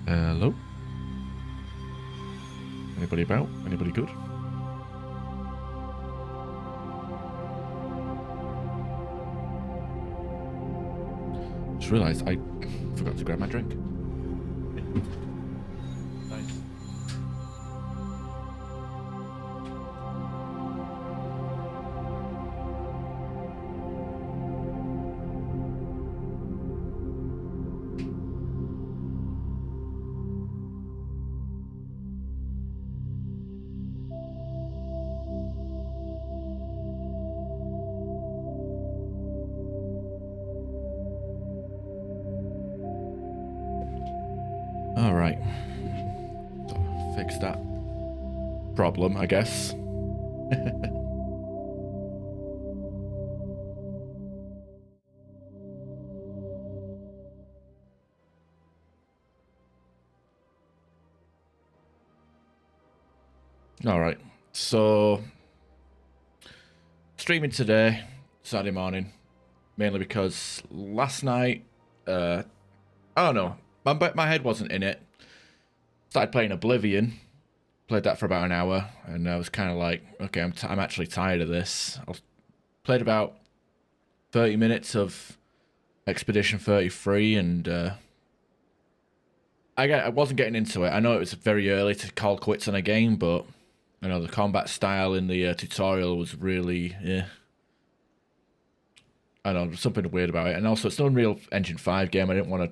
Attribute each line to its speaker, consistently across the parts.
Speaker 1: Hello? Anybody about? Anybody good? Just realised I forgot to grab my drink. Nice. Alright. So, fix that problem, I guess. Alright, so streaming today, Saturday morning, mainly because last night, I don't know, my head wasn't in it. Started playing Oblivion, played that for about an hour, and I was kind of like, okay, I'm actually tired of this. I played about 30 minutes of Expedition 33, and I wasn't getting into it. I know it was very early to call quits on a game, but I know the combat style in the tutorial was really, I don't know, something weird about it. And also, it's an Unreal Engine 5 game. I didn't want to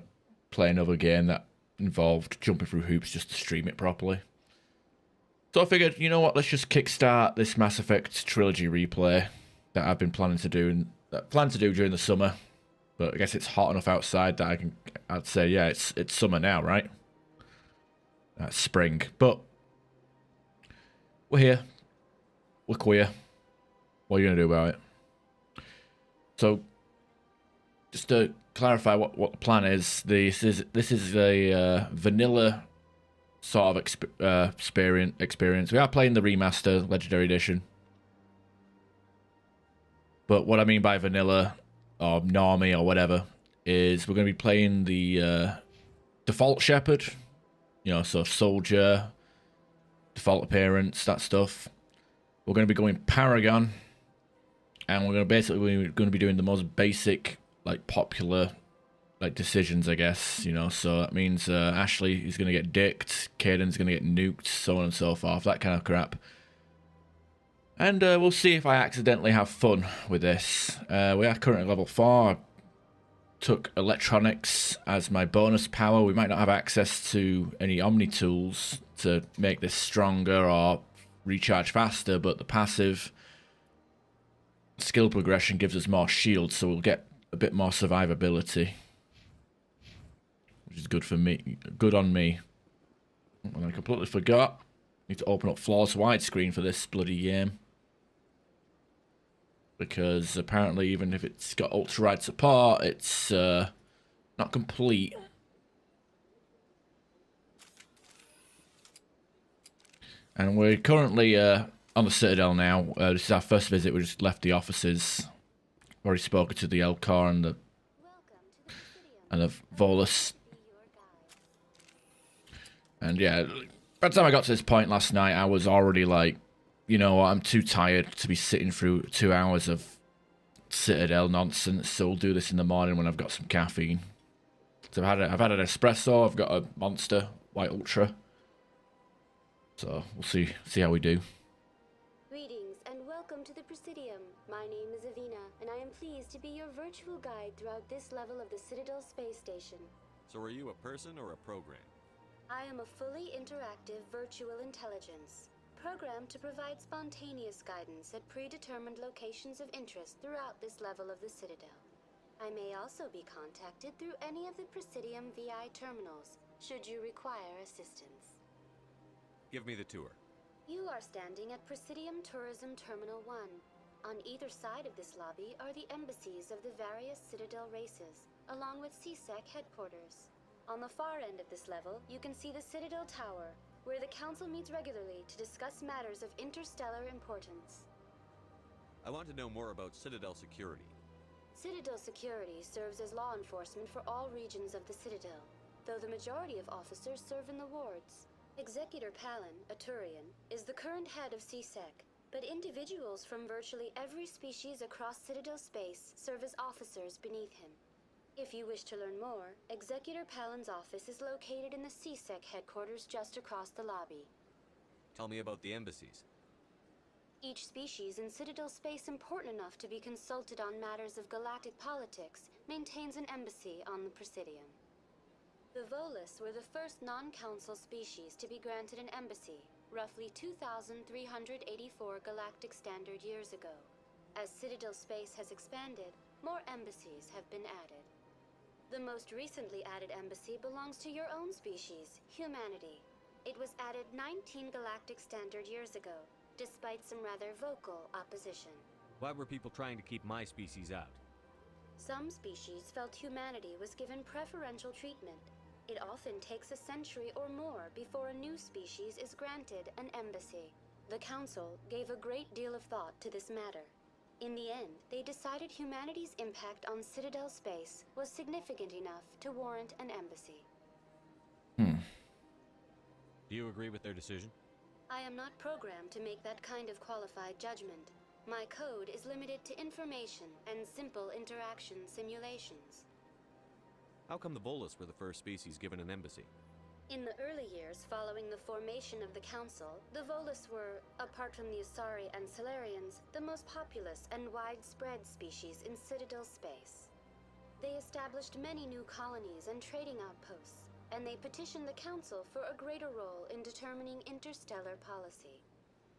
Speaker 1: play another game that involved jumping through hoops just to stream it properly. So I figured, you know what, let's just kickstart this Mass Effect trilogy replay that I've been planning to do during the summer. But I guess it's hot enough outside that I'd say, yeah, it's summer now, right? That's spring. But we're here. We're queer. What are you gonna do about it? So, just to clarify what the plan is, this is a vanilla sort of experience. We are playing the remaster Legendary Edition, but what I mean by vanilla or normie or whatever is we're going to be playing the default Shepard, you know, so soldier, default appearance, that stuff. We're going to be going Paragon, and we're going to be doing the most basic, like, popular, like, decisions, I guess, you know. So that means Ashley is going to get dicked, Caden's going to get nuked, so on and so forth, that kind of crap. And we'll see if I accidentally have fun with this. We are currently level 4. I took electronics as my bonus power. We might not have access to any Omni tools to make this stronger or recharge faster, but the passive skill progression gives us more shield, so we'll get a bit more survivability, which is good for me. Good on me. And I completely forgot. Need to open up Floor's widescreen for this bloody game, because apparently even if it's got ultra-ride support, it's not complete. And we're currently on the Citadel now. This is our first visit. We just left the offices. Already spoken to the Elcor and the Volus. And yeah, by the time I got to this point last night, I was already like, you know what, I'm too tired to be sitting through 2 hours of Citadel nonsense, so we'll do this in the morning when I've got some caffeine. So I've had an espresso, I've got a Monster White Ultra. So we'll see how we do.
Speaker 2: Greetings and welcome to the Presidium. My name is Avina, and I am pleased to be your virtual guide throughout this level of the Citadel space station.
Speaker 3: So are you a person or a program?
Speaker 2: I am a fully interactive virtual intelligence, programmed to provide spontaneous guidance at predetermined locations of interest throughout this level of the Citadel. I may also be contacted through any of the Presidium VI terminals, should you require assistance.
Speaker 3: Give me the tour.
Speaker 2: You are standing at Presidium Tourism Terminal 1. On either side of this lobby are the embassies of the various Citadel races, along with CSEC headquarters. On the far end of this level, you can see the Citadel Tower, where the Council meets regularly to discuss matters of interstellar importance.
Speaker 3: I want to know more about Citadel security.
Speaker 2: Citadel security serves as law enforcement for all regions of the Citadel. though the majority of officers serve in the wards. Executor Palin, a Turian, is the current head of CSEC, but individuals from virtually every species across Citadel space serve as officers beneath him. If you wish to learn more, Executor Palin's office is located in the CSEC headquarters just across the lobby.
Speaker 3: Tell me about the embassies.
Speaker 2: Each species in Citadel space important enough to be consulted on matters of galactic politics maintains an embassy on the Presidium. The Volus were the first non-council species to be granted an embassy, roughly 2,384 galactic standard years ago. As Citadel space has expanded, more embassies have been added. The most recently added embassy belongs to your own species, humanity. It was added 19 galactic standard years ago, despite some rather vocal opposition.
Speaker 3: Why were people trying to keep my species out?
Speaker 2: Some species felt humanity was given preferential treatment. It often takes a century or more before a new species is granted an embassy. The Council gave a great deal of thought to this matter. In the end, they decided humanity's impact on Citadel space was significant enough to warrant an embassy.
Speaker 3: Do you agree with their decision?
Speaker 2: I am not programmed to make that kind of qualified judgment. My code is limited to information and simple interaction simulations.
Speaker 3: How come the Volus were the first species given an embassy?
Speaker 2: In the early years following the formation of the Council, the Volus were, apart from the Asari and Solarians, the most populous and widespread species in Citadel space. They established many new colonies and trading outposts, and they petitioned the Council for a greater role in determining interstellar policy.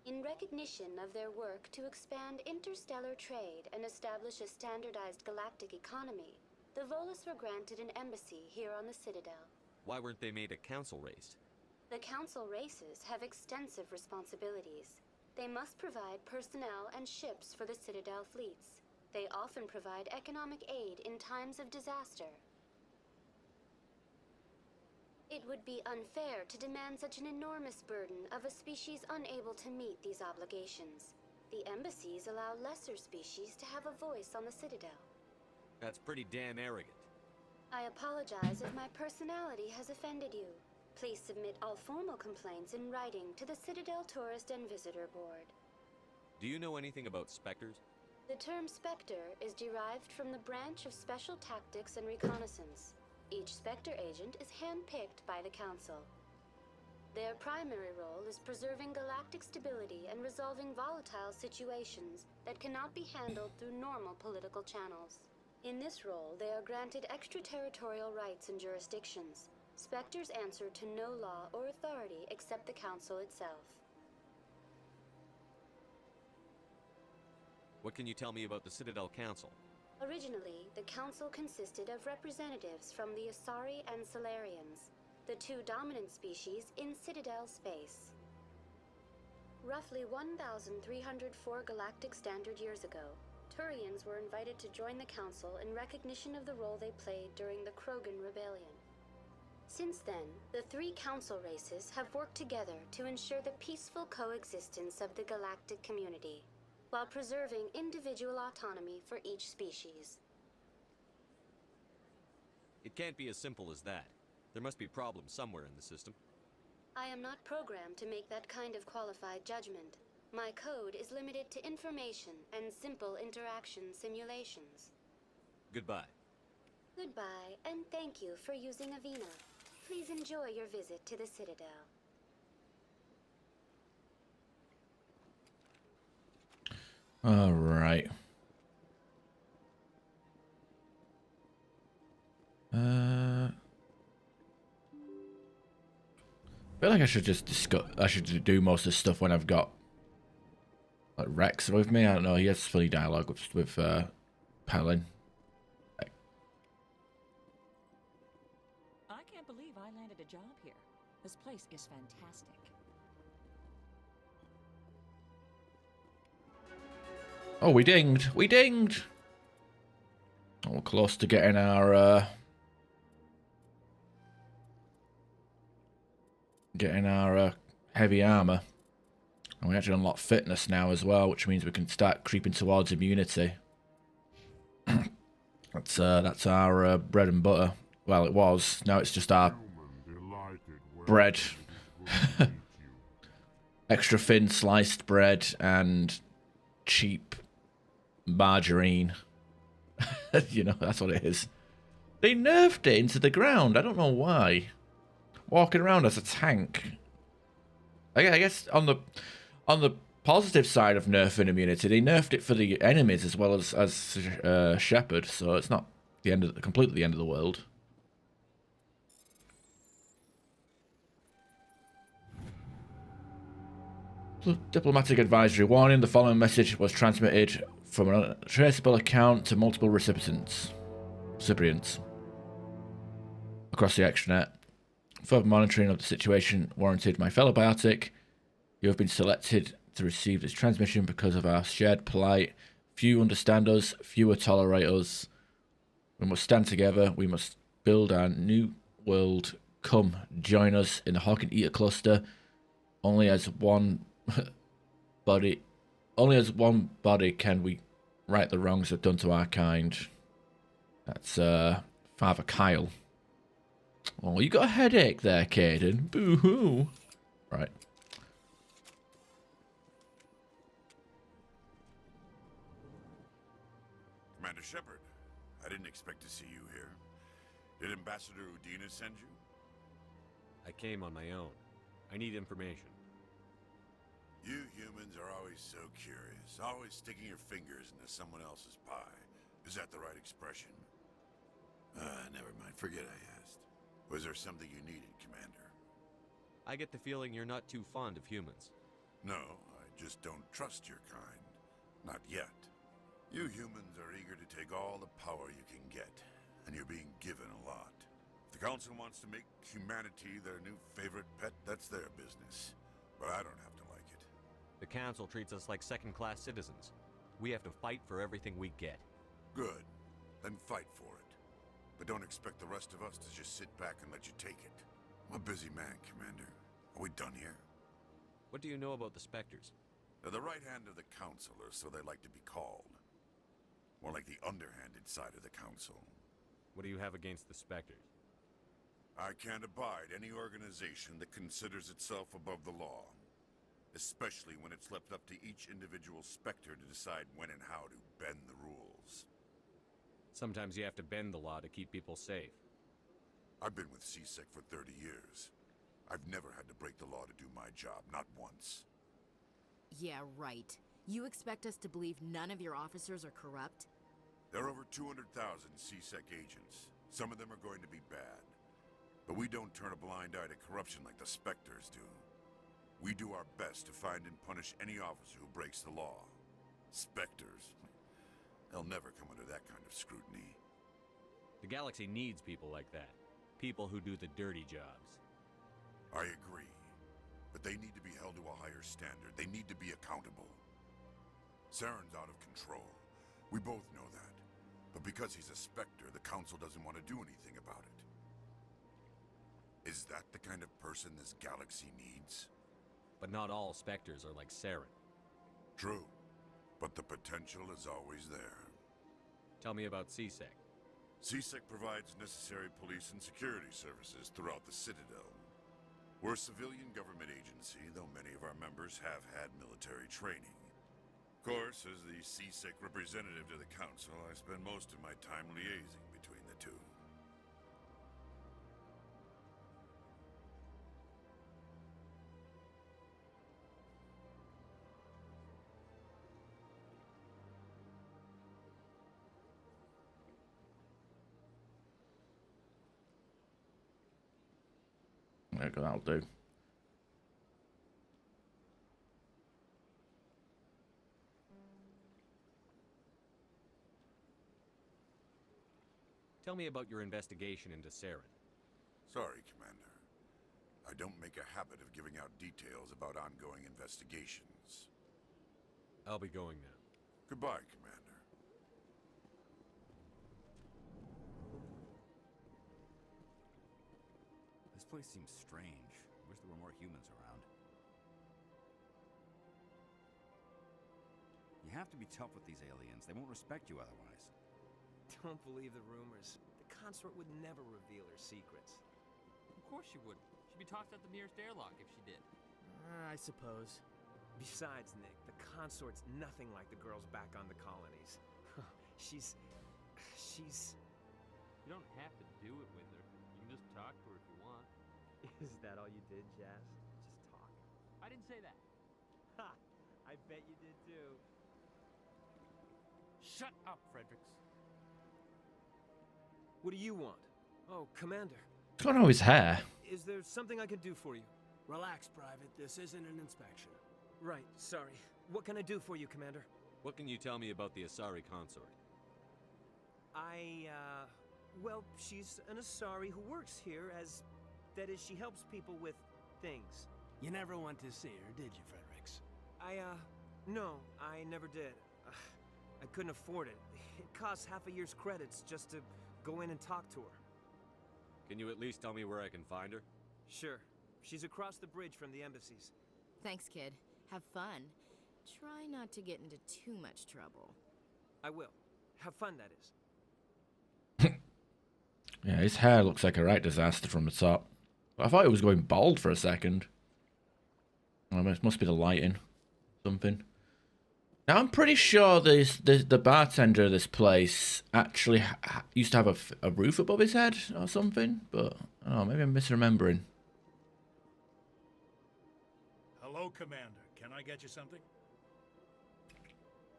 Speaker 2: In recognition of their work to expand interstellar trade and establish a standardized galactic economy, the Volus were granted an embassy here on the Citadel.
Speaker 3: Why weren't they made a council race?
Speaker 2: The Council races have extensive responsibilities. They must provide personnel and ships for the Citadel fleets. They often provide economic aid in times of disaster. It would be unfair to demand such an enormous burden of a species unable to meet these obligations. The embassies allow lesser species to have a voice on the Citadel.
Speaker 3: That's pretty damn arrogant.
Speaker 2: I apologize if my personality has offended you. Please submit all formal complaints in writing to the Citadel Tourist and Visitor Board.
Speaker 3: Do you know anything about specters?
Speaker 2: The term Spectre is derived from the branch of Special Tactics and Reconnaissance. Each Spectre agent is handpicked by the Council. Their primary role is preserving galactic stability and resolving volatile situations that cannot be handled through normal political channels. In this role, they are granted extraterritorial rights and jurisdictions. Spectres answer to no law or authority except the Council itself.
Speaker 3: What can you tell me about the Citadel Council?
Speaker 2: Originally, the Council consisted of representatives from the Asari and Solarians, the two dominant species in Citadel space. Roughly 1,304 galactic standard years ago, Turians were invited to join the Council in recognition of the role they played during the Krogan Rebellion. Since then, the three Council races have worked together to ensure the peaceful coexistence of the galactic community, while preserving individual autonomy for each species.
Speaker 3: It can't be as simple as that. There must be problems somewhere in the system.
Speaker 2: I am not programmed to make that kind of qualified judgment. My code is limited to information and simple interaction simulations.
Speaker 3: Goodbye.
Speaker 2: Goodbye, and thank you for using Avina. Please enjoy your visit to the Citadel.
Speaker 1: All right. I feel like I should just I should do most of the stuff when I've got like Rex with me. I don't know. He has funny dialogue with Palin.
Speaker 4: I can't believe I landed a job here. This place is fantastic.
Speaker 1: Oh, we dinged. We dinged. Oh, we're close to getting our heavy armor. And we actually unlock fitness now as well, which means we can start creeping towards immunity. That's our bread and butter. Well, it was. Now it's just our bread. Extra thin sliced bread and cheap margarine. You know, that's what it is. They nerfed it into the ground. I don't know why. Walking around as a tank. I guess on the positive side of nerfing immunity, they nerfed it for the enemies as well as Shepard, so it's not completely the end of the world. Diplomatic advisory warning: the following message was transmitted from an untraceable account to multiple recipients across the extranet. Further monitoring of the situation warranted. My fellow biotic, you have been selected to receive this transmission because of our shared plight. Few understand us, fewer tolerate us. We must stand together. We must build our new world. Come, join us in the Hawk and Eater cluster. Only as one body can we right the wrongs that done to our kind. That's Father Kyle. Oh, you got a headache there, Caden. Boo-hoo. Right.
Speaker 5: Commander Shepard, I didn't expect to see you here. Did Ambassador Udina send you?
Speaker 3: I came on my own. I need information.
Speaker 5: You humans are always so curious, always sticking your fingers into someone else's pie. Is that the right expression? Never mind. Forget I asked. Was there something you needed, Commander?
Speaker 3: I get the feeling you're not too fond of humans.
Speaker 5: No, I just don't trust your kind. Not yet. You humans are eager to take all the power you can get, and you're being given a lot. If the Council wants to make humanity their new favorite pet, that's their business. But I don't have to like it.
Speaker 3: The Council treats us like second-class citizens. We have to fight for everything we get.
Speaker 5: Good. Then fight for it. But don't expect the rest of us to just sit back and let you take it. I'm a busy man, Commander. Are we done here?
Speaker 3: What do you know about the Spectres?
Speaker 5: They're the right hand of the Council, or so they like to be called. More like the underhanded side of the Council.
Speaker 3: What do you have against the Spectres?
Speaker 5: I can't abide any organization that considers itself above the law. Especially when it's left up to each individual Spectre to decide when and how to bend the rules.
Speaker 3: Sometimes you have to bend the law to keep people safe.
Speaker 5: I've been with CSEC for 30 years. I've never had to break the law to do my job, not once.
Speaker 6: Yeah, right. You expect us to believe none of your officers are corrupt?
Speaker 5: There are over 200,000 CSEC agents. Some of them are going to be bad. But we don't turn a blind eye to corruption like the Spectres do. We do our best to find and punish any officer who breaks the law. Spectres. They'll never come under that kind of scrutiny.
Speaker 3: The galaxy needs people like that. People who do the dirty jobs.
Speaker 5: I agree. But they need to be held to a higher standard. They need to be accountable. Saren's out of control. We both know that. But because he's a Spectre, the Council doesn't want to do anything about it. Is that the kind of person this galaxy needs?
Speaker 3: But not all Spectres are like Saren.
Speaker 5: True. But the potential is always there.
Speaker 3: Tell me about CSEC.
Speaker 5: CSEC provides necessary police and security services throughout the Citadel. We're a civilian government agency, though many of our members have had military training. Of course, as the CSEC representative to the Council, I spend most of my time liaising between the two.
Speaker 1: Okay, that'll do.
Speaker 3: Tell me about your investigation into Saren.
Speaker 5: Sorry, Commander. I don't make a habit of giving out details about ongoing investigations.
Speaker 3: I'll be going now.
Speaker 5: Goodbye, Commander.
Speaker 7: This place seems strange. Wish there were more humans around. You have to be tough with these aliens. They won't respect you otherwise.
Speaker 8: Don't believe the rumors. The consort would never reveal her secrets.
Speaker 9: Of course she wouldn't. She'd be tossed out the nearest airlock if she did.
Speaker 8: I suppose. Besides, Nick, the consort's nothing like the girls back on the colonies. she's...
Speaker 9: You don't have to do it with her. You can just talk to her if you want.
Speaker 8: Is that all you did, Jazz? Just talk?
Speaker 9: I didn't say that.
Speaker 8: Ha! I bet you did too.
Speaker 9: Shut up, Fredericks.
Speaker 8: What do you want? Oh, Commander.
Speaker 1: What's going on with his hair?
Speaker 8: Is there something I can do for you?
Speaker 10: Relax, Private. This isn't an inspection.
Speaker 8: Right, sorry. What can I do for you, Commander?
Speaker 3: What can you tell me about the Asari consort?
Speaker 8: Well, she's an Asari who works here as... That is, she helps people with things.
Speaker 10: You never went to see her, did you, Fredericks?
Speaker 8: No, I never did. I couldn't afford it. It costs half a year's credits just to go in and talk to her.
Speaker 3: Can you at least tell me where I can find her?
Speaker 8: Sure. She's across the bridge from the embassies.
Speaker 6: Thanks, kid. Have fun. Try not to get into too much trouble.
Speaker 8: I will. Have fun, that is.
Speaker 1: Yeah, his hair looks like a right disaster from the top. I thought it was going bald for a second. It must be the lighting. Something. Now, I'm pretty sure the bartender of this place actually used to have a roof above his head or something, but I don't know, maybe I'm misremembering.
Speaker 11: Hello, Commander. Can I get you something?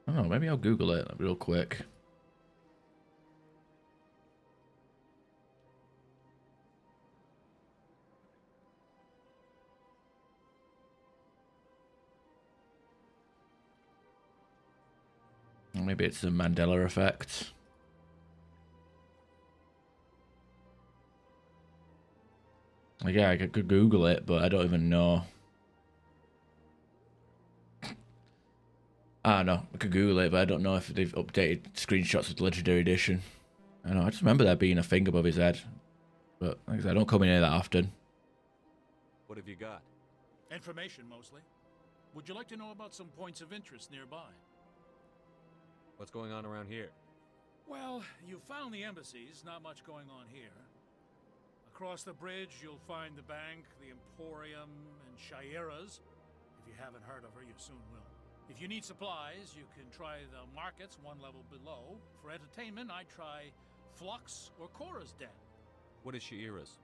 Speaker 1: I don't know, maybe I'll Google it real quick. Maybe it's the Mandela effect. Like, yeah, I could Google it, but I don't even know. I don't know. I could Google it, but I don't know if they've updated screenshots with Legendary Edition. I don't know. I just remember there being a thing above his head. But like I said, I don't come in here that often.
Speaker 3: What have you got?
Speaker 11: Information, mostly. Would you like to know about some points of interest nearby?
Speaker 3: What's going on around here?
Speaker 11: Well, you found the embassies, not much going on here. Across the bridge, you'll find the bank, the Emporium, and Shaira's. If you haven't heard of her, you soon will. If you need supplies, you can try the markets one level below. For entertainment, I'd try Flux or Cora's Den.
Speaker 3: What is Shaira's?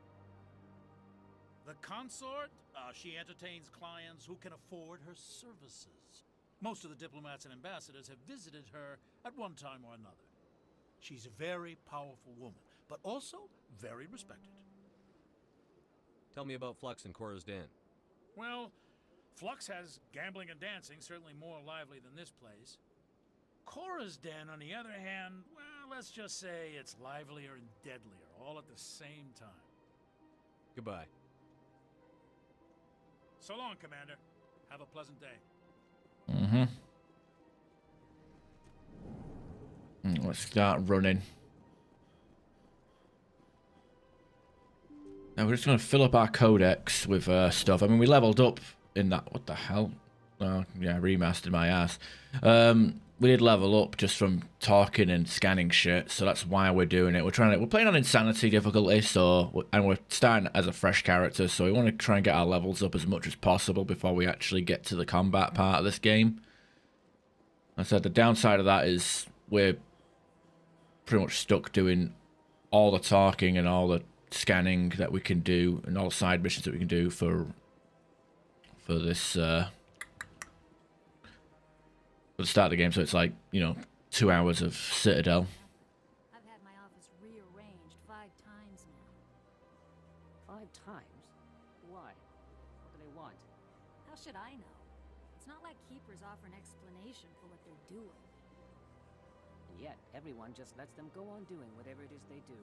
Speaker 11: The consort, she entertains clients who can afford her services. Most of the diplomats and ambassadors have visited her at one time or another. She's a very powerful woman, but also very respected.
Speaker 3: Tell me about Flux and Cora's Den.
Speaker 11: Well, Flux has gambling and dancing, certainly more lively than this place. Cora's Den, on the other hand, well, let's just say it's livelier and deadlier, all at the same time.
Speaker 3: Goodbye.
Speaker 11: So long, Commander. Have a pleasant day.
Speaker 1: Let's start running. Now we're just going to fill up our codex with stuff. I mean, we leveled up in that. What the hell? Oh, yeah, remastered my ass. We did level up just from talking and scanning shit, so that's why we're doing it. We're playing on insanity difficulty, and we're starting as a fresh character, so we want to try and get our levels up as much as possible before we actually get to the combat part of this game. Like I said, the downside of that is we're pretty much stuck doing all the talking and all the scanning that we can do and all the side missions that we can do for this for the start of the game. So it's like, you know, 2 hours of Citadel.
Speaker 12: I've had my office rearranged 5 times now.
Speaker 13: 5 times? Why? What do they want?
Speaker 12: How should I know? It's not like Keepers offer an explanation for what they're doing.
Speaker 13: And yet, everyone just lets them go on doing whatever it is they do.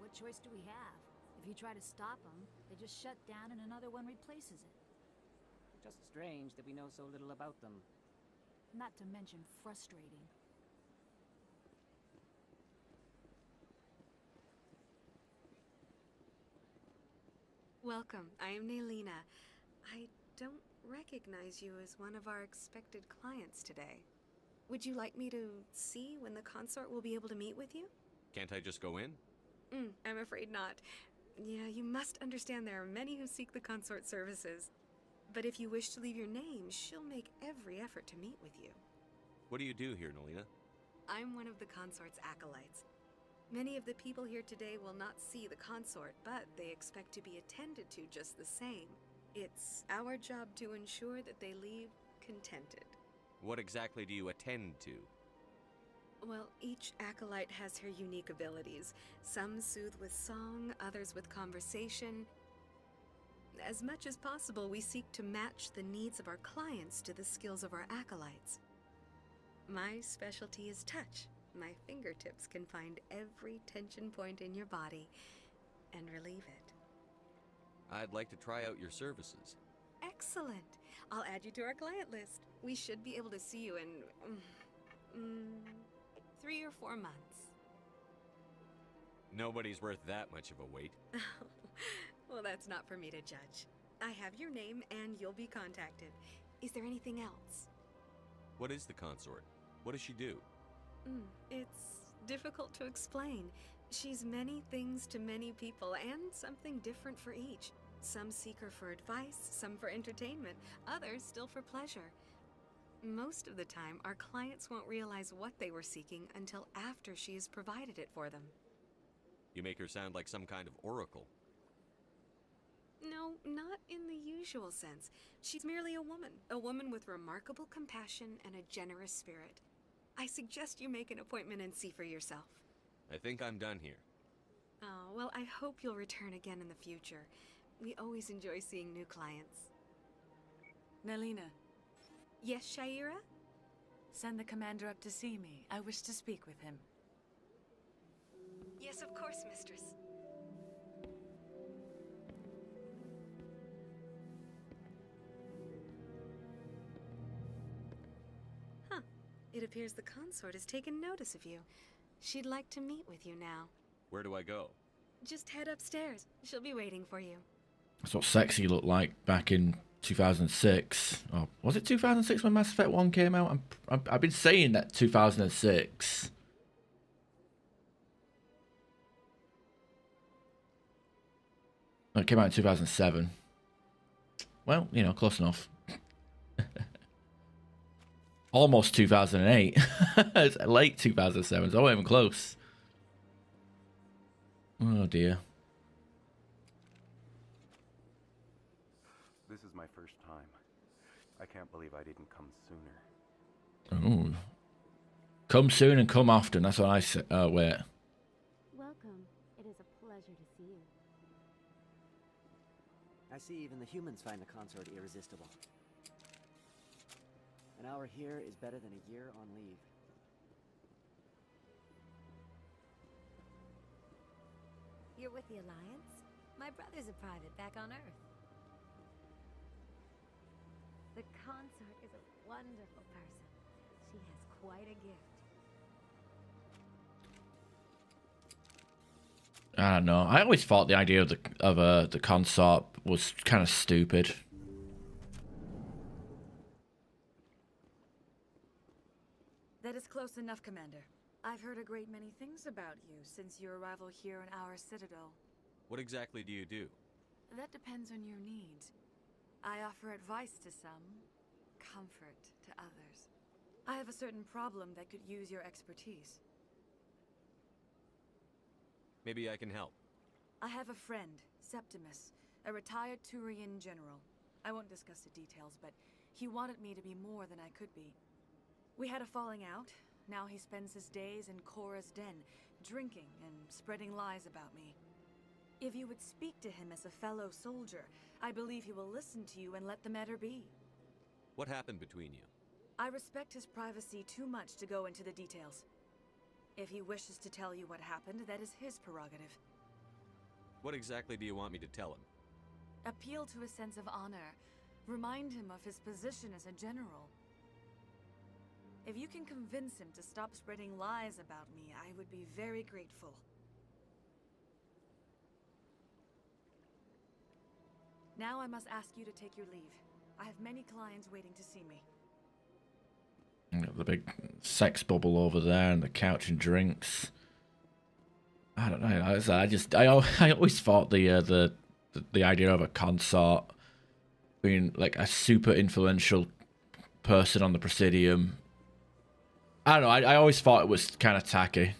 Speaker 12: What choice do we have? If you try to stop them, they just shut down and another one replaces it.
Speaker 13: Just strange that we know so little about them.
Speaker 12: Not to mention frustrating.
Speaker 14: Welcome, I am Naylina. I don't recognize you as one of our expected clients today. Would you like me to see when the consort will be able to meet with you?
Speaker 3: Can't I just go in?
Speaker 14: I'm afraid not. Yeah, you must understand there are many who seek the consort services. But if you wish to leave your name, she'll make every effort to meet with you.
Speaker 3: What do you do here, Nolina?
Speaker 14: I'm one of the consort's acolytes. Many of the people here today will not see the consort, but they expect to be attended to just the same. It's our job to ensure that they leave contented.
Speaker 3: What exactly do you attend to?
Speaker 14: Well, each acolyte has her unique abilities. Some soothe with song, others with conversation. As much as possible, we seek to match the needs of our clients to the skills of our acolytes. My specialty is touch. My fingertips can find every tension point in your body and relieve it.
Speaker 3: I'd like to try out your services.
Speaker 14: Excellent. I'll add you to our client list. We should be able to see you in 3 or 4 months.
Speaker 3: Nobody's worth that much of a wait.
Speaker 14: Well, that's not for me to judge. I have your name and you'll be contacted. Is there anything else?
Speaker 3: What is the consort? What does she do?
Speaker 14: It's difficult to explain. She's many things to many people and something different for each. Some seek her for advice, some for entertainment, others still for pleasure. Most of the time, our clients won't realize what they were seeking until after she has provided it for them.
Speaker 3: You make her sound like some kind of oracle.
Speaker 14: No, not in the usual sense. She's merely a woman with remarkable compassion and a generous spirit. I suggest you make an appointment and see for yourself.
Speaker 3: I think I'm done here.
Speaker 14: Oh, well, I hope you'll return again in the future. We always enjoy seeing new clients.
Speaker 4: Nolina.
Speaker 14: Yes, Shaira?
Speaker 4: Send the commander up to see me. I wish to speak with him.
Speaker 14: Yes, of course, mistress. Huh. It appears the consort has taken notice of you. She'd like to meet with you now.
Speaker 3: Where do I go?
Speaker 14: Just head upstairs. She'll be waiting for you.
Speaker 1: That's what sexy looked like back in 2006. Oh, was it 2006 when Mass Effect 1 came out? I've been saying that 2006. No, it came out in 2007. Well, you know, close enough. Almost 2008. It's late 2007, so not even close. Oh dear.
Speaker 15: This is my first time. I can't believe I didn't come sooner.
Speaker 1: Ooh. Come soon and come often. That's what I say. Oh, wait.
Speaker 2: Welcome. It is a pleasure to see you.
Speaker 13: I see even the humans find the consort irresistible. An hour here is better than a year on leave.
Speaker 12: You're with the Alliance? My brother's a private back on Earth. The consort is a wonderful person. She has quite a gift.
Speaker 1: I don't know. I always thought the idea of the consort was kind of stupid.
Speaker 4: That is close enough, Commander. I've heard a great many things about you since your arrival here in our citadel.
Speaker 3: What exactly do you do?
Speaker 4: That depends on your needs. I offer advice to some, comfort to others. I have a certain problem that could use your expertise.
Speaker 3: Maybe I can help.
Speaker 4: I have a friend, Septimus, a retired Turian general. I won't discuss the details, but he wanted me to be more than I could be. We had a falling out. Now he spends his days in Korra's den, drinking and spreading lies about me. If you would speak to him as a fellow soldier, I believe he will listen to you and let the matter be.
Speaker 3: What happened between you?
Speaker 4: I respect his privacy too much to go into the details. If he wishes to tell you what happened, that is his prerogative.
Speaker 3: What exactly do you want me to tell him?
Speaker 4: Appeal to his sense of honor. Remind him of his position as a general. If you can convince him to stop spreading lies about me, I would be very grateful. Now I must ask you to take your leave. I have many clients waiting to see me.
Speaker 1: Got the big sex bubble over there and the couch and drinks. I don't know. I always thought the idea of a consort being like a super influential person on the Presidium. I don't know. I always thought it was kind of tacky.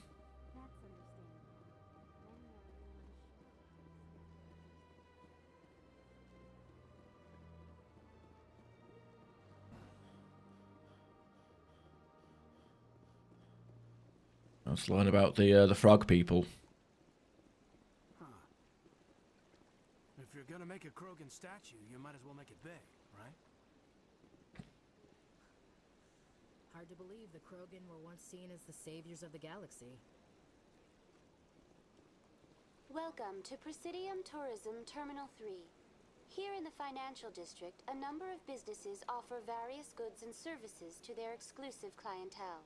Speaker 1: Let's learn about the frog people.
Speaker 10: If you're gonna make a Krogan statue, you might as well make it big, right?
Speaker 6: Hard to believe the Krogan were once seen as the saviors of the galaxy.
Speaker 2: Welcome to Presidium Tourism Terminal 3. Here in the financial district, a number of businesses offer various goods and services to their exclusive clientele.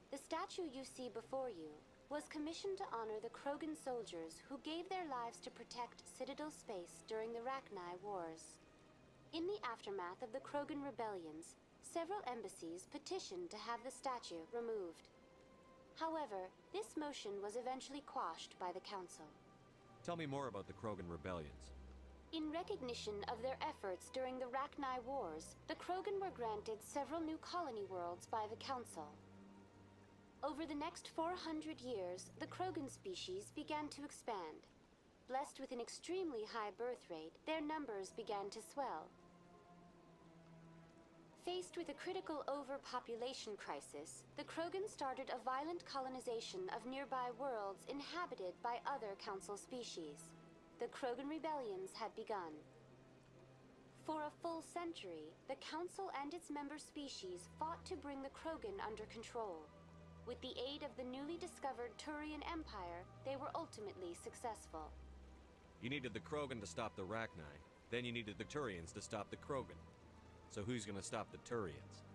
Speaker 2: The statue you see before you was commissioned to honor the Krogan soldiers who gave their lives to protect Citadel space during the Rachni Wars. In the aftermath of the Krogan rebellions, several embassies petitioned to have the statue removed. However, this motion was eventually quashed by the Council.
Speaker 3: Tell me more about the Krogan rebellions.
Speaker 2: In recognition of their efforts during the Rachni Wars, the Krogan were granted several new colony worlds by the Council. Over the next 400 years, the Krogan species began to expand. Blessed with an extremely high birth rate, their numbers began to swell. Faced with a critical overpopulation crisis, the Krogan started a violent colonization of nearby worlds inhabited by other Council species. The Krogan rebellions had begun. For a full century, the Council and its member species fought to bring the Krogan under control. With the aid of the newly discovered Turian Empire, they were ultimately successful.
Speaker 3: You needed the Krogan to stop the Rachni. Then you needed the Turians to stop the Krogan. So who's gonna stop the Turians?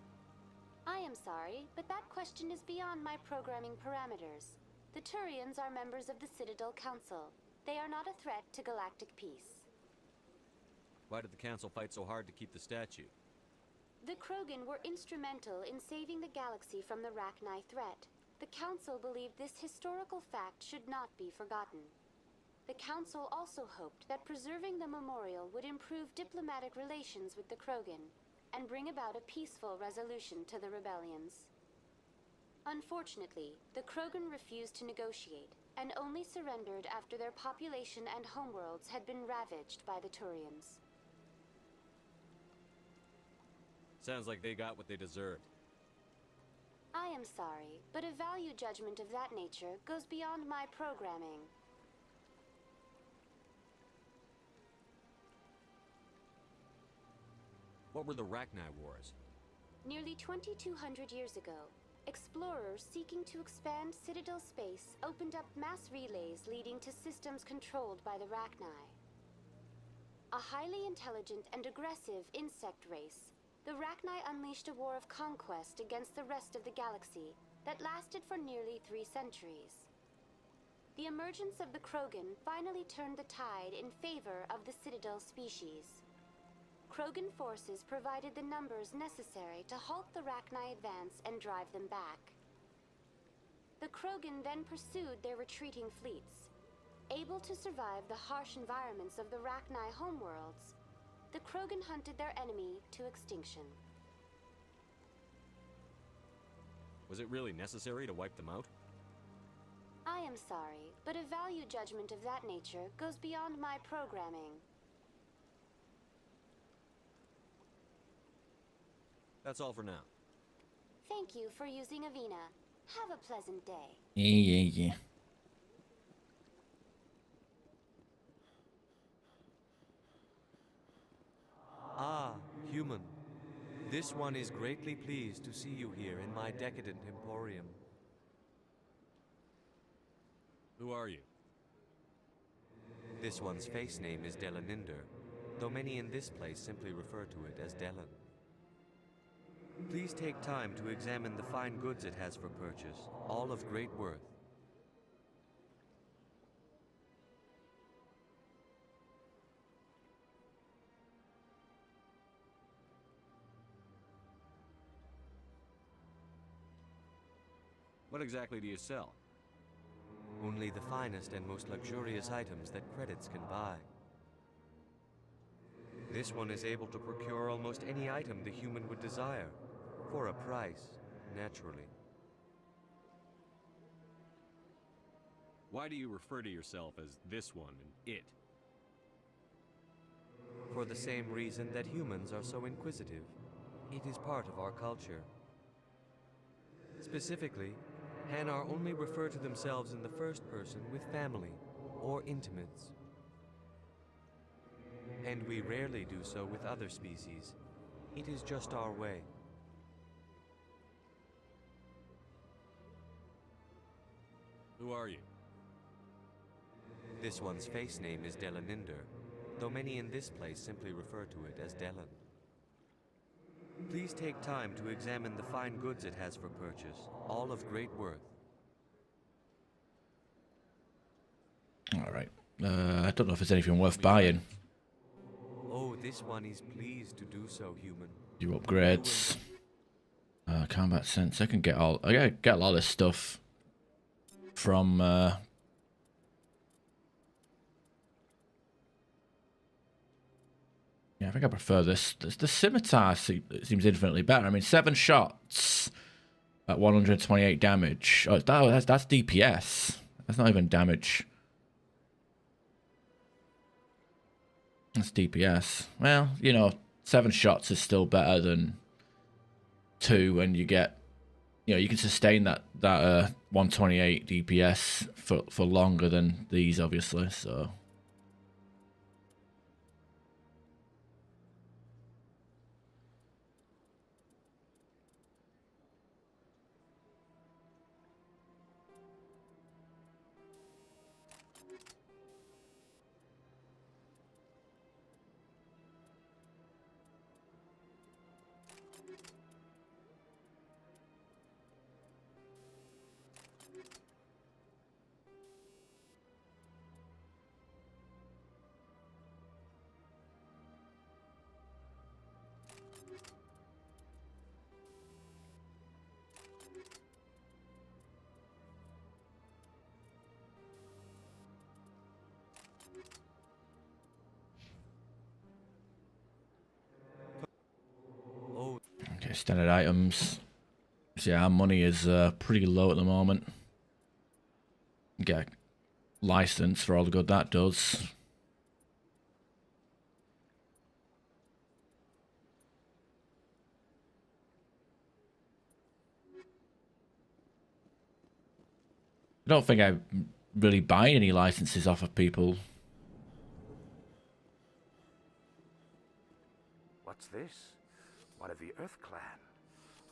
Speaker 2: I am sorry, but that question is beyond my programming parameters. The Turians are members of the Citadel Council. They are not a threat to galactic peace.
Speaker 3: Why did the Council fight so hard to keep the statue?
Speaker 2: The Krogan were instrumental in saving the galaxy from the Rachni threat. The Council believed this historical fact should not be forgotten. The Council also hoped that preserving the memorial would improve diplomatic relations with the Krogan and bring about a peaceful resolution to the rebellions. Unfortunately, the Krogan refused to negotiate and only surrendered after their population and homeworlds had been ravaged by the Turians.
Speaker 3: Sounds like they got what they deserved.
Speaker 2: I am sorry, but a value judgment of that nature goes beyond my programming.
Speaker 3: What were the Rachni Wars?
Speaker 2: Nearly 2,200 years ago, explorers seeking to expand Citadel space opened up mass relays leading to systems controlled by the Rachni. A highly intelligent and aggressive insect race, the Rachni unleashed a war of conquest against the rest of the galaxy that lasted for nearly 3 centuries. The emergence of the Krogan finally turned the tide in favor of the Citadel species. Krogan forces provided the numbers necessary to halt the Rachni advance and drive them back. The Krogan then pursued their retreating fleets. Able to survive the harsh environments of the Rachni homeworlds, the Krogan hunted their enemy to extinction.
Speaker 3: Was it really necessary to wipe them out?
Speaker 2: I am sorry, but a value judgment of that nature goes beyond my programming.
Speaker 3: That's all for now.
Speaker 2: Thank you for using Avina. Have a pleasant day.
Speaker 1: Yeah.
Speaker 16: Ah, human. This one is greatly pleased to see you here in my decadent emporium.
Speaker 3: Who are you?
Speaker 16: This one's face name is Delaninder, though many in this place simply refer to it as Delan. Please take time to examine the fine goods it has for purchase, all of great worth.
Speaker 3: What exactly do you sell?
Speaker 16: Only the finest and most luxurious items that credits can buy. This one is able to procure almost any item the human would desire, for a price, naturally.
Speaker 3: Why do you refer to yourself as this one and it?
Speaker 16: For the same reason that humans are so inquisitive. It is part of our culture. Specifically, Hanar only refer to themselves in the first person with family or intimates. And we rarely do so with other species. It is just our way.
Speaker 3: Who are you?
Speaker 16: This one's face name is Delaninder, though many in this place simply refer to it as Delan. Please take time to examine the fine goods it has for purchase, all of great worth.
Speaker 1: Alright. I don't know if there's anything worth buying.
Speaker 16: Oh, this one is pleased to do so, human.
Speaker 1: Your upgrades. Combat sense. I can get all. I get a lot of this stuff from. Yeah, I think I prefer this. The scimitar seems infinitely better. I mean, 7 shots at 128 damage. Oh, that's DPS. That's not even damage. That's DPS. Well, you know, 7 shots is still better than 2, and you get, you know, you can sustain that 128 DPS for longer than these, obviously. So. Okay, standard items. So yeah, our money is pretty low at the moment. Get a license for all the good that does. I don't think I really buy any licenses off of people.
Speaker 15: What's this? One of the Earth Clan.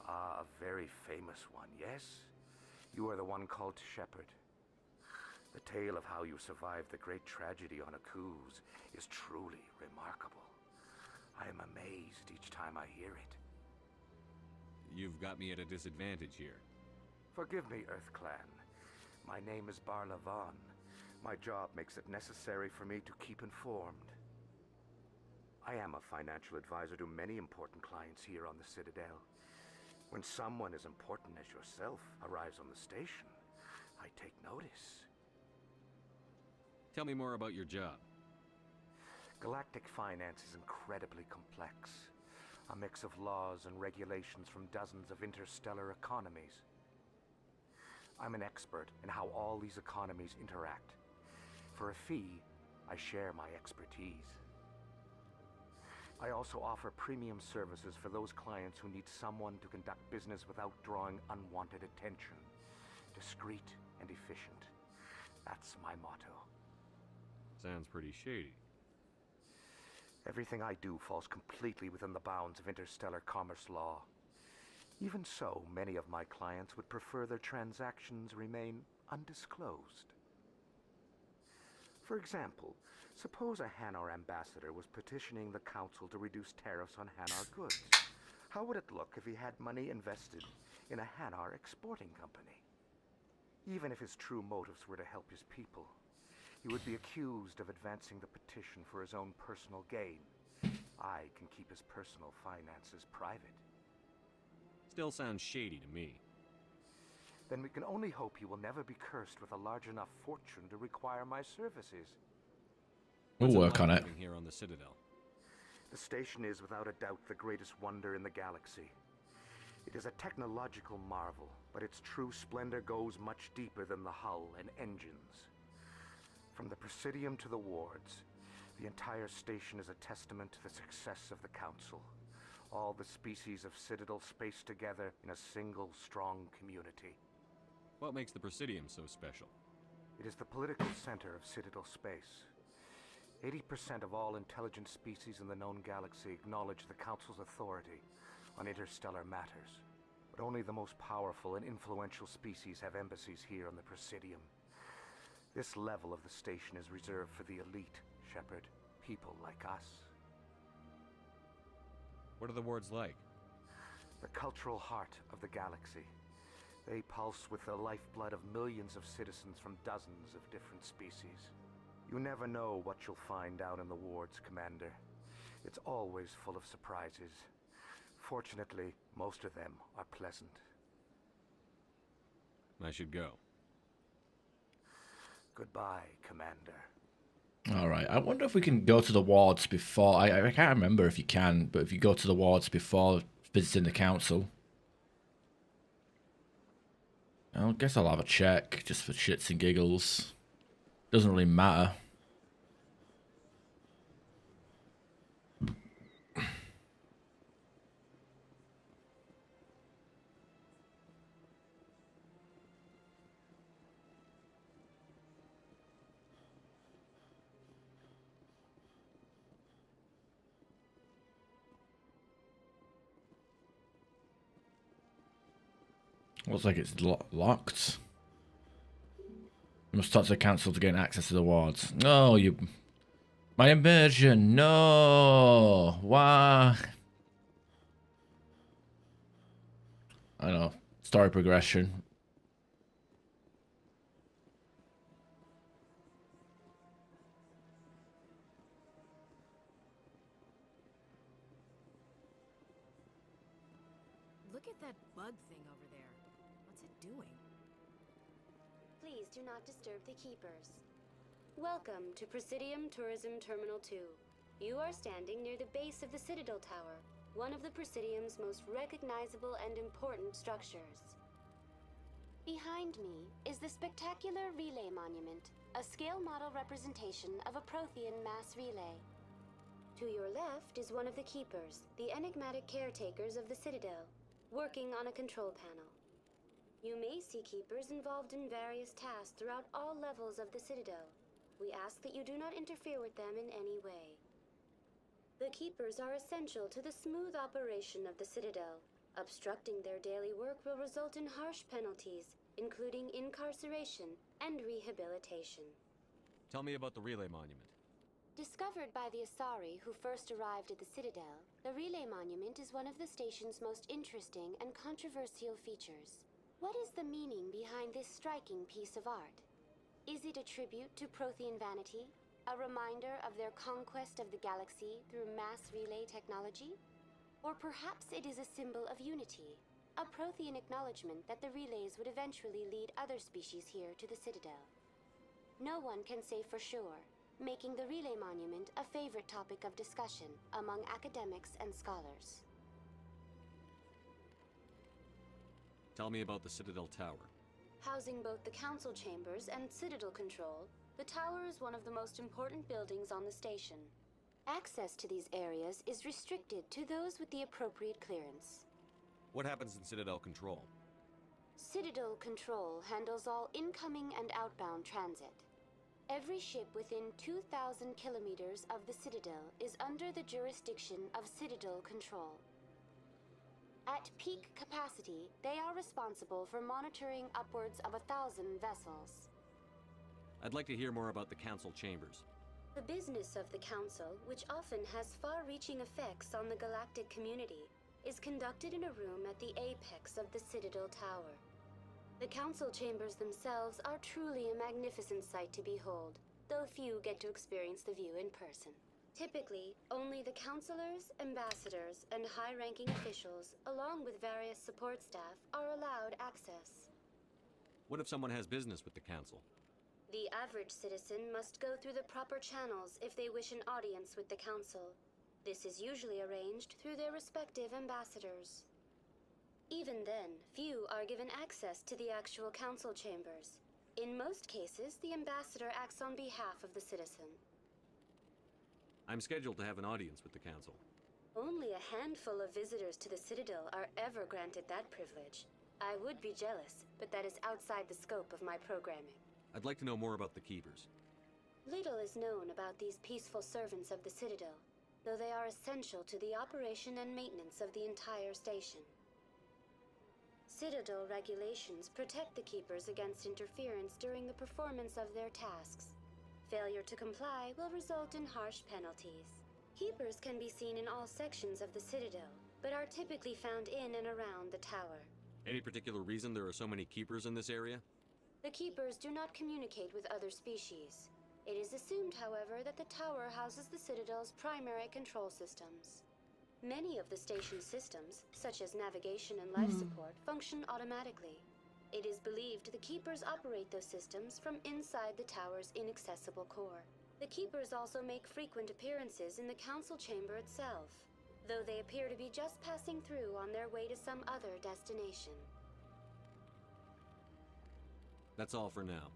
Speaker 15: Ah, a very famous one, yes? You are the one called Shepard. The tale of how you survived the great tragedy on Akuz is truly remarkable. I am amazed each time I hear it.
Speaker 3: You've got me at a disadvantage here.
Speaker 15: Forgive me, Earth Clan. My name is Barla Vaughn. My job makes it necessary for me to keep informed. I am a financial advisor to many important clients here on the Citadel. When someone as important as yourself arrives on the station, I take notice.
Speaker 3: Tell me more about your job.
Speaker 15: Galactic finance is incredibly complex. A mix of laws and regulations from dozens of interstellar economies. I'm an expert in how all these economies interact. For a fee, I share my expertise. I also offer premium services for those clients who need someone to conduct business without drawing unwanted attention. Discreet and efficient. That's my motto.
Speaker 3: Sounds pretty shady.
Speaker 15: Everything I do falls completely within the bounds of interstellar commerce law. Even so, many of my clients would prefer their transactions remain undisclosed. For example, suppose a Hanar ambassador was petitioning the council to reduce tariffs on Hanar goods. How would it look if he had money invested in a Hanar exporting company? Even if his true motives were to help his people, he would be accused of advancing the petition for his own personal gain. I can keep his personal finances private.
Speaker 3: Still sounds shady to me.
Speaker 15: then we can only hope you will never be cursed with a large enough fortune to require my services.
Speaker 1: We'll work on it.
Speaker 3: Living here on the Citadel.
Speaker 15: The station is without a doubt the greatest wonder in the galaxy. It is a technological marvel, but its true splendor goes much deeper than the hull and engines. From the Presidium to the wards, the entire station is a testament to the success of the Council. All the species of Citadel spaced together in a single strong community.
Speaker 3: What makes the Presidium so special?
Speaker 15: It is the political center of Citadel space. 80% of all intelligent species in the known galaxy acknowledge the Council's authority on interstellar matters. But only the most powerful and influential species have embassies here on the Presidium. This level of the station is reserved for the elite, Shepard. People like us.
Speaker 3: What are the wards like?
Speaker 15: The cultural heart of the galaxy. They pulse with the lifeblood of millions of citizens from dozens of different species. You never know what you'll find down in the wards, Commander. It's always full of surprises. Fortunately, most of them are pleasant.
Speaker 3: I should go.
Speaker 15: Goodbye, Commander.
Speaker 1: Alright, I wonder if we can go to the wards before... I can't remember if you can, but if you go to the wards before visiting the council. I guess I'll have a check, just for shits and giggles. Doesn't really matter. Looks like it's locked. You must talk to the council to gain access to the wards. No, you... My immersion, no! Why? I know. Story progression.
Speaker 6: Look at that bug thing over there. What's it doing?
Speaker 2: Please do not disturb the keepers. Welcome to Presidium Tourism Terminal 2. You are standing near the base of the Citadel Tower, one of the Presidium's most recognizable and important structures. Behind me is the spectacular Relay Monument, a scale model representation of a Prothean mass relay. To your left is one of the keepers, the enigmatic caretakers of the Citadel, working on a control panel. You may see keepers involved in various tasks throughout all levels of the Citadel. We ask that you do not interfere with them in any way. The keepers are essential to the smooth operation of the Citadel. Obstructing their daily work will result in harsh penalties, including incarceration and rehabilitation.
Speaker 3: Tell me about the Relay Monument.
Speaker 2: Discovered by the Asari who first arrived at the Citadel, the Relay Monument is one of the station's most interesting and controversial features. What is the meaning behind this striking piece of art? Is it a tribute to Prothean vanity? A reminder of their conquest of the galaxy through mass relay technology? Or perhaps it is a symbol of unity, a Prothean acknowledgement that the relays would eventually lead other species here to the Citadel. No one can say for sure, making the Relay Monument a favorite topic of discussion among academics and scholars.
Speaker 3: Tell me about the Citadel Tower.
Speaker 2: Housing both the council chambers and Citadel control, the tower is one of the most important buildings on the station. Access to these areas is restricted to those with the appropriate clearance.
Speaker 3: What happens in Citadel Control?
Speaker 2: Citadel Control handles all incoming and outbound transit. Every ship within 2,000 kilometers of the Citadel is under the jurisdiction of Citadel Control. At peak capacity, they are responsible for monitoring upwards of 1,000 vessels.
Speaker 3: I'd like to hear more about the Council Chambers.
Speaker 2: The business of the Council, which often has far-reaching effects on the galactic community, is conducted in a room at the apex of the Citadel Tower. The Council Chambers themselves are truly a magnificent sight to behold, though few get to experience the view in person. Typically, only the councilors, ambassadors, and high-ranking officials, along with various support staff, are allowed access.
Speaker 3: What if someone has business with the Council?
Speaker 2: The average citizen must go through the proper channels if they wish an audience with the Council. This is usually arranged through their respective ambassadors. Even then, few are given access to the actual Council chambers. In most cases, the ambassador acts on behalf of the citizen.
Speaker 3: I'm scheduled to have an audience with the Council.
Speaker 2: Only a handful of visitors to the Citadel are ever granted that privilege. I would be jealous, but that is outside the scope of my programming.
Speaker 3: I'd like to know more about the Keepers.
Speaker 2: Little is known about these peaceful servants of the Citadel, though they are essential to the operation and maintenance of the entire station. Citadel regulations protect the Keepers against interference during the performance of their tasks. Failure to comply will result in harsh penalties. Keepers can be seen in all sections of the Citadel, but are typically found in and around the tower.
Speaker 3: Any particular reason there are so many Keepers in this area?
Speaker 2: The Keepers do not communicate with other species. It is assumed, however, that the tower houses the Citadel's primary control systems. Many of the station's systems, such as navigation and life support, function automatically. It is believed the Keepers operate those systems from inside the tower's inaccessible core. The Keepers also make frequent appearances in the Council chamber itself, though they appear to be just passing through on their way to some other destination.
Speaker 3: That's all for now.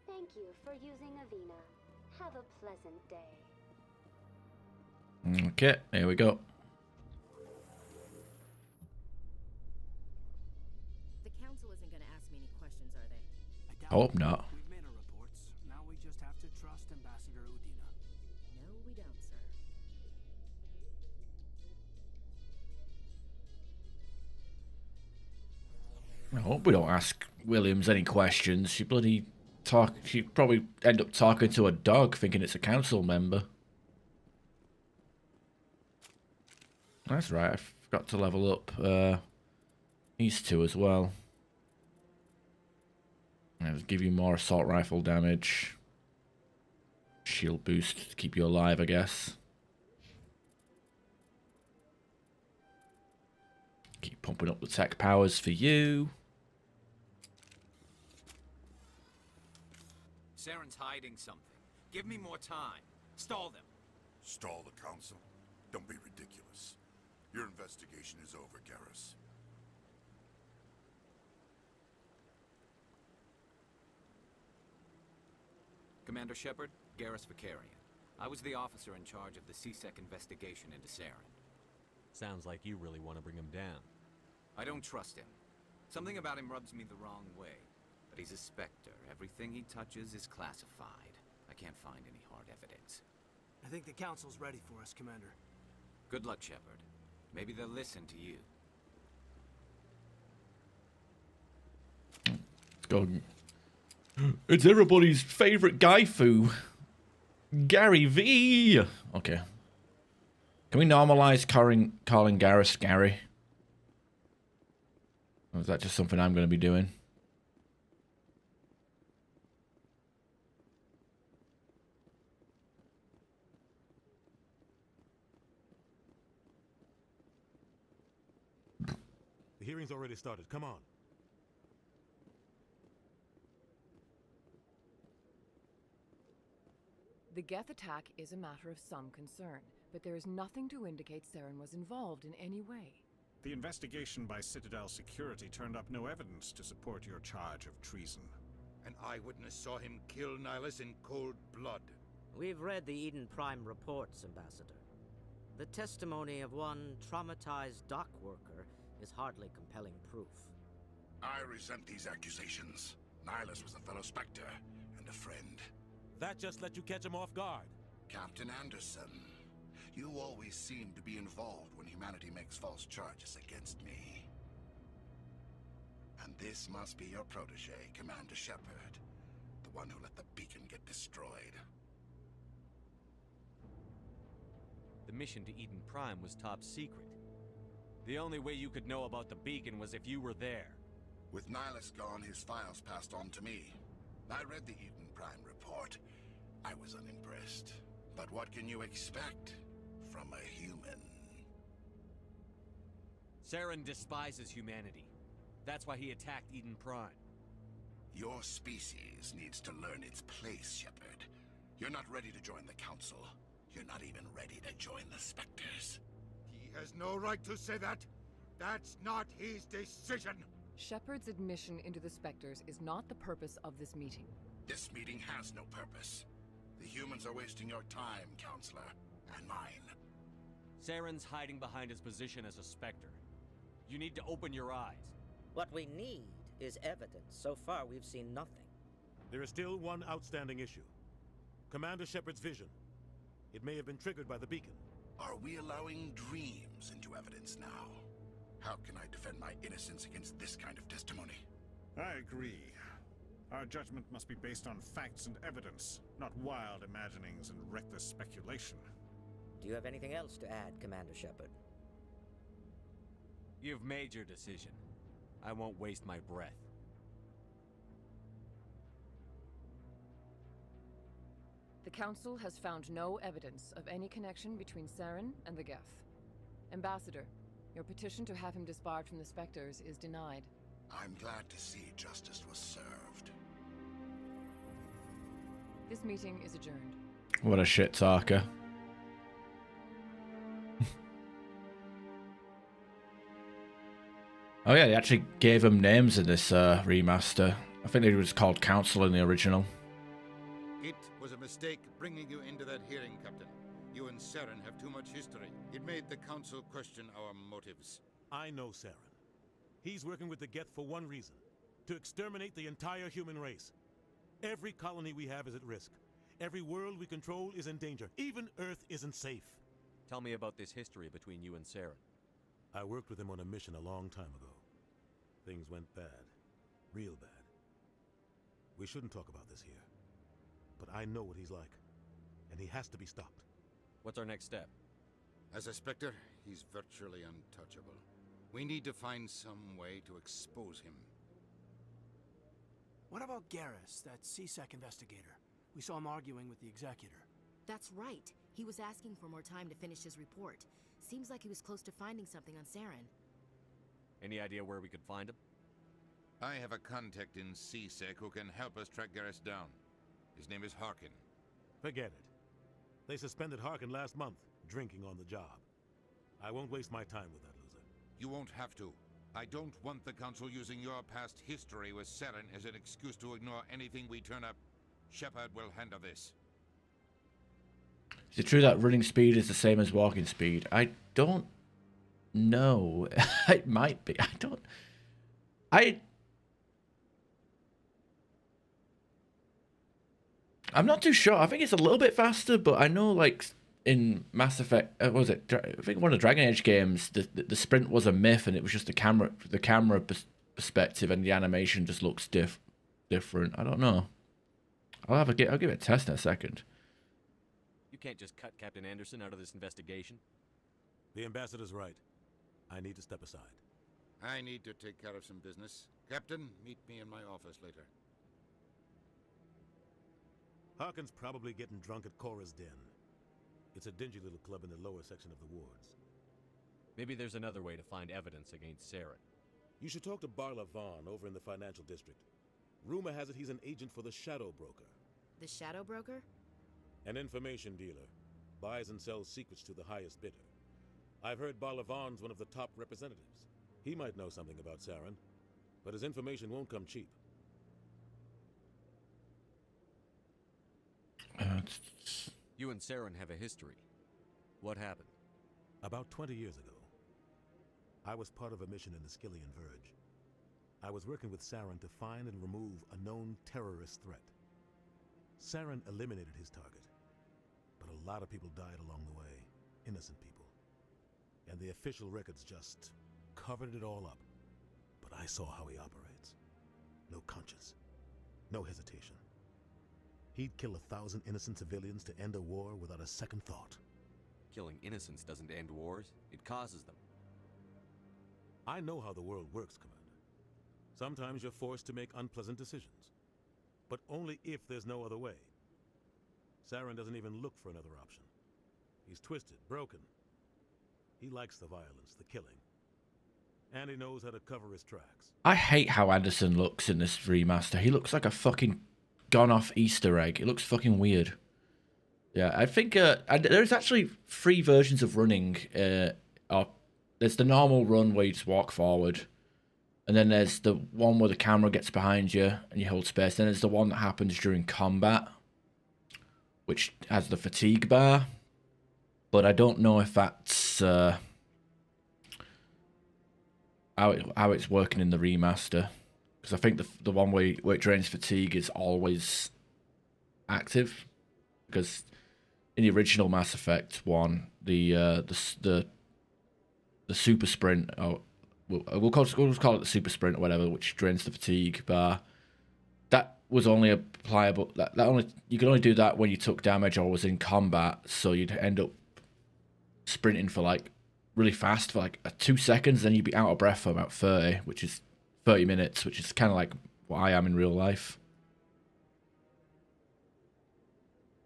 Speaker 2: Thank you for using Avina. Have a pleasant day.
Speaker 1: Okay, here we go.
Speaker 6: The Council isn't going to ask me any questions, are they?
Speaker 1: I hope not.
Speaker 10: We've made our reports. Now we just have to trust Ambassador Udina.
Speaker 6: No, we don't, sir.
Speaker 1: I hope we don't ask Williams any questions. She probably end up talking to a dog thinking it's a council member. That's right, I forgot to level up these two as well. I'll give you more assault rifle damage. Shield boost to keep you alive, I guess. Keep pumping up the tech powers for you.
Speaker 7: Saren's hiding something. Give me more time. Stall them.
Speaker 5: Stall the Council? Don't be ridiculous. Your investigation is over, Garrus.
Speaker 7: Commander Shepard, Garrus Vicarian. I was the officer in charge of the CSEC investigation into Saren.
Speaker 3: Sounds like you really want to bring him down.
Speaker 7: I don't trust him. Something about him rubs me the wrong way. But he's a Spectre. Everything he touches is classified. I can't find any hard evidence.
Speaker 8: I think the Council's ready for us, Commander.
Speaker 7: Good luck, Shepard. Maybe they'll listen to you.
Speaker 1: Let's go. It's everybody's favorite Gaifu. Gary V. Okay. Can we normalize calling Garrus Gary? Or is that just something I'm going to be doing?
Speaker 17: The hearing's already started. Come on.
Speaker 18: The Geth attack is a matter of some concern, but there is nothing to indicate Saren was involved in any way.
Speaker 11: The investigation by Citadel Security turned up no evidence to support your charge of treason.
Speaker 19: An eyewitness saw him kill Nihilus in cold blood.
Speaker 13: We've read the Eden Prime reports, Ambassador. The testimony of one traumatized dock worker is hardly compelling proof.
Speaker 5: I resent these accusations. Nihilus was a fellow Spectre and a friend.
Speaker 17: That just let you catch him off guard.
Speaker 5: Captain Anderson, you always seem to be involved when humanity makes false charges against me. And this must be your protege, Commander Shepard, the one who let the beacon get destroyed.
Speaker 16: The mission to Eden Prime was top secret. The only way you could know about the beacon was if you were there.
Speaker 5: With Nihilus gone, his files passed on to me. I read the Eden Prime report. I was unimpressed. But what can you expect from a human?
Speaker 16: Saren despises humanity. That's why he attacked Eden Prime.
Speaker 20: Your species needs to learn its place, Shepard. You're not ready to join the Council. You're not even ready to join the Spectres.
Speaker 19: He has no right to say that. That's not his decision.
Speaker 18: Shepard's admission into the Spectres is not the purpose of this meeting.
Speaker 20: This meeting has no purpose. The humans are wasting your time, Counselor, and mine.
Speaker 3: Saren's hiding behind his position as a Spectre. You need to open your eyes.
Speaker 13: What we need is evidence. So far, we've seen nothing.
Speaker 17: There is still one outstanding issue. Commander Shepard's vision. It may have been triggered by the beacon.
Speaker 20: Are we allowing dreams into evidence now? How can I defend my innocence against this kind of testimony?
Speaker 21: I agree. Our judgment must be based on facts and evidence, not wild imaginings and reckless speculation.
Speaker 13: Do you have anything else to add, Commander Shepard?
Speaker 3: You've made your decision. I won't waste my breath.
Speaker 18: The Council has found no evidence of any connection between Saren and the Geth. Ambassador, your petition to have him disbarred from the Spectres is denied.
Speaker 20: I'm glad to see justice was served.
Speaker 18: This meeting is adjourned.
Speaker 1: What a shit talker. Oh yeah, they actually gave them names in this remaster. I think they was called Council in the original.
Speaker 19: It was a mistake bringing you into that hearing, Captain. You and Saren have too much history. It made the Council question our motives.
Speaker 17: I know Saren. He's working with the Geth for one reason. To exterminate the entire human race. Every colony we have is at risk. Every world we control is in danger. Even Earth isn't safe.
Speaker 3: Tell me about this history between you and Saren.
Speaker 17: I worked with him on a mission a long time ago. Things went bad. Real bad. We shouldn't talk about this here. But I know what he's like. And he has to be stopped.
Speaker 3: What's our next step?
Speaker 19: As a Spectre, he's virtually untouchable. We need to find some way to expose him.
Speaker 10: What about Garrus, that CSEC investigator? We saw him arguing with the Executor.
Speaker 6: That's right. He was asking for more time to finish his report. Seems like he was close to finding something on Saren.
Speaker 3: Any idea where we could find him?
Speaker 19: I have a contact in CSEC who can help us track Garrus down. His name is Harkin.
Speaker 17: Forget it. They suspended Harkin last month, drinking on the job. I won't waste my time with that loser.
Speaker 19: You won't have to. I don't want the Council using your past history with Saren as an excuse to ignore anything we turn up. Shepard will handle this.
Speaker 1: Is it true that running speed is the same as walking speed? I don't know. It might be. I'm not too sure. I think it's a little bit faster, but I know like in Mass Effect, what was it? I think one of the Dragon Age games, the sprint was a myth, and it was just the camera perspective, and the animation just looks different. I don't know. I'll give it a test in a second.
Speaker 3: You can't just cut Captain Anderson out of this investigation.
Speaker 17: The ambassador's right. I need to step aside.
Speaker 19: I need to take care of some business. Captain, meet me in my office later.
Speaker 17: Harkin's probably getting drunk at Cora's Den. It's a dingy little club in the lower section of the wards.
Speaker 3: Maybe there's another way to find evidence against Saren.
Speaker 17: You should talk to Barla Vaughn over in the financial district. Rumor has it he's an agent for the Shadow Broker.
Speaker 6: The Shadow Broker?
Speaker 17: An information dealer. Buys and sells secrets to the highest bidder. I've heard Barla Vaughn's one of the top representatives. He might know something about Saren, but his information won't come cheap.
Speaker 3: You and Saren have a history. What happened?
Speaker 17: About 20 years ago, I was part of a mission in the Skillian Verge. I was working with Saren to find and remove a known terrorist threat. Saren eliminated his target, but a lot of people died along the way, innocent people. And the official records just covered it all up. But I saw how he operates. No conscience, no hesitation. He'd kill 1,000 innocent civilians to end a war without a second thought.
Speaker 3: Killing innocents doesn't end wars, it causes them.
Speaker 17: I know how the world works, Commander. Sometimes you're forced to make unpleasant decisions. But only if there's no other way. Saren doesn't even look for another option. He's twisted, broken. He likes the violence, the killing. And he knows how to cover his tracks.
Speaker 1: I hate how Anderson looks in this remaster. He looks like a fucking gone off Easter egg. It looks fucking weird. Yeah, I think there's actually 3 versions of running. There's the normal run where you just walk forward. And then there's the one where the camera gets behind you and you hold space. Then there's the one that happens during combat, which has the fatigue bar. But I don't know if that's how it's working in the remaster, because I think the one where it drains fatigue is always active, because in the original Mass Effect 1 the super sprint, or we'll call it the super sprint or whatever, which drains the fatigue bar, that was only applicable, that only, you could only do that when you took damage or was in combat, so you'd end up sprinting for like really fast for like 2 seconds, then you'd be out of breath for about 30 minutes, which is kind of like what I am in real life.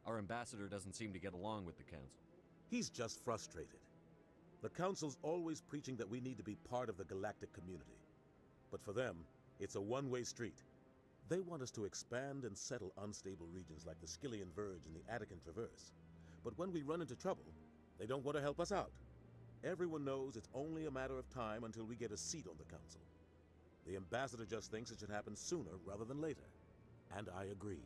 Speaker 3: Our ambassador doesn't seem to get along with the council.
Speaker 17: He's just frustrated. The council's always preaching that we need to be part of the galactic community. But for them, it's a one-way street. They want us to expand and settle unstable regions like the Skillian Verge and the Attican Traverse. But when we run into trouble, they don't want to help us out. Everyone knows it's only a matter of time until we get a seat on the council. The ambassador just thinks it should happen sooner rather than later. And I agree.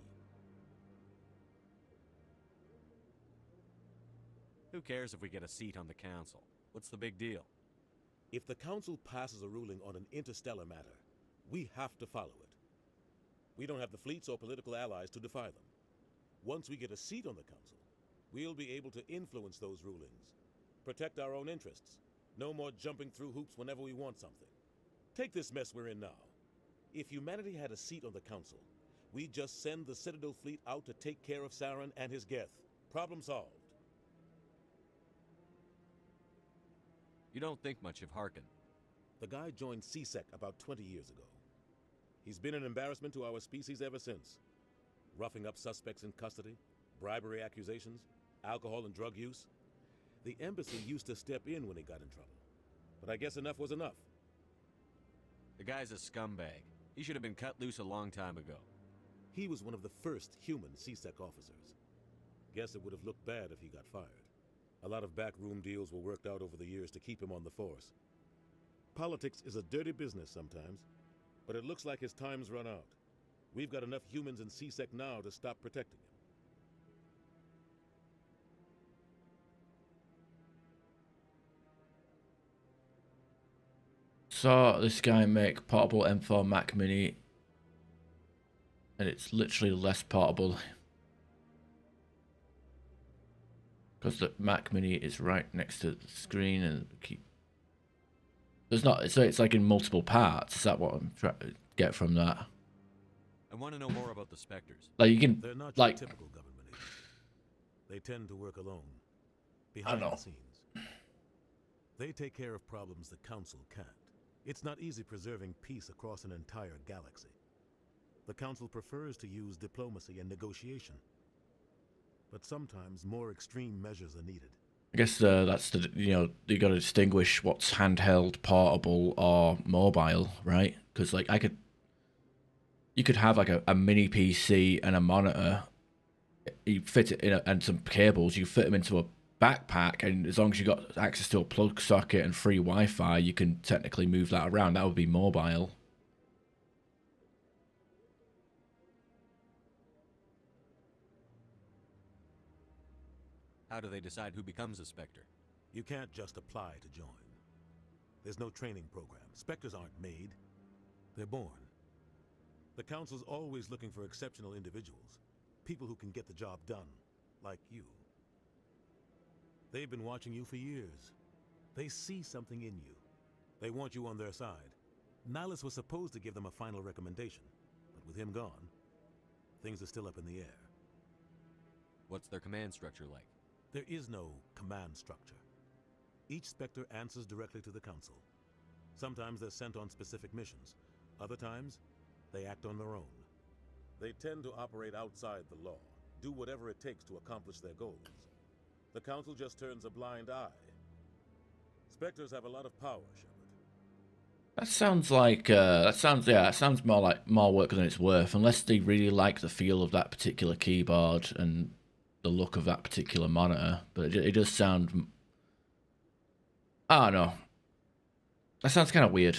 Speaker 3: Who cares if we get a seat on the council? What's the big deal?
Speaker 17: If the council passes a ruling on an interstellar matter, we have to follow it. We don't have the fleets or political allies to defy them. Once we get a seat on the council, we'll be able to influence those rulings. Protect our own interests. No more jumping through hoops whenever we want something. Take this mess we're in now. If humanity had a seat on the council, we'd just send the Citadel fleet out to take care of Saren and his Geth. Problem solved.
Speaker 3: You don't think much of Harkin.
Speaker 17: The guy joined CSEC about 20 years ago. He's been an embarrassment to our species ever since. Roughing up suspects in custody, bribery accusations, alcohol and drug use. The embassy used to step in when he got in trouble. But I guess enough was enough.
Speaker 3: The guy's a scumbag. He should have been cut loose a long time ago.
Speaker 17: He was one of the first human CSEC officers. Guess it would have looked bad if he got fired. A lot of backroom deals were worked out over the years to keep him on the force. Politics is a dirty business sometimes, but it looks like his time's run out. We've got enough humans in CSEC now to stop protecting him.
Speaker 1: Saw this guy make portable M4 Mac Mini, and it's literally less portable because the Mac Mini is right next to the screen, and there's not. So it's like in multiple parts. Is that what I'm trying to get from that?
Speaker 3: I want to know more about the Spectres.
Speaker 1: Like you can,
Speaker 17: they're not
Speaker 1: like,
Speaker 17: your typical government agents. They tend to work alone, behind the scenes. They take care of problems the council can't. It's not easy preserving peace across an entire galaxy. The council prefers to use diplomacy and negotiation. But sometimes more extreme measures are needed.
Speaker 1: I guess that's the, you got to distinguish what's handheld, portable, or mobile, right? Because like you could have like a mini PC and a monitor. You fit it in and some cables. You fit them into a backpack, and as long as you got access to a plug socket and free Wi-Fi, you can technically move that around. That would be mobile.
Speaker 3: How do they decide who becomes a Spectre?
Speaker 17: You can't just apply to join. There's no training program. Spectres aren't made. They're born. The Council's always looking for exceptional individuals. People who can get the job done. Like you. They've been watching you for years. They see something in you. They want you on their side. Nihilus was supposed to give them a final recommendation. But with him gone, things are still up in the air.
Speaker 3: What's their command structure like?
Speaker 17: There is no command structure. Each Spectre answers directly to the Council. Sometimes they're sent on specific missions. Other times, they act on their own. They tend to operate outside the law, do whatever it takes to accomplish their goals. The Council just turns a blind eye. Spectres have a lot of power, Shepard.
Speaker 1: That sounds like that sounds more like more work than it's worth. Unless they really like the feel of that particular keyboard and the look of that particular monitor, but it does sound. I don't know. That sounds kind of weird.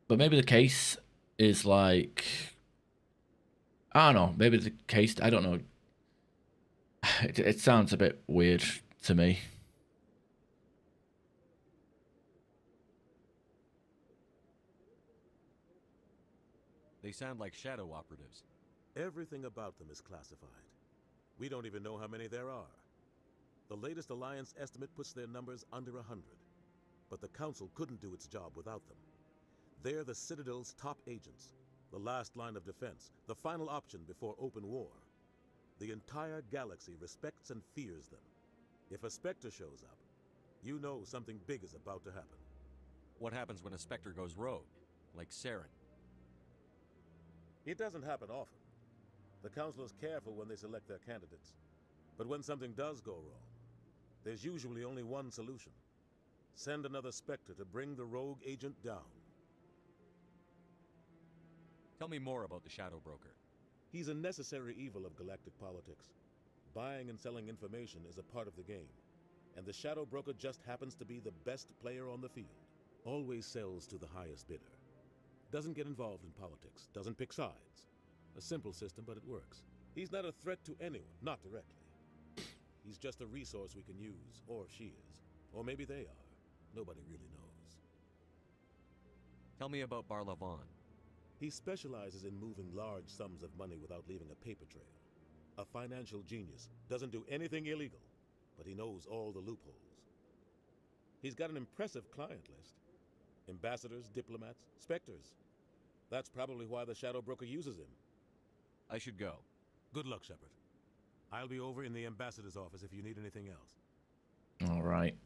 Speaker 1: But maybe the case is like. I don't know. Maybe the case. I don't know. It sounds a bit weird to me.
Speaker 3: They sound like shadow operatives.
Speaker 17: Everything about them is classified. We don't even know how many there are. The latest Alliance estimate puts their numbers under 100. But the Council couldn't do its job without them. They're the Citadel's top agents, the last line of defense, the final option before open war. The entire galaxy respects and fears them. If a Spectre shows up, you know something big is about to happen.
Speaker 3: What happens when a Spectre goes rogue? Like Saren?
Speaker 17: It doesn't happen often. The Council is careful when they select their candidates. But when something does go wrong, there's usually only one solution. Send another Spectre to bring the rogue agent down.
Speaker 3: Tell me more about the Shadow Broker.
Speaker 17: He's a necessary evil of galactic politics. Buying and selling information is a part of the game. And the Shadow Broker just happens to be the best player on the field. Always sells to the highest bidder. Doesn't get involved in politics, doesn't pick sides. A simple system, but it works. He's not a threat to anyone, not directly. He's just a resource we can use, or she is. Or maybe they are. Nobody really knows.
Speaker 3: Tell me about Barlavon.
Speaker 17: He specializes in moving large sums of money without leaving a paper trail. A financial genius, doesn't do anything illegal, but he knows all the loopholes. He's got an impressive client list. Ambassadors, diplomats, Spectres. That's probably why the Shadow Broker uses him.
Speaker 3: I should go.
Speaker 17: Good luck, Shepard. I'll be over in the Ambassador's office if you need anything else.
Speaker 1: All right.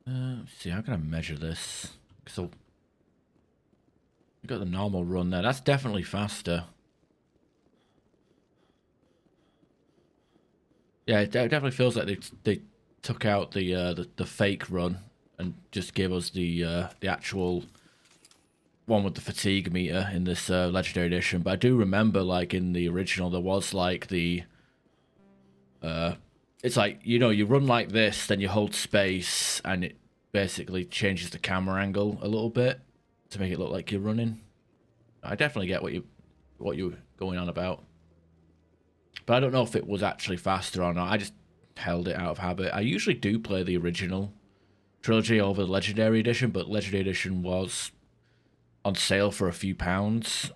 Speaker 1: Let's see, how can I measure this? So, you got the normal run there. That's definitely faster. Yeah, it definitely feels like they took out the fake run and just gave us the actual one with the fatigue meter in this legendary edition. But I do remember, like, in the original, there was like the it's like, you know, you run like this, then you hold space, and it basically changes the camera angle a little bit to make it look like you're running. I definitely get what you're going on about, but I don't know if it was actually faster or not. I just held it out of habit. I usually do play the original trilogy over the Legendary Edition, but Legendary Edition was on sale for a few pounds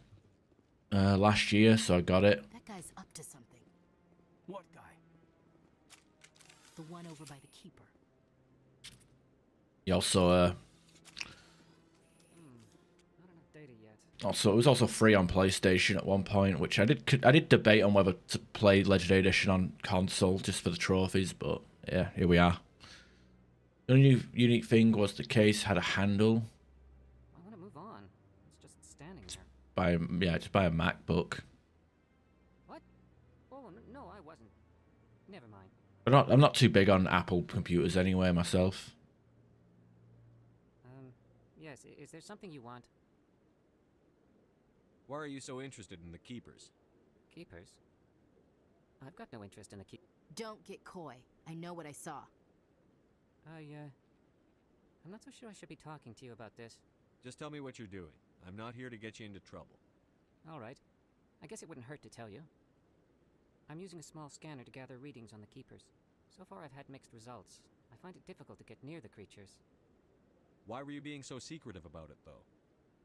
Speaker 1: last year, so I got it.
Speaker 6: That guy's up to something.
Speaker 10: What guy?
Speaker 6: The one over by the Keeper.
Speaker 1: He also
Speaker 9: Not enough data yet.
Speaker 1: also, it was also free on PlayStation at one point, which I did debate on whether to play Legendary Edition on console just for the trophies, but yeah, here we are. The only unique thing was the case had a handle.
Speaker 9: I want to move on. It's just standing there.
Speaker 1: Just buy a MacBook.
Speaker 9: What? Oh, no, I wasn't. Never mind.
Speaker 1: But I'm not too big on Apple computers anyway myself.
Speaker 9: Yes, is there something you want?
Speaker 3: Why are you so interested in the Keepers?
Speaker 9: Keepers? I've got no interest in the
Speaker 6: Don't get coy. I know what I saw.
Speaker 9: I'm not so sure I should be talking to you about this.
Speaker 3: Just tell me what you're doing. I'm not here to get you into trouble.
Speaker 9: All right. I guess it wouldn't hurt to tell you. I'm using a small scanner to gather readings on the Keepers. So far I've had mixed results. I find it difficult to get near the creatures.
Speaker 3: Why were you being so secretive about it, though?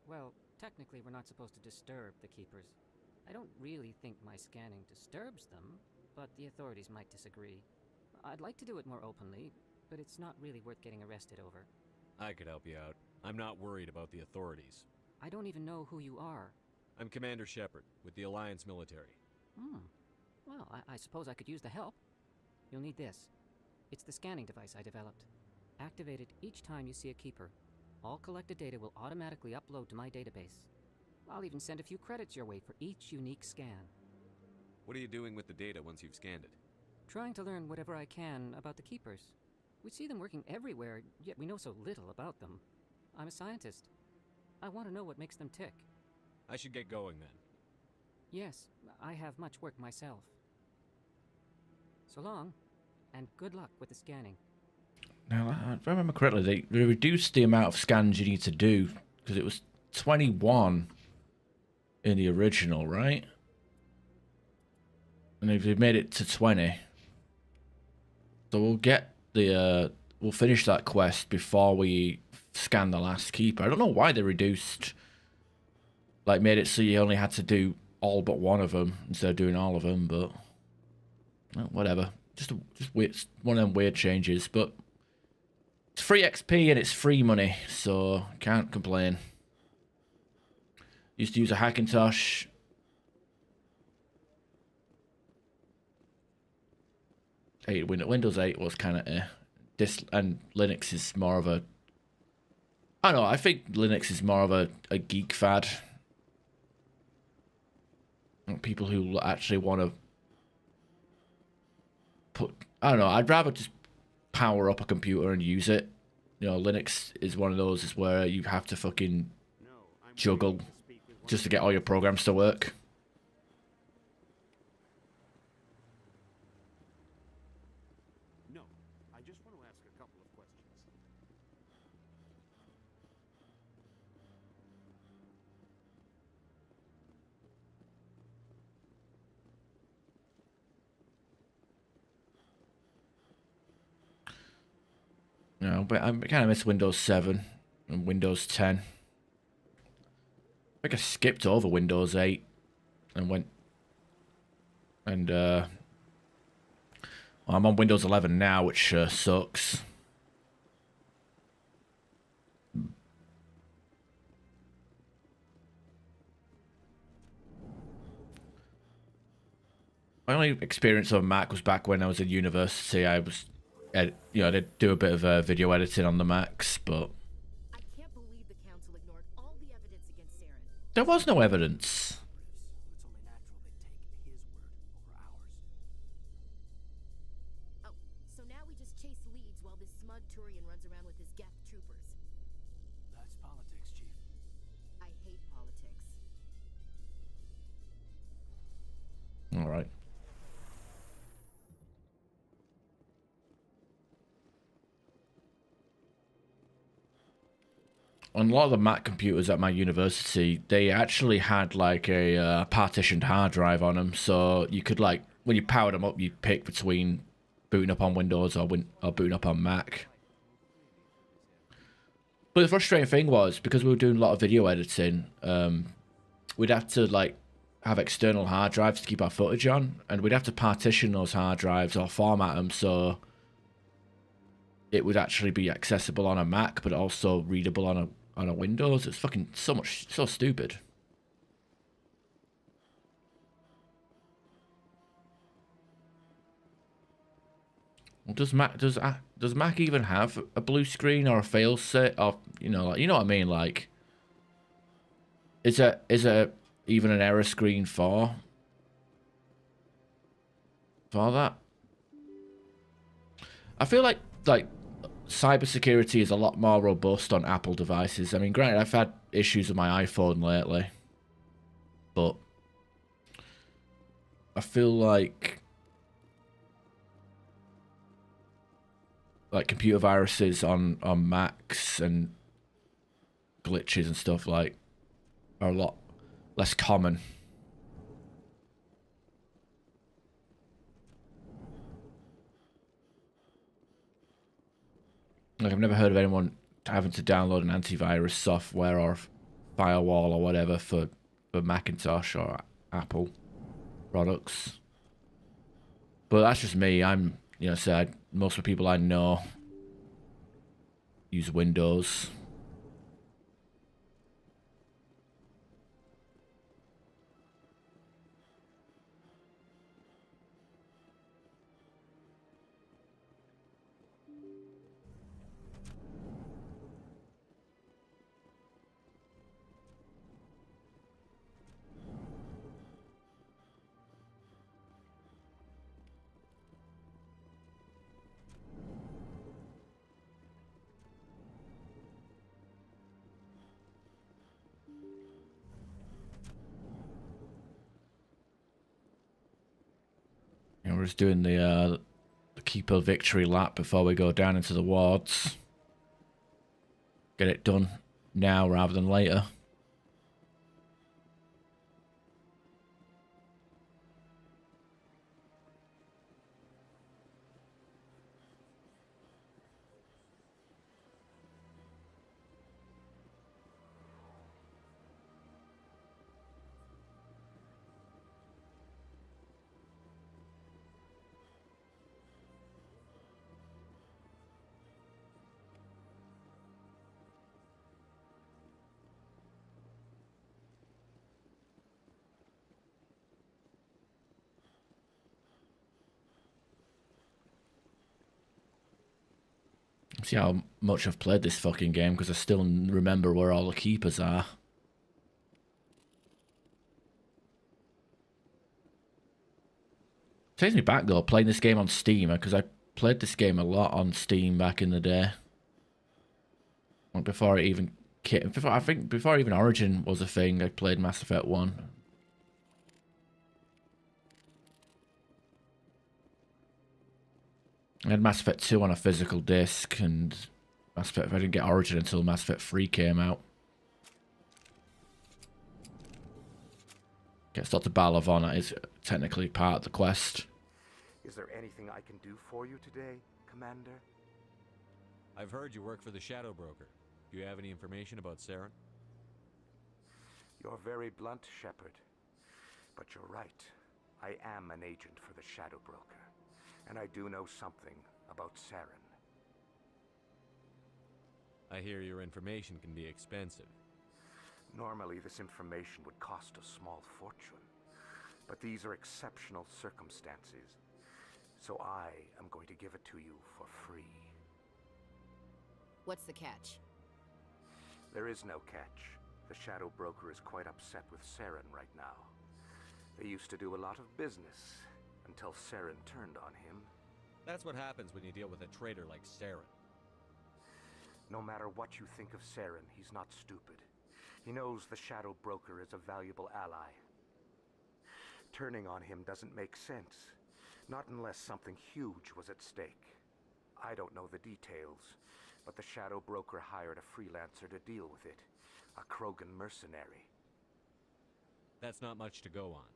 Speaker 9: Well, technically we're not supposed to disturb the Keepers. I don't really think my scanning disturbs them, but the authorities might disagree. I'd like to do it more openly, but it's not really worth getting arrested over.
Speaker 3: I could help you out. I'm not worried about the authorities.
Speaker 9: I don't even know who you are.
Speaker 3: I'm Commander Shepard, with the Alliance military.
Speaker 9: Well, I suppose I could use the help. You'll need this. It's the scanning device I developed. Activate it each time you see a Keeper. All collected data will automatically upload to my database. I'll even send a few credits your way for each unique scan.
Speaker 3: What are you doing with the data once you've scanned it?
Speaker 9: Trying to learn whatever I can about the Keepers. We see them working everywhere, yet we know so little about them. I'm a scientist. I want to know what makes them tick.
Speaker 3: I should get going then.
Speaker 9: Yes, I have much work myself. So long, and good luck with the scanning.
Speaker 1: Now, if I remember correctly, they reduced the amount of scans you need to do, because it was 21 in the original, right? And they've made it to 20. So we'll get the, we'll finish that quest before we scan the last keeper. I don't know why they reduced, like made it so you only had to do all but one of them instead of doing all of them, but well, whatever. Just weird, one of them weird changes, but it's free XP and it's free money, so can't complain. Used to use a Hackintosh. Windows 8 was kind of and Linux is more of a, I don't know, I think Linux is more of a geek fad. People who actually want to put, I don't know, I'd rather just power up a computer and use it. You know, Linux is one of those is where you have to fucking juggle just to get all your programs to work.
Speaker 17: No, I just want to ask a couple of questions.
Speaker 1: No, but I kind of miss Windows 7 and Windows 10. I think I skipped over Windows 8 and went and well, I'm on Windows 11 now, which sucks. My only experience on Mac was back when I was in university. I was, I did do a bit of video editing on the Macs, but
Speaker 6: I can't believe the council ignored all the evidence against Saren.
Speaker 1: there was no evidence.
Speaker 10: It's only natural they'd take his word over ours.
Speaker 6: Oh, so now we just chase leads while this smug Turian runs around with his Geth troopers.
Speaker 10: That's politics, Chief.
Speaker 6: I hate politics.
Speaker 1: All right. On a lot of the Mac computers at my university, they actually had like a partitioned hard drive on them, so you could like when you powered them up, you pick between booting up on Windows or booting up on Mac. But the frustrating thing was because we were doing a lot of video editing, we'd have to like have external hard drives to keep our footage on, and we'd have to partition those hard drives or format them so it would actually be accessible on a Mac, but also readable on a Windows. It's fucking so stupid. Well, does Mac even have a blue screen or a fail set, or you know what I mean? Like, is there even an error screen for that? I feel like cybersecurity is a lot more robust on Apple devices. I mean, granted, I've had issues with my iPhone lately, but I feel like computer viruses on Macs and glitches and stuff like are a lot less common. Like, I've never heard of anyone having to download an antivirus software or firewall or whatever for Macintosh or Apple products. But that's just me. I'm, most of the people I know use Windows. We're just doing the Keeper victory lap before we go down into the wards. Get it done now rather than later. See how much I've played this fucking game because I still remember where all the keepers are. Takes me back though, playing this game on Steam, because I played this game a lot on Steam back in the day. Like before it even I think before even Origin was a thing, I played Mass Effect 1. I had Mass Effect 2 on a physical disc, and I didn't get Origin until Mass Effect 3 came out. Gets Dr. Balavon, that is technically part of the quest.
Speaker 15: Is there anything I can do for you today, Commander?
Speaker 3: I've heard you work for the Shadow Broker. Do you have any information about Saren?
Speaker 15: You're very blunt, Shepard. But you're right. I am an agent for the Shadow Broker. And I do know something about Saren.
Speaker 3: I hear your information can be expensive.
Speaker 15: Normally, this information would cost a small fortune. But these are exceptional circumstances. So I am going to give it to you for free.
Speaker 6: What's the catch?
Speaker 15: There is no catch. The Shadow Broker is quite upset with Saren right now. They used to do a lot of business, until Saren turned on him.
Speaker 3: That's what happens when you deal with a traitor like Saren.
Speaker 15: No matter what you think of Saren, he's not stupid. He knows the Shadow Broker is a valuable ally. Turning on him doesn't make sense. Not unless something huge was at stake. I don't know the details, but the Shadow Broker hired a freelancer to deal with it. A Krogan mercenary.
Speaker 3: That's not much to go on.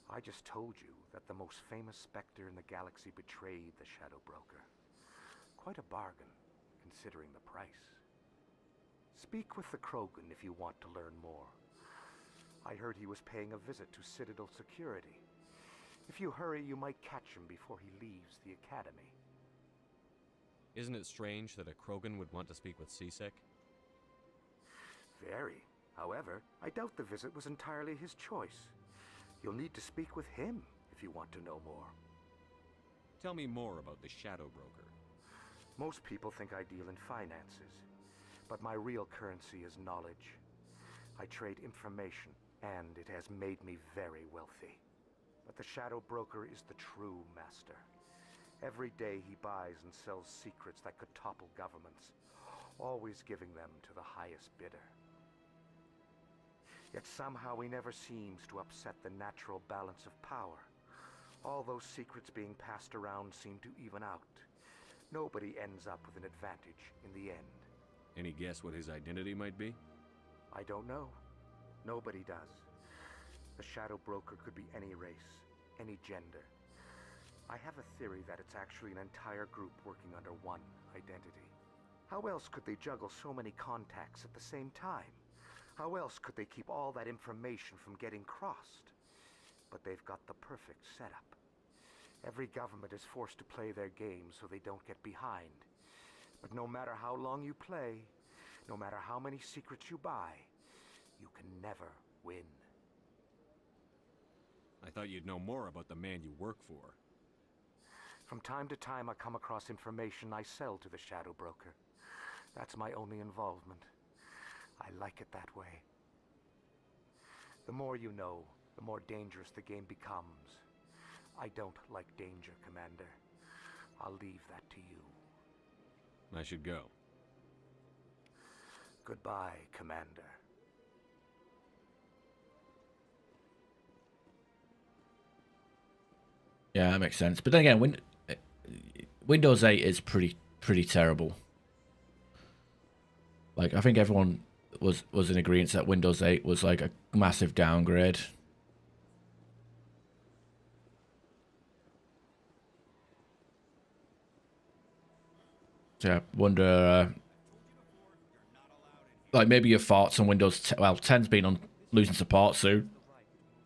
Speaker 15: I just told you that the most famous Spectre in the galaxy betrayed the Shadow Broker. Quite a bargain, considering the price. Speak with the Krogan if you want to learn more. I heard he was paying a visit to Citadel security. If you hurry, you might catch him before he leaves the Academy.
Speaker 3: Isn't it strange that a Krogan would want to speak with C-Sec?
Speaker 15: Very. However, I doubt the visit was entirely his choice. You'll need to speak with him if you want to know more.
Speaker 3: Tell me more about the Shadow Broker.
Speaker 15: Most people think I deal in finances, but my real currency is knowledge. I trade information, and it has made me very wealthy. But the Shadow Broker is the true master. Every day he buys and sells secrets that could topple governments, always giving them to the highest bidder. Yet somehow he never seems to upset the natural balance of power. All those secrets being passed around seem to even out. Nobody ends up with an advantage in the end.
Speaker 3: Any guess what his identity might be?
Speaker 15: I don't know. Nobody does. The Shadow Broker could be any race, any gender. I have a theory that it's actually an entire group working under one identity. How else could they juggle so many contacts at the same time? How else could they keep all that information from getting crossed? But they've got the perfect setup. Every government is forced to play their game so they don't get behind. But no matter how long you play, no matter how many secrets you buy, you can never win.
Speaker 3: I thought you'd know more about the man you work for.
Speaker 15: From time to time, I come across information I sell to the Shadow Broker. That's my only involvement. I like it that way. The more you know, the more dangerous the game becomes. I don't like danger, Commander. I'll leave that to you.
Speaker 3: I should go.
Speaker 15: Goodbye, Commander.
Speaker 1: Yeah, that makes sense. But then again, Windows 8 is pretty terrible. Like, I think everyone was in agreement that Windows 8 was like a massive downgrade. So I wonder, like, maybe your thoughts on Windows 10. Well, 10's been on losing support soon,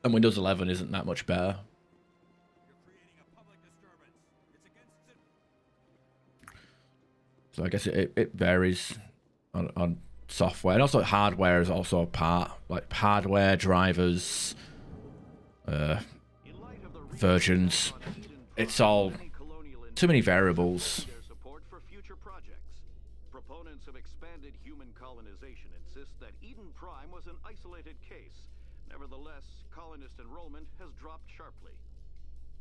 Speaker 1: and Windows 11 isn't that much better. So I guess it varies on software, and also hardware is also a part. Like hardware, drivers, versions. It's all too many variables.
Speaker 14: Proponents of expanded human colonization insist that Eden Prime was an isolated case. Nevertheless, colonist enrollment has dropped sharply.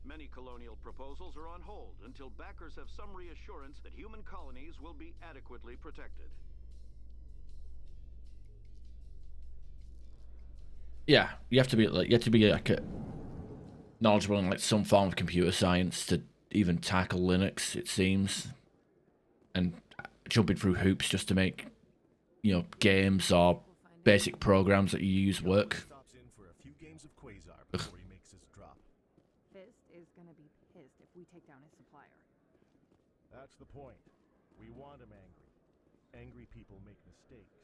Speaker 14: Many colonial proposals are on hold until backers have some reassurance that human colonies will be adequately protected.
Speaker 1: Yeah, you have to be like a knowledgeable in like some form of computer science to even tackle Linux, it seems, and jumping through hoops just to make, you know, games or basic programs that you use work. Ugh.
Speaker 22: Fist is gonna be pissed if we take down his supplier.
Speaker 23: That's the point. We want him angry. Angry people make mistakes.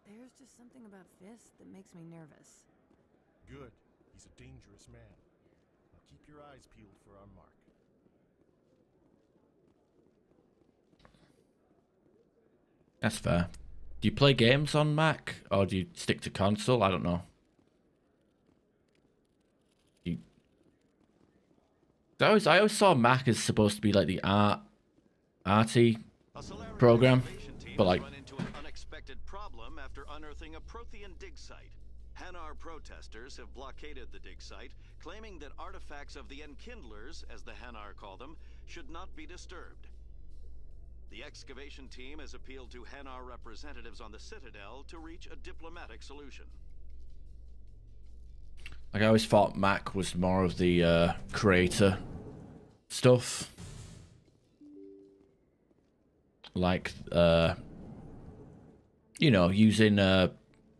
Speaker 4: There's just something about Fist that makes me nervous.
Speaker 23: Good. He's a dangerous man. Now keep your eyes peeled for our mark.
Speaker 1: That's fair. Do you play games on Mac or do you stick to console? I don't know. I always saw Mac as supposed to be like the arty program, but like
Speaker 14: Run into an unexpected problem after unearthing a Prothean dig site. Hanar protesters have blockaded the dig site, claiming that artifacts of the Enkindlers, as the Hanar call them, should not be disturbed. The excavation team has appealed to Hanar representatives on the Citadel to reach a diplomatic solution.
Speaker 1: I always thought Mac was more of the creator stuff, like you know, using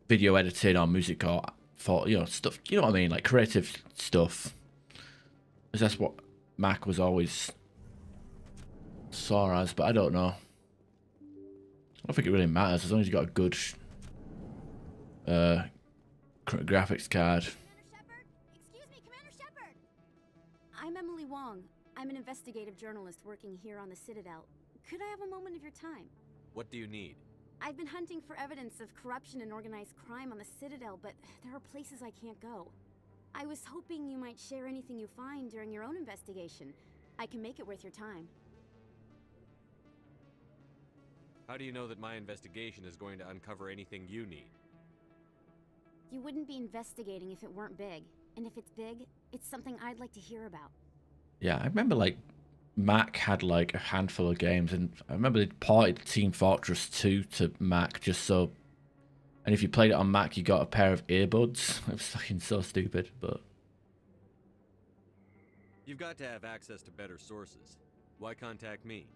Speaker 1: video editing or music or for, you know, stuff. You know what I mean, like creative stuff. Because that's what Mac was always saw as, but I don't know. I don't think it really matters as long as you got a good graphics card.
Speaker 24: Excuse me, Commander Shepard! I'm Emily Wong. I'm an investigative journalist working here on the Citadel. Could I have a moment of your time?
Speaker 3: What do you need?
Speaker 24: I've been hunting for evidence of corruption and organized crime on the Citadel, but there are places I can't go. I was hoping you might share anything you find during your own investigation. I can make it worth your time.
Speaker 3: How do you know that my investigation is going to uncover anything you need?
Speaker 24: You wouldn't be investigating if it weren't big. And if it's big, it's something I'd like to hear about.
Speaker 1: Yeah, I remember like Mac had like a handful of games, and I remember they ported Team Fortress 2 to Mac just so. And if you played it on Mac, you got a pair of earbuds. It was fucking so stupid, but.
Speaker 3: You've got to have access to better sources. Why contact me?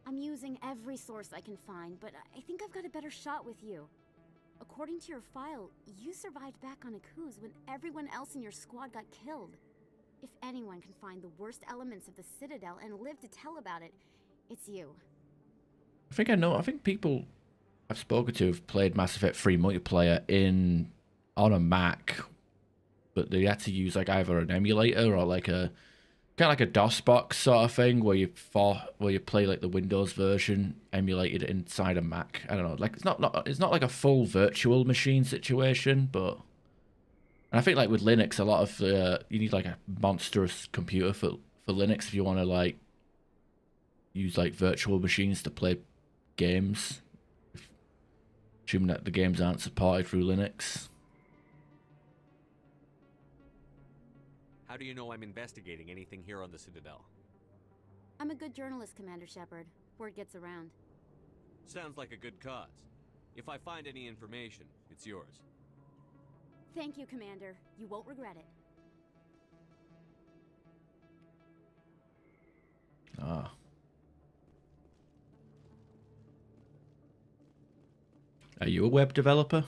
Speaker 24: I'm using every source I can find, but I think I've got a better shot with you. According to your file, you survived back on Akuz when everyone else in your squad got killed. If anyone can find the worst elements of the Citadel and live to tell about it, it's you.
Speaker 1: I think I know. I think people I've spoken to have played Mass Effect 3 multiplayer on a Mac, but they had to use like either an emulator or like a kind of like a DOS box sort of thing where you play like the Windows version emulated inside a Mac. I don't know. Like it's not like a full virtual machine situation, but and I think like with Linux, a lot of you need like a monstrous computer for Linux if you want to like use like virtual machines to play games. Assuming that the games aren't supported through Linux.
Speaker 3: How do you know I'm investigating anything here on the Citadel?
Speaker 24: I'm a good journalist, Commander Shepard. Word gets around.
Speaker 3: Sounds like a good cause. If I find any information, it's yours.
Speaker 24: Thank you, Commander. You won't regret it.
Speaker 1: Ah. Are you a web developer?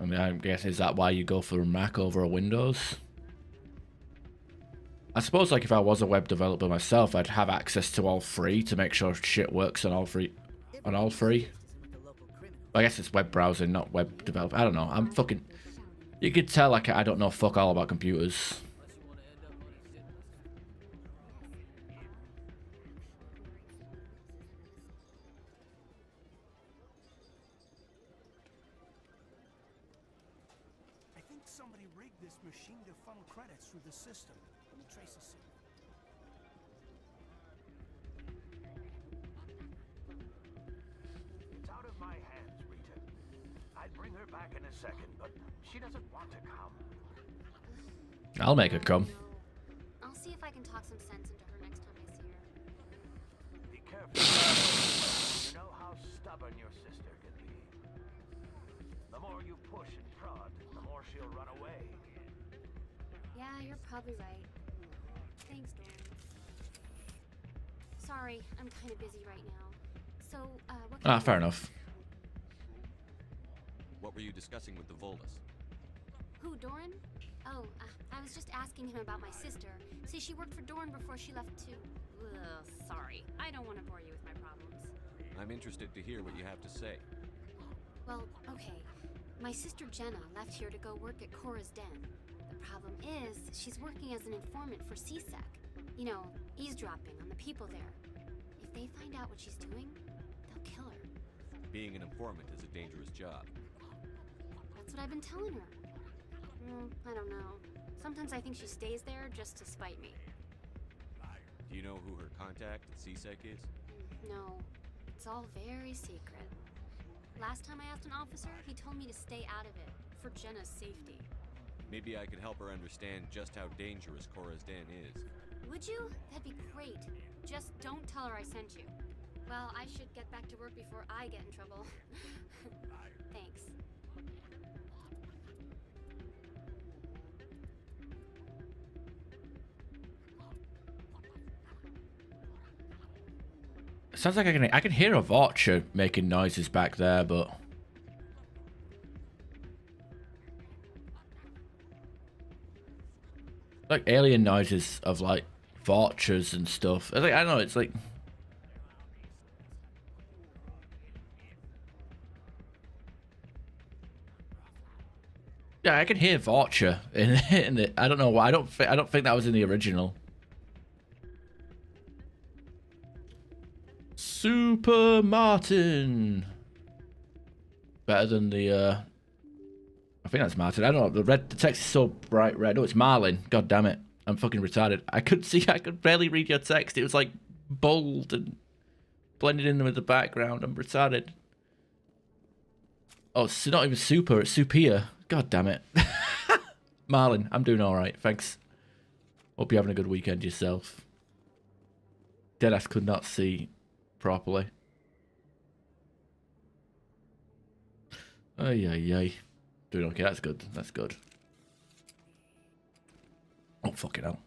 Speaker 1: I mean, I guess, is that why you go for a Mac over a Windows? I suppose, like, if I was a web developer myself, I'd have access to all three to make sure shit works on all three. I guess it's web browsing, not web development. I don't know. I'm fucking... You could tell, like, I don't know fuck all about computers.
Speaker 10: I think somebody rigged this machine to funnel credits through the system. Let me trace this.
Speaker 2: It's out of my hands, Rita. I'd bring her back in a second, but she doesn't want to come.
Speaker 1: I'll make her come.
Speaker 24: I'll see if I can talk some sense into her next time I see her.
Speaker 2: Be careful. You know how stubborn your sister can be. The more you push and prod, the more she'll run away.
Speaker 24: Yeah, you're probably right. Thanks, Doran. Sorry, I'm kind of busy right now. So, what can
Speaker 1: Fair enough.
Speaker 3: What were you discussing with the Volus?
Speaker 24: Who, Doran? Oh, I was just asking him about my sister. See, she worked for Doran before she left too. Ugh, sorry. I don't want to bore you with my problems.
Speaker 3: I'm interested to hear what you have to say.
Speaker 24: Well, okay. My sister Jenna left here to go work at Cora's Den. The problem is, she's working as an informant for CSEC. You know, eavesdropping on the people there. If they find out what she's doing, they'll kill her.
Speaker 3: Being an informant is a dangerous job.
Speaker 24: That's what I've been telling her. I don't know. Sometimes I think she stays there just to spite me.
Speaker 3: Do you know who her contact at CSEC is?
Speaker 24: No, it's all very secret. Last time I asked an officer, he told me to stay out of it, for Jenna's safety.
Speaker 3: Maybe I could help her understand just how dangerous Cora's Den is.
Speaker 24: Would you? That'd be great. Just don't tell her I sent you. Well, I should get back to work before I get in trouble. Thanks.
Speaker 1: Sounds like I can hear a vulture making noises back there, but like alien noises of like vultures and stuff. It's like, I don't know, it's like yeah, I can hear vulture in the. I don't know why. I don't think that was in the original. Super Martin. Better than the I think that's Martin. I don't know. The text is so bright red. Oh, it's Marlin. God damn it. I'm fucking retarded. I could barely read your text. It was like bold and blended in with the background. I'm retarded. Oh, it's not even super, it's Supia. God damn it. Marlin, I'm doing alright, thanks. Hope you're having a good weekend yourself. Deadass could not see properly. Ay, ay, ay. Doing okay, that's good, that's good. Oh, fucking hell.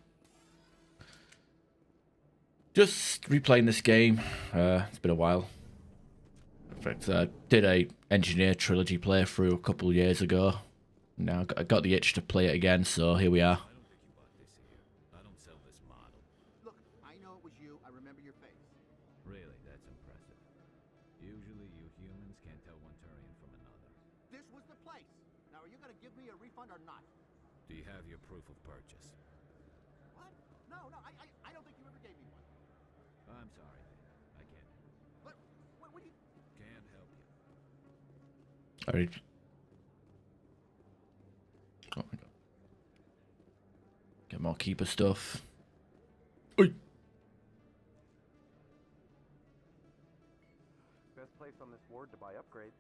Speaker 1: Just replaying this game. It's been a while. In fact, I did a Engineer Trilogy playthrough a couple of years ago. Now I got the itch to play it again, so here we are.
Speaker 7: I don't sell this model.
Speaker 8: Look, I know it was you. I remember your face.
Speaker 7: Really, that's impressive. Usually you humans can't tell one Turian from another.
Speaker 8: This was the place. Now, are you going to give me a refund or not?
Speaker 7: Do you have your proof of purchase?
Speaker 8: What? No, I don't think you ever gave me one.
Speaker 7: I'm sorry, I can't.
Speaker 8: What do you...
Speaker 7: Can't help you.
Speaker 1: Alright. Oh my god. Get more keeper stuff. Oi.
Speaker 15: Best place on this board to buy upgrades.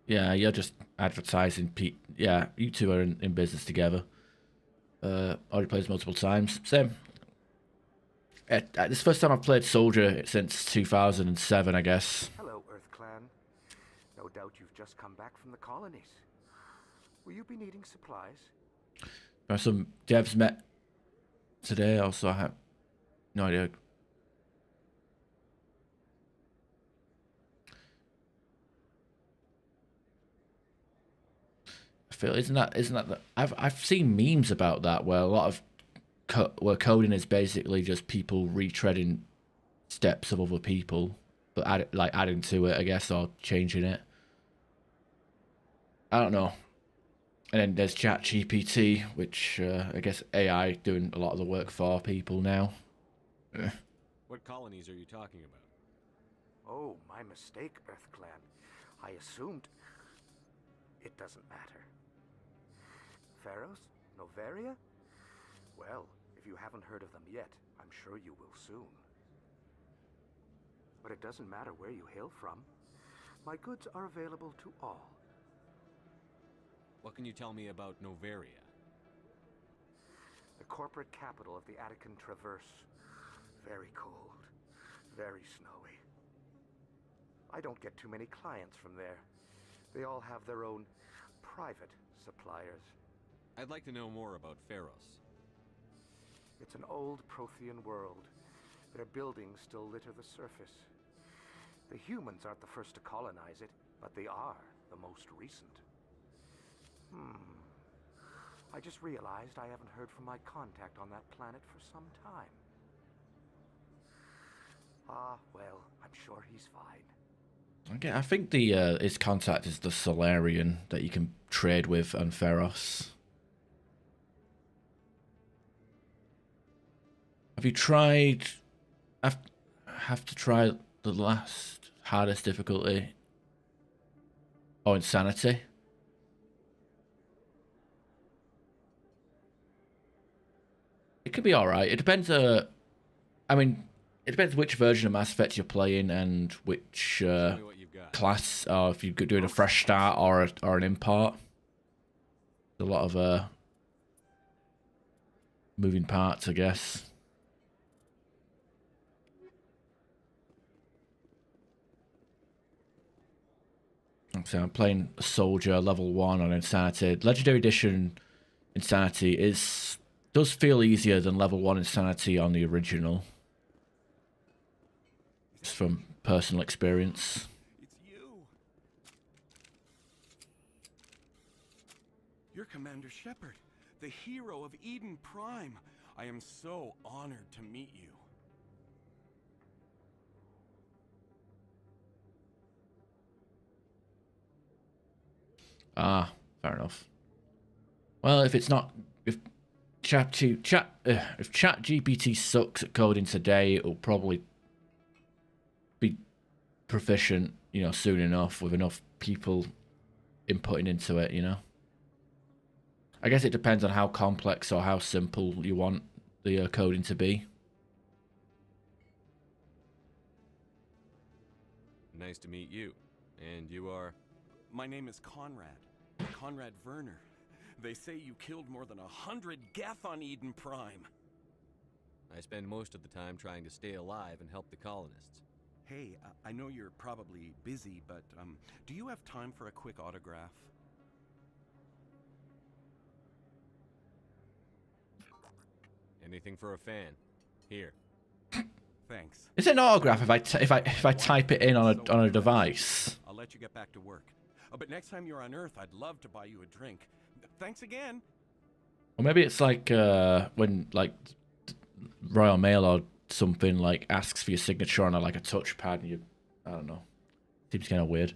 Speaker 1: Yeah, you're just advertising. Yeah, you two are in business together. Already played multiple times. Same. This is the first time I've played Soldier since 2007, I guess.
Speaker 15: Hello, Earth Clan. No doubt you've just come back from the colonies. Will you be needing supplies?
Speaker 1: Some devs met today. Also, I have no idea. I feel isn't that the, I've seen memes about that where a lot of where coding is basically just people retreading steps of other people, but adding to it, I guess, or changing it. I don't know. And then there's ChatGPT, which I guess AI doing a lot of the work for people now.
Speaker 3: What colonies are you talking about?
Speaker 15: Oh, my mistake, EarthClan. I assumed... It doesn't matter. Pharos? Noveria? Well, if you haven't heard of them yet, I'm sure you will soon. But it doesn't matter where you hail from. My goods are available to all.
Speaker 3: What can you tell me about Noveria?
Speaker 15: The corporate capital of the Attican Traverse. Very cold. Very snowy. I don't get too many clients from there. They all have their own private suppliers.
Speaker 3: I'd like to know more about Pharos.
Speaker 15: It's an old Prothean world. Their buildings still litter the surface. The humans aren't the first to colonize it, but they are the most recent. I just realized I haven't heard from my contact on that planet for some time. Well, I'm sure he's fine.
Speaker 1: Okay, I think the his contact is the Solarian that you can trade with on Pharos. Have you tried... I have to try the last hardest difficulty. Oh, Insanity. It could be alright. It depends, I mean, it depends which version of Mass Effect you're playing and which class, or if you're doing a fresh start or an impart. There's a lot of moving parts, I guess. So I'm playing a Soldier level 1 on Insanity. Legendary Edition Insanity does feel easier than level 1 Insanity on the original. Just from personal experience.
Speaker 10: It's you. You're Commander Shepard, the hero of Eden Prime. I am so honored to meet you.
Speaker 1: Ah, fair enough. Well, if ChatGPT sucks at coding today, it'll probably be proficient, soon enough with enough people inputting into it, I guess it depends on how complex or how simple you want the coding to be.
Speaker 3: Nice to meet you. And you are?
Speaker 10: My name is Conrad. Conrad Werner. They say you killed more than 100 Geth on Eden Prime.
Speaker 3: I spend most of the time trying to stay alive and help the colonists.
Speaker 10: Hey, I know you're probably busy, but do you have time for a quick autograph?
Speaker 3: Anything for a fan. Here.
Speaker 10: Thanks.
Speaker 1: Is it an autograph if I type it in on a device?
Speaker 10: I'll let you get back to work. But next time you're on Earth, I'd love to buy you a drink. Thanks again.
Speaker 1: Or maybe it's like when Royal Mail or something asks for your signature on a touchpad and I don't know. Seems kind of weird.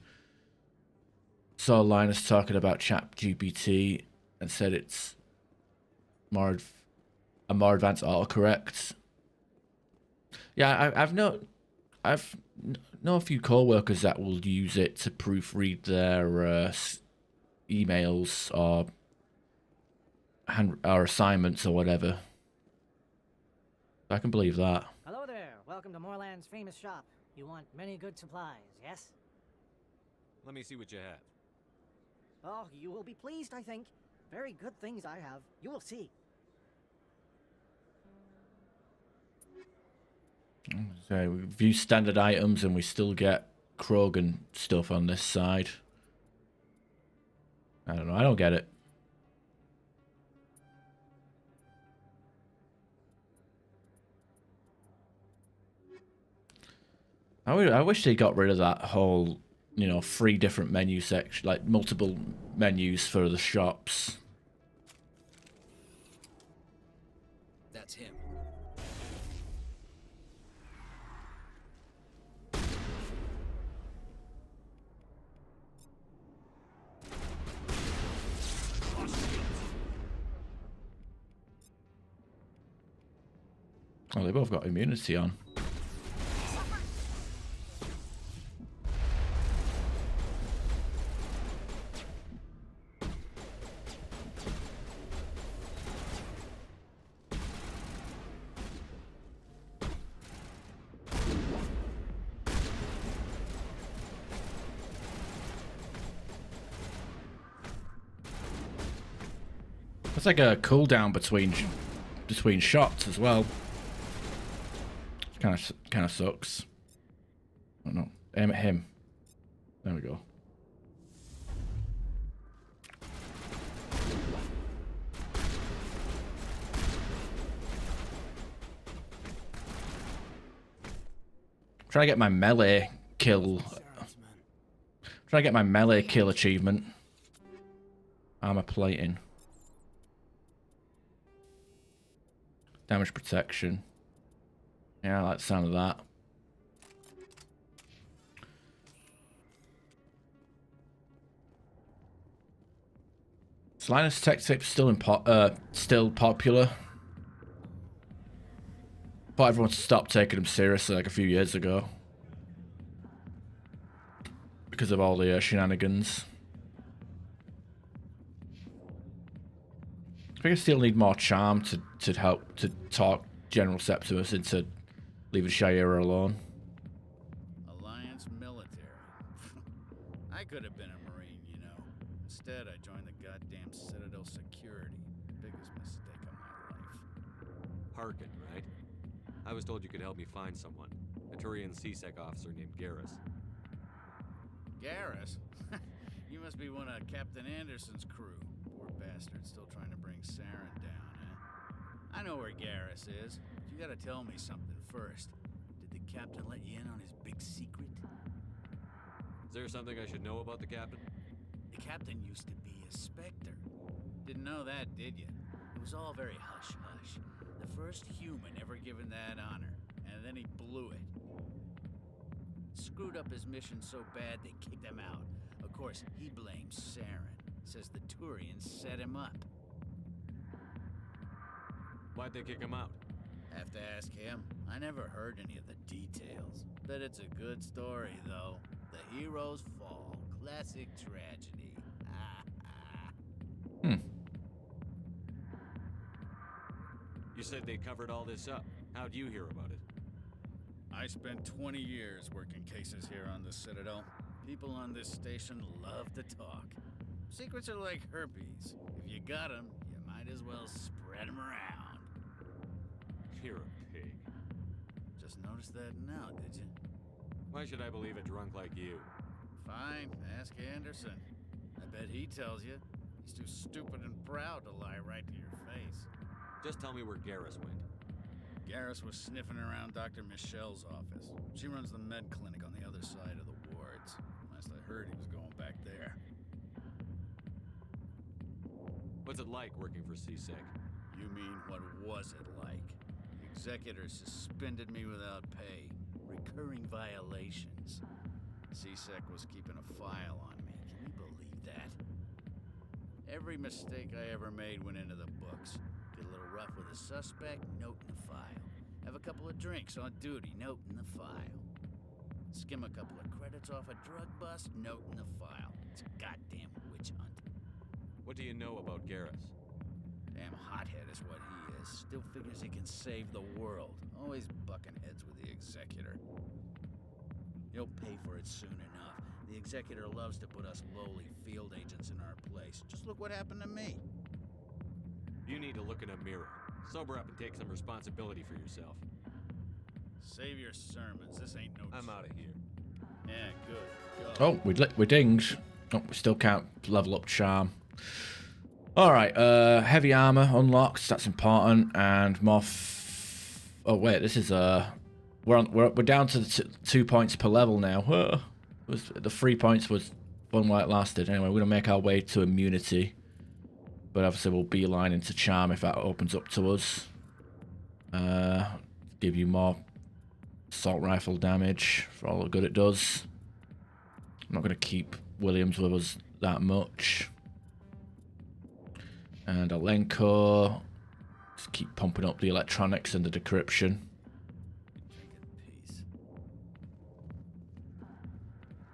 Speaker 1: Saw Linus talking about ChatGPT and said it's a more advanced autocorrect. Yeah, I've known a few co-workers that will use it to proofread their emails or assignments or whatever. I can believe that.
Speaker 5: Hello there. Welcome to Moorland's famous shop. You want many good supplies, yes?
Speaker 3: Let me see what you have.
Speaker 5: Oh, you will be pleased, I think. Very good things I have. You will see.
Speaker 1: So we view standard items and we still get Krogan stuff on this side. I don't know. I don't get it. I wish they got rid of that whole, you know, 3 different menu section, like multiple menus for the shops.
Speaker 11: That's him.
Speaker 1: Oh, they both got immunity on. It's like a cooldown between shots as well. Kind of sucks. Oh no, aim at him. There we go. Try to get my melee kill. Try to get my melee kill achievement. Armor plating. Damage protection. Yeah, I like the sound of that. Linus Tech Tip's still popular. But everyone stopped taking him seriously like a few years ago. Because of all the shenanigans. I think I still need more charm to help to talk General Septimus into leaving Shayera alone.
Speaker 12: Alliance military. I could have been a Marine, you know. Instead, I joined the goddamn Citadel security. Biggest mistake of my life.
Speaker 3: Harkin, right? I was told you could help me find someone. A Turian CSEC officer named Garrus.
Speaker 12: Garrus? You must be one of Captain Anderson's crew. Poor bastard, still trying to bring Saren down, eh? I know where Garrus is. But you gotta tell me something first. Did the captain let you in on his big secret?
Speaker 3: Is there something I should know about the captain?
Speaker 12: The captain used to be a Spectre. Didn't know that, did you? It was all very hush-hush. The first human ever given that honor, and then he blew it. Screwed up his mission so bad they kicked him out. Of course, he blames Saren. Says the Turians set him up.
Speaker 3: Why'd they kick him out?
Speaker 12: Have to ask him. I never heard any of the details. Bet it's a good story, though. The heroes fall. Classic tragedy.
Speaker 3: You said they covered all this up. How'd you hear about it?
Speaker 12: I spent 20 years working cases here on the Citadel. People on this station love to talk. Secrets are like herpes. If you got them, you might as well spread them around.
Speaker 3: You're a pig.
Speaker 12: Just noticed that now, did you?
Speaker 3: Why should I believe a drunk like you?
Speaker 12: Fine, ask Anderson. I bet he tells you. He's too stupid and proud to lie right to your face.
Speaker 3: Just tell me where Garrus went.
Speaker 12: Garrus was sniffing around Dr. Michelle's office. She runs the med clinic on the other side of the wards. Last I heard, he was going back there.
Speaker 3: What's it like working for CSEC?
Speaker 12: You mean, what was it like? The executor suspended me without pay. Recurring violations. CSEC was keeping a file on me. Can you believe that? Every mistake I ever made went into the books. Get a little rough with a suspect, note in the file. Have a couple of drinks on duty, note in the file. Skim a couple of credits off a drug bust, note in the file. It's a goddamn witch hunt.
Speaker 3: What do you know about Garrus?
Speaker 12: Damn hothead is what he is. Still figures he can save the world. Always bucking heads with the executor. He'll pay for it soon enough. The executor loves to put us lowly field agents in our place. Just look what happened to me.
Speaker 3: You need to look in a mirror. Sober up and take some responsibility for yourself.
Speaker 12: Save your sermons. This ain't no...
Speaker 3: I'm out of here.
Speaker 12: Yeah, good. Go.
Speaker 1: Oh, we dinged. Oh, we still can't level up charm. Alright, heavy armor unlocked. That's important. And more... Oh, wait, this is we're down to the 2 points per level now. The 3 points was fun while it lasted. Anyway, we're gonna make our way to immunity, but obviously we'll beeline into charm if that opens up to us. Give you more assault rifle damage for all the good it does. I'm not gonna keep Williams with us that much. And Alenko. Just keep pumping up the electronics and the decryption.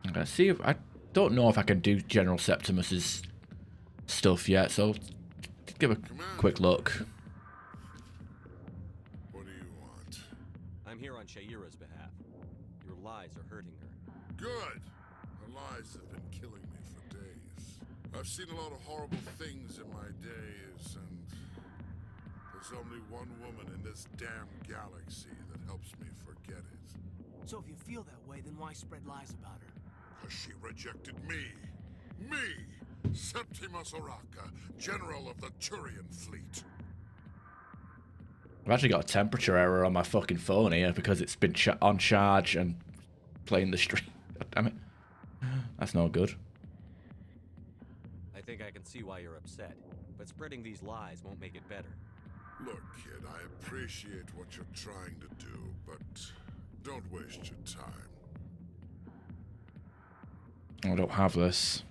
Speaker 1: I'm gonna see if I don't know if I can do General Septimus's stuff yet, so give a quick look.
Speaker 13: What do you want?
Speaker 3: I'm here on Shaira's behalf. Your lies are hurting her.
Speaker 13: Good. Her lies have been killing me for days. I've seen a lot of horrible things in my days, and there's only one woman in this damn galaxy that helps me forget it.
Speaker 16: So if you feel that way, then why spread lies about her?
Speaker 13: Because she rejected me. Me! Septimus Oraka, General of the Turian Fleet.
Speaker 1: I've actually got a temperature error on my fucking phone here because it's been on charge and playing the stream. God damn it. That's not good.
Speaker 3: I think I can see why you're upset, but spreading these lies won't make it better.
Speaker 13: Look, kid, I appreciate what you're trying to do, but don't waste your time.
Speaker 1: I don't have this.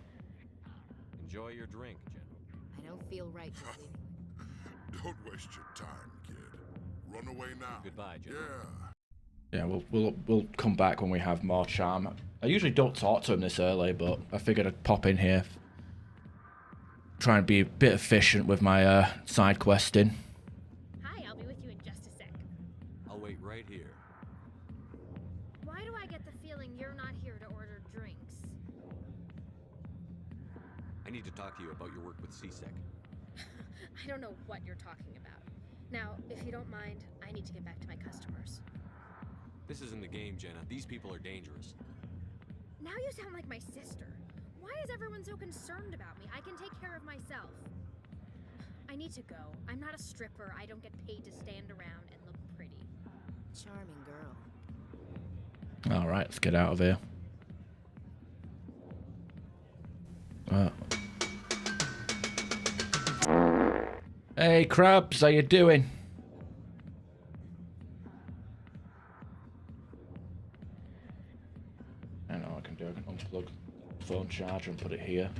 Speaker 3: Enjoy your drink, General.
Speaker 6: I don't feel right just leaving.
Speaker 13: Don't waste your time, kid. Run away now.
Speaker 3: Goodbye, General.
Speaker 13: Yeah.
Speaker 1: Yeah, we'll come back when we have more charm. I usually don't talk to him this early, but I figured I'd pop in here. Try and be a bit efficient with my side questing.
Speaker 20: Hi, I'll be with you in just a sec.
Speaker 3: I'll wait right here.
Speaker 20: Why do I get the feeling you're not here to order drinks?
Speaker 3: I need to talk to you about your work with CSEC.
Speaker 20: I don't know what you're talking about. Now, if you don't mind, I need to get back to my customers.
Speaker 3: This isn't the game, Jenna. These people are dangerous.
Speaker 20: Now you sound like my sister. Why is everyone so concerned about me? I can take care of myself. I need to go. I'm not a stripper. I don't get paid to stand around and look pretty.
Speaker 6: Charming girl.
Speaker 1: Alright, let's get out of here. Hey, Krabs, how you doing? I know I can do. I can unplug the phone charger and put it here.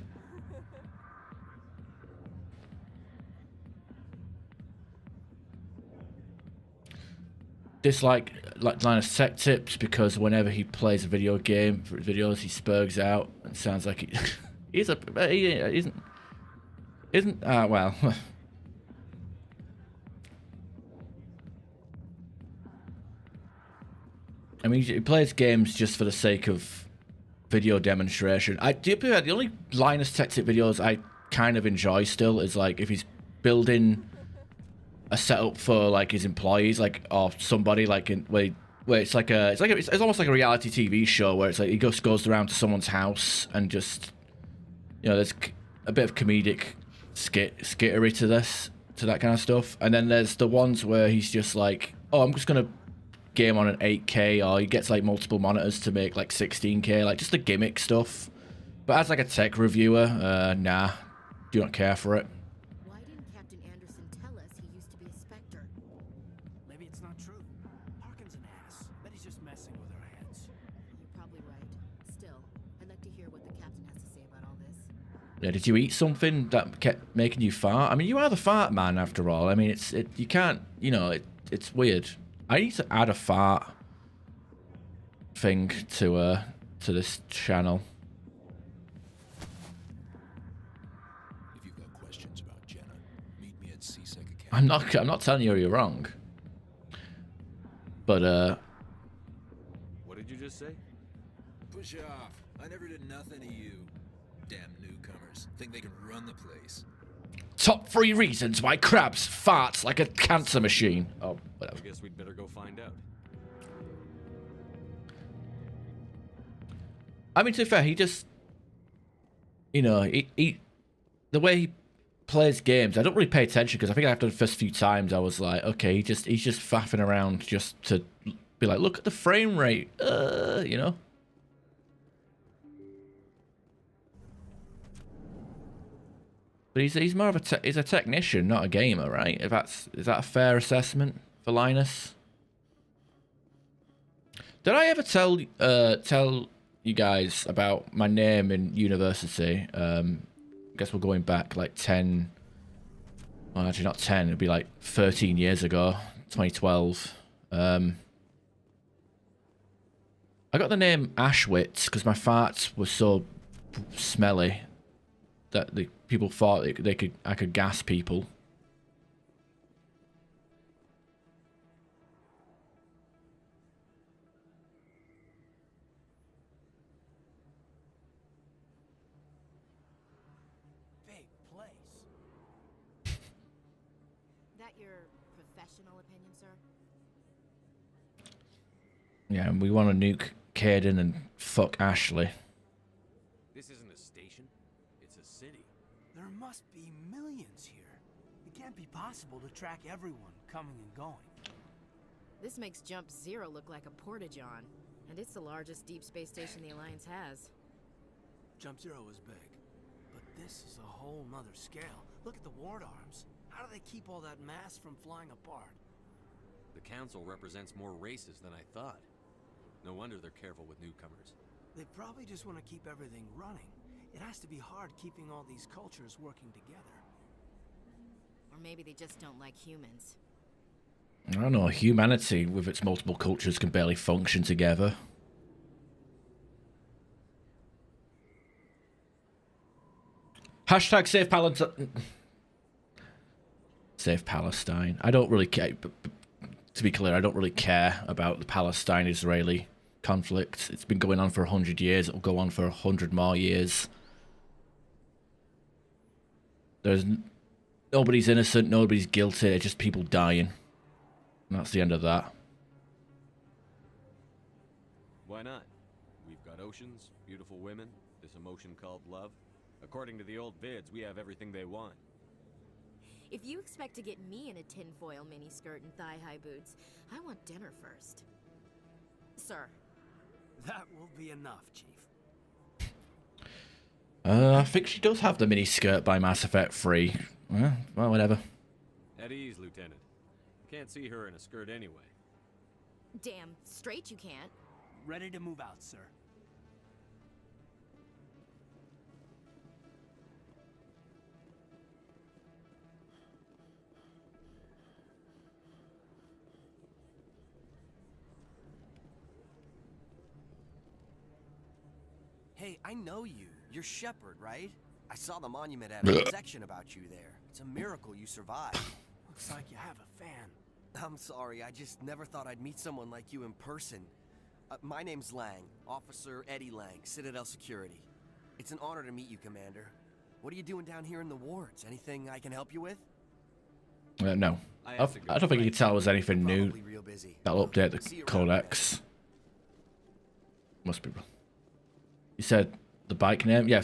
Speaker 1: Dislike Linus Tech Tips because whenever he plays a video game for his videos, he spurgs out and sounds like he he isn't well. I mean, he plays games just for the sake of video demonstration. The only Linus Tech Tip videos I kind of enjoy still is like if he's building a setup for like his employees, like or somebody like where it's almost like a reality TV show where it's like he just goes around to someone's house and just there's a bit of comedic skittery to that kind of stuff, and then there's the ones where he's just like, oh, I'm just gonna game on an 8K, or he gets like multiple monitors to make like 16K, like just the gimmick stuff. But as like a tech reviewer, nah, do not care for it.
Speaker 6: Why didn't Captain Anderson tell us he used to be a Spectre?
Speaker 16: Maybe it's not true. Harkin's an ass. Bet he's just messing with her heads.
Speaker 6: You're probably right. Still, I'd like to hear what the captain has to say about all this.
Speaker 1: Yeah, did you eat something that kept making you fart? I mean, you are the fart man after all. I mean, you can't, it's weird. I need to add a fart thing to this channel.
Speaker 11: If you've got questions about Jenna, meet me at CSEC Academy.
Speaker 1: I'm not telling you you're wrong. But
Speaker 3: What did you just say?
Speaker 11: Push off. I never did nothing to you. Damn newcomers. Think they can run the place.
Speaker 1: top 3 reasons why Krabs farts like a cancer machine. Oh, whatever.
Speaker 3: I guess we'd better go find out.
Speaker 1: I mean, to be fair, he just, he the way he plays games, I don't really pay attention because I think after the first few times I was like, okay, he's just faffing around just to Be like, look at the frame rate, you know. But he's more of he's a technician, not a gamer, right? Is that a fair assessment for Linus? Did I ever tell you guys about my name in university? I guess we're going back like 10. Well, actually not 10. It'd be like 13 years ago, 2012. I got the name Ashwitz because my farts were so smelly that the people thought I could gas people.
Speaker 16: Big place.
Speaker 6: That your professional opinion, sir?
Speaker 1: Yeah, and we want to nuke Caden and fuck Ashley.
Speaker 3: This isn't a station. It's a city.
Speaker 16: There must be millions here. It can't be possible to track everyone coming and going.
Speaker 6: This makes Jump Zero look like a porta-john, and it's the largest deep space station the Alliance has.
Speaker 16: Jump Zero is big, but this is a whole nother scale. Look at the ward arms. How do they keep all that mass from flying apart?
Speaker 3: The council represents more races than I thought. No wonder they're careful with newcomers.
Speaker 16: They probably just want to keep everything running. It has to be hard keeping all these cultures working together.
Speaker 6: Or maybe they just don't like humans.
Speaker 1: I don't know, humanity with its multiple cultures can barely function together. Hashtag save Palestine. Save Palestine. I don't really care. To be clear, I don't really care about the Palestine-Israeli conflict. It's been going on for 100 years. It'll go on for 100 more years. There's nobody's innocent, nobody's guilty. It's just people dying. And that's the end of that.
Speaker 3: Why not? We've got oceans, beautiful women, this emotion called love. According to the old vids, we have everything they want.
Speaker 6: If you expect to get me in a tinfoil miniskirt and thigh-high boots, I want dinner first. Sir.
Speaker 16: That will be enough, Chief.
Speaker 1: I think she does have the miniskirt by Mass Effect 3. Well, whatever.
Speaker 3: At ease, Lieutenant. Can't see her in a skirt anyway.
Speaker 6: Damn straight you can't.
Speaker 16: Ready to move out, sir.
Speaker 9: Hey, I know you. You're Shepard, right? I saw the monument had a section about you there. It's a miracle you survived.
Speaker 16: Looks like you have a fan.
Speaker 9: I'm sorry, I just never thought I'd meet someone like you in person. My name's Lang, Officer Eddie Lang, Citadel Security. It's an honor to meet you, Commander. What are you doing down here in the wards? Anything I can help you with?
Speaker 1: No. I don't think you can tell us anything new. That'll update the codex. Must be. You said the bike name? Yeah,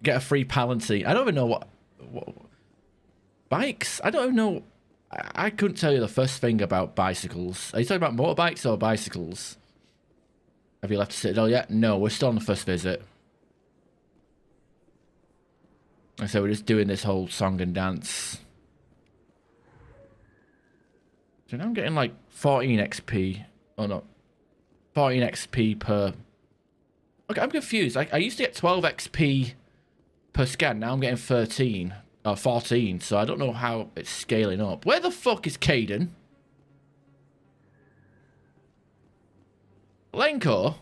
Speaker 1: get a free Palantir. I don't even know what bikes? I don't even know. I couldn't tell you the first thing about bicycles. Are you talking about motorbikes or bicycles? Have you left the Citadel yet? No, we're still on the first visit. And so we're just doing this whole song and dance. So now I'm getting like 14 XP. Oh no. 14 XP per... Okay, I'm confused. I used to get 12 XP per scan. Now I'm getting 13. Or 14. So I don't know how it's scaling up. Where the fuck is Caden? Lenko?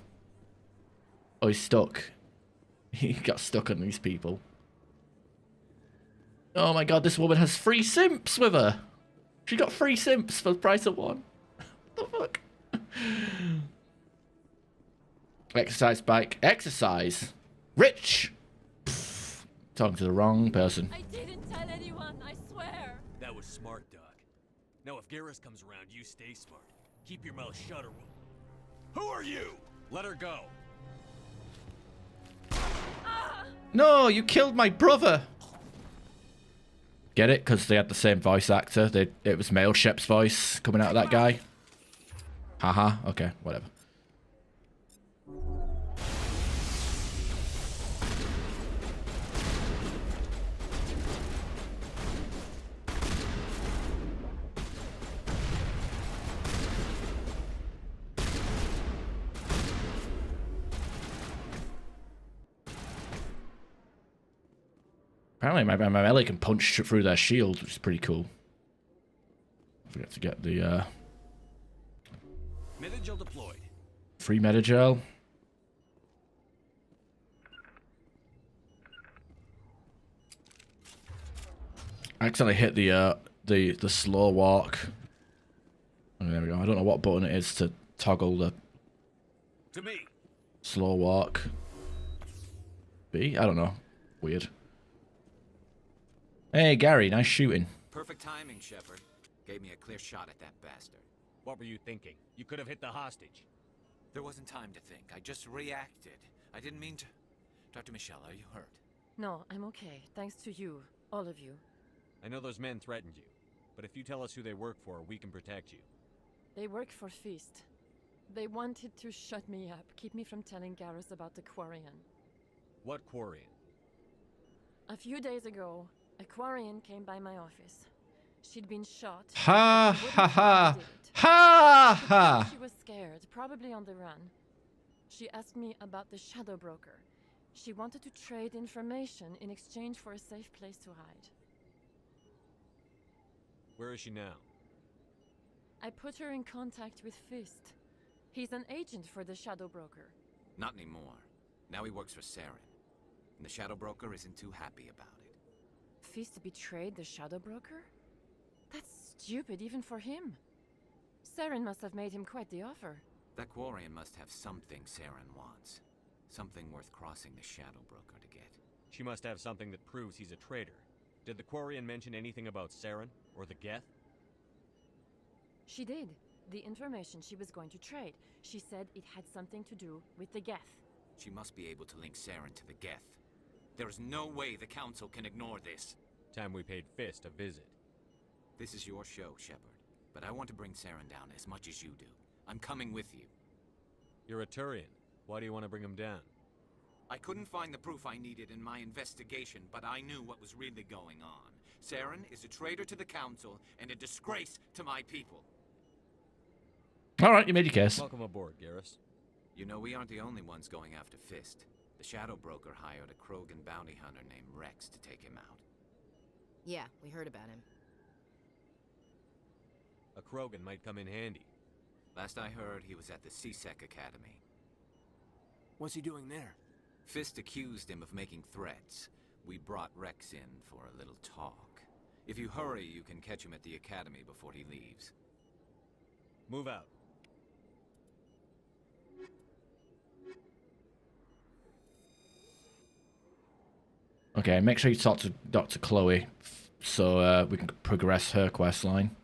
Speaker 1: Oh, he's stuck. He got stuck on these people. Oh my god, this woman has free simps with her. She got free simps for the price of one. What the fuck? Exercise bike. Exercise. Rich. Pff, talking to the wrong person.
Speaker 18: I didn't tell anyone, I swear.
Speaker 3: That was smart, Doc. Now if Garrus comes around, you stay smart. Keep your mouth shut or we'll... Who are you? Let her go.
Speaker 1: No, you killed my brother. Get it? Because they had the same voice actor. It was male Shep's voice coming out of that guy. Haha. Okay, whatever. Apparently my melee can punch through their shield, which is pretty cool. I forget to get the
Speaker 10: Metagel deployed.
Speaker 1: free metagel. I accidentally hit the slow walk. Oh, there we go. I don't know what button it is to toggle the
Speaker 10: To me.
Speaker 1: slow walk. B? I don't know. Weird. Hey, Gary, nice shooting.
Speaker 12: Perfect timing, Shepard. Gave me a clear shot at that bastard.
Speaker 3: What were you thinking? You could have hit the hostage.
Speaker 12: There wasn't time to think. I just reacted. I didn't mean to... Dr. Michelle, are you hurt?
Speaker 18: No, I'm okay. Thanks to you. All of you.
Speaker 3: I know those men threatened you, but if you tell us who they work for, we can protect you.
Speaker 18: They work for Feast. They wanted to shut me up, keep me from telling Garrus about the Quarian.
Speaker 3: What Quarian?
Speaker 18: A few days ago, a Quarian came by my office. She'd been shot.
Speaker 1: Ha
Speaker 18: She
Speaker 1: ha
Speaker 18: wouldn't
Speaker 1: ha.
Speaker 18: tell me who did it.
Speaker 1: Ha
Speaker 18: She
Speaker 1: ha.
Speaker 18: said she was scared, probably on the run. She asked me about the Shadow Broker. She wanted to trade information in exchange for a safe place to hide.
Speaker 3: Where is she now?
Speaker 18: I put her in contact with Fist. He's an agent for the Shadow Broker.
Speaker 12: Not anymore. Now he works for Saren. And the Shadow Broker isn't too happy about it.
Speaker 18: Fist betrayed the Shadow Broker? That's stupid even for him. Saren must have made him quite the offer.
Speaker 12: That Quarian must have something Saren wants. Something worth crossing the Shadow Broker to get.
Speaker 3: She must have something that proves he's a traitor. Did the Quarian mention anything about Saren or the Geth?
Speaker 18: She did. The information she was going to trade. She said it had something to do with the Geth.
Speaker 12: She must be able to link Saren to the Geth. There is no way the Council can ignore this.
Speaker 3: Time we paid Fist a visit.
Speaker 12: This is your show, Shepard. But I want to bring Saren down as much as you do. I'm coming with you.
Speaker 3: You're a Turian. Why do you want to bring him down?
Speaker 12: I couldn't find the proof I needed in my investigation, but I knew what was really going on. Saren is a traitor to the Council and a disgrace to my people.
Speaker 1: Alright, you made your case.
Speaker 3: Welcome aboard, Garrus.
Speaker 12: You know, we aren't the only ones going after Fist. The Shadow Broker hired a Krogan bounty hunter named Rex to take him out.
Speaker 6: Yeah, we heard about him.
Speaker 3: A Krogan might come in handy.
Speaker 12: Last I heard, he was at the CSEC Academy.
Speaker 16: What's he doing there?
Speaker 12: Fist accused him of making threats. We brought Rex in for a little talk. If you hurry, you can catch him at the Academy before he leaves.
Speaker 3: Move out.
Speaker 1: Okay, make sure you talk to Dr. Chloe so we can progress her quest line.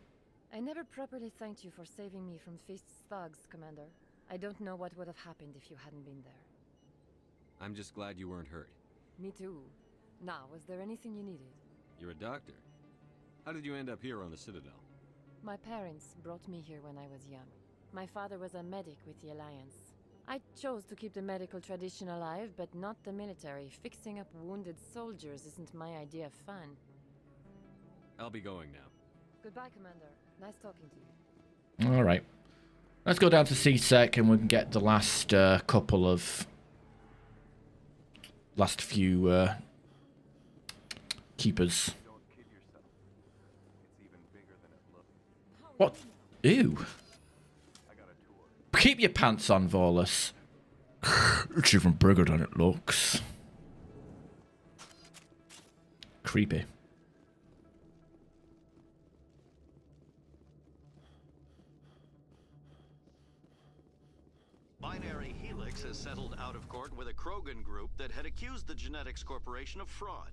Speaker 18: I never properly thanked you for saving me from Fist's thugs, Commander. I don't know what would have happened if you hadn't been there.
Speaker 3: I'm just glad you weren't hurt.
Speaker 18: Me too. Now, was there anything you needed?
Speaker 3: You're a doctor. How did you end up here on the Citadel?
Speaker 18: My parents brought me here when I was young. My father was a medic with the Alliance. I chose to keep the medical tradition alive, but not the military. Fixing up wounded soldiers isn't my idea of fun.
Speaker 3: I'll be going now.
Speaker 18: Goodbye, Commander. Nice talking to you.
Speaker 1: Alright. Let's go down to CSEC and we can get the last couple of... last few keepers. What? Ew. Keep your pants on, Volus. It's even bigger than it looks. Creepy.
Speaker 14: Binary Helix has settled out of court with a Krogan group that had accused the Genetics Corporation of fraud.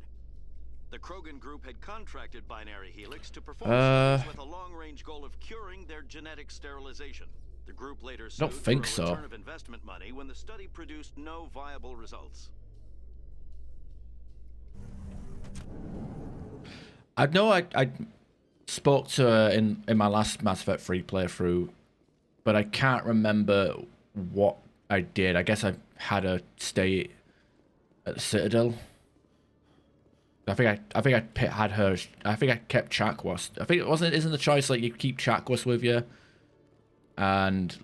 Speaker 14: The Krogan group had contracted Binary Helix to perform studies with a long-range goal of curing their genetic sterilization. The group later sued for a return of investment money when the study produced no viable results.
Speaker 1: I know I spoke to her in my last Mass Effect 3 playthrough but I can't remember what I did. I guess I had her stay at the Citadel. I think I had her. I think I kept Chakwas. I think it wasn't. Isn't the choice like you keep Chakwas with you, and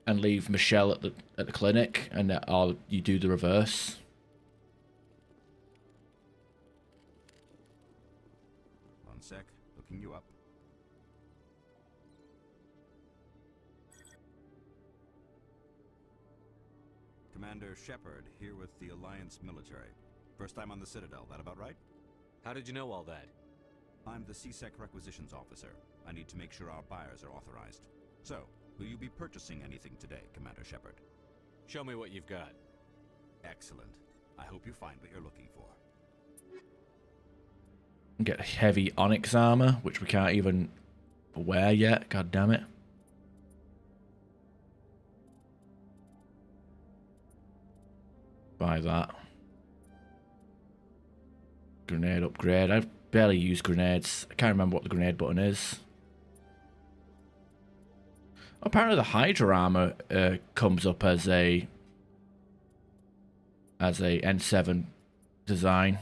Speaker 1: leave Michelle at the clinic, and or you do the reverse.
Speaker 17: One sec, looking you up. Commander Shepard here with the Alliance military. First time on the Citadel, that about right?
Speaker 3: How did you know all that?
Speaker 17: I'm the CSEC requisitions officer. I need to make sure our buyers are authorized. So, will you be purchasing anything today, Commander Shepard?
Speaker 3: Show me what you've got.
Speaker 17: Excellent. I hope you find what you're looking for.
Speaker 1: Get heavy onyx armor, which we can't even wear yet. God damn it. Buy that. Grenade upgrade. I barely use grenades. I can't remember what the grenade button is. Apparently the Hydra armor comes up as a N7 design.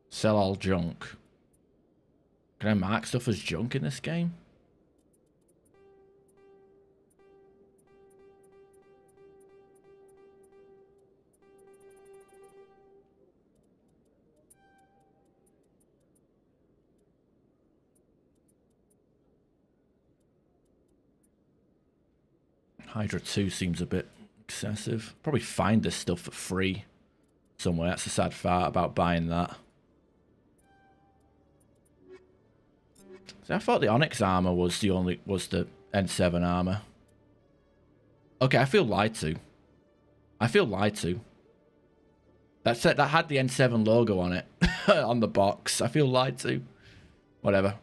Speaker 1: Sell all junk. Can I mark stuff as junk in this game? Hydra 2 seems a bit excessive. Probably find this stuff for free somewhere. That's the sad part about buying that. See, I thought the Onyx armor was the N7 armor. Okay, I feel lied to. That had the N7 logo on it on the box. I feel lied to. Whatever.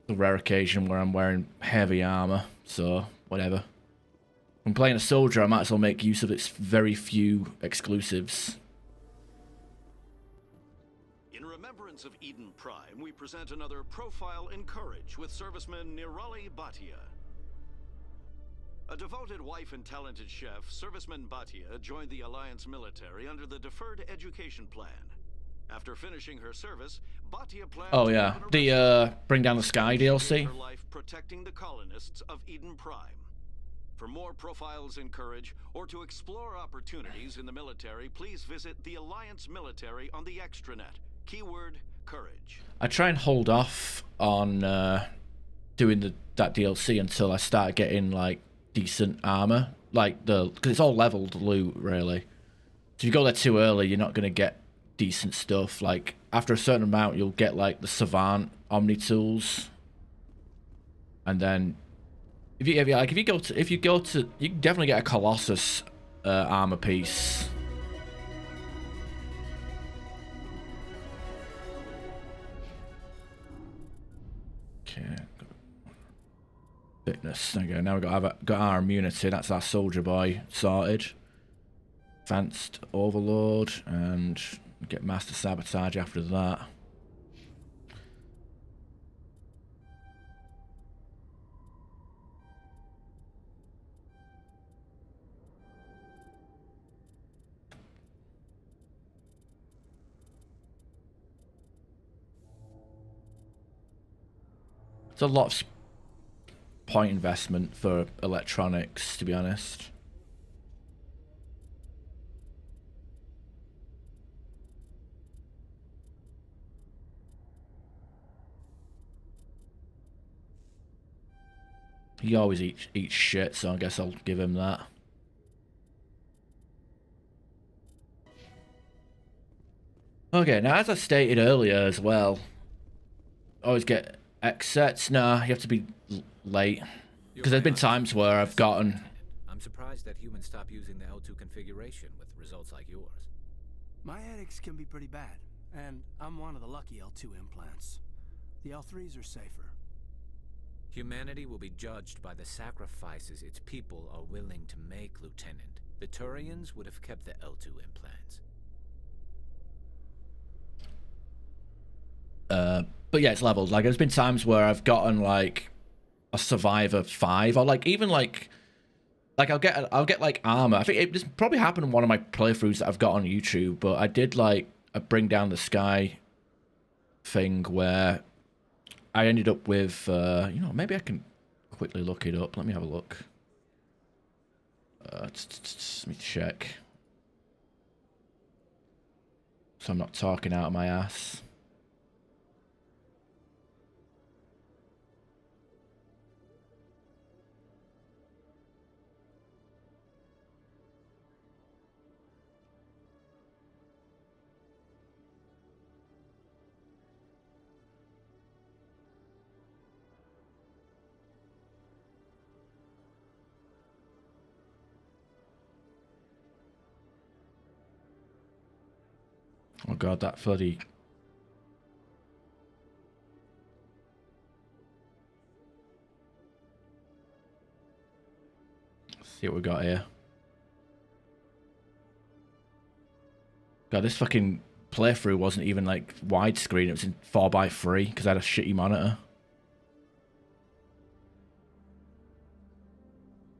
Speaker 1: It's a rare occasion where I'm wearing heavy armor, so whatever. If I'm playing a soldier, I might as well make use of its very few exclusives.
Speaker 14: In remembrance of Eden Prime, we present another profile in courage with serviceman Nirali Bhatia. A devoted wife and talented chef, serviceman Bhatia joined the Alliance military under the Deferred Education Plan. After finishing her service, Bhatia planned
Speaker 1: Oh yeah, the Bring Down the Sky DLC.
Speaker 14: her life protecting the colonists of Eden Prime. For more profiles in courage, or to explore opportunities in the military, please visit the Alliance military on the extranet. Keyword, courage.
Speaker 1: I try and hold off on doing that DLC until I start getting like decent armor, like because it's all leveled loot really. So if you go there too early, you're not gonna get decent stuff. Like after a certain amount, you'll get like the Savant Omni tools, and then if you go to, you can definitely get a Colossus armor piece. Okay. Fitness. There we go. Now we've got our immunity. That's our soldier boy sorted. Advanced overload and get master sabotage after that. It's a lot of point investment for electronics, to be honest. He always eats shit, so I guess I'll give him that. Okay, now as I stated earlier as well, always get X sets. Nah, you have to be late. Because there's been times where I've gotten...
Speaker 7: I'm surprised that humans stop using the L2 configuration with results like yours.
Speaker 16: My headaches can be pretty bad, and I'm one of the lucky L2 implants. The L3s are safer.
Speaker 7: Humanity will be judged by the sacrifices its people are willing to make, Lieutenant. The Turians would have kept the L2 implants.
Speaker 1: But yeah, it's leveled. Like, there's been times where I've gotten like a Survivor 5, or like even like I'll get like armor. I think this probably happened in one of my playthroughs that I've got on YouTube, but I did like a Bring Down the Sky thing where I ended up with, you know, maybe I can quickly look it up. Let me have a look. Let me check. So I'm not talking out of my ass. Oh god, that bloody... Let's see what we got here. God, this fucking playthrough wasn't even like widescreen, it was in 4:3 because I had a shitty monitor.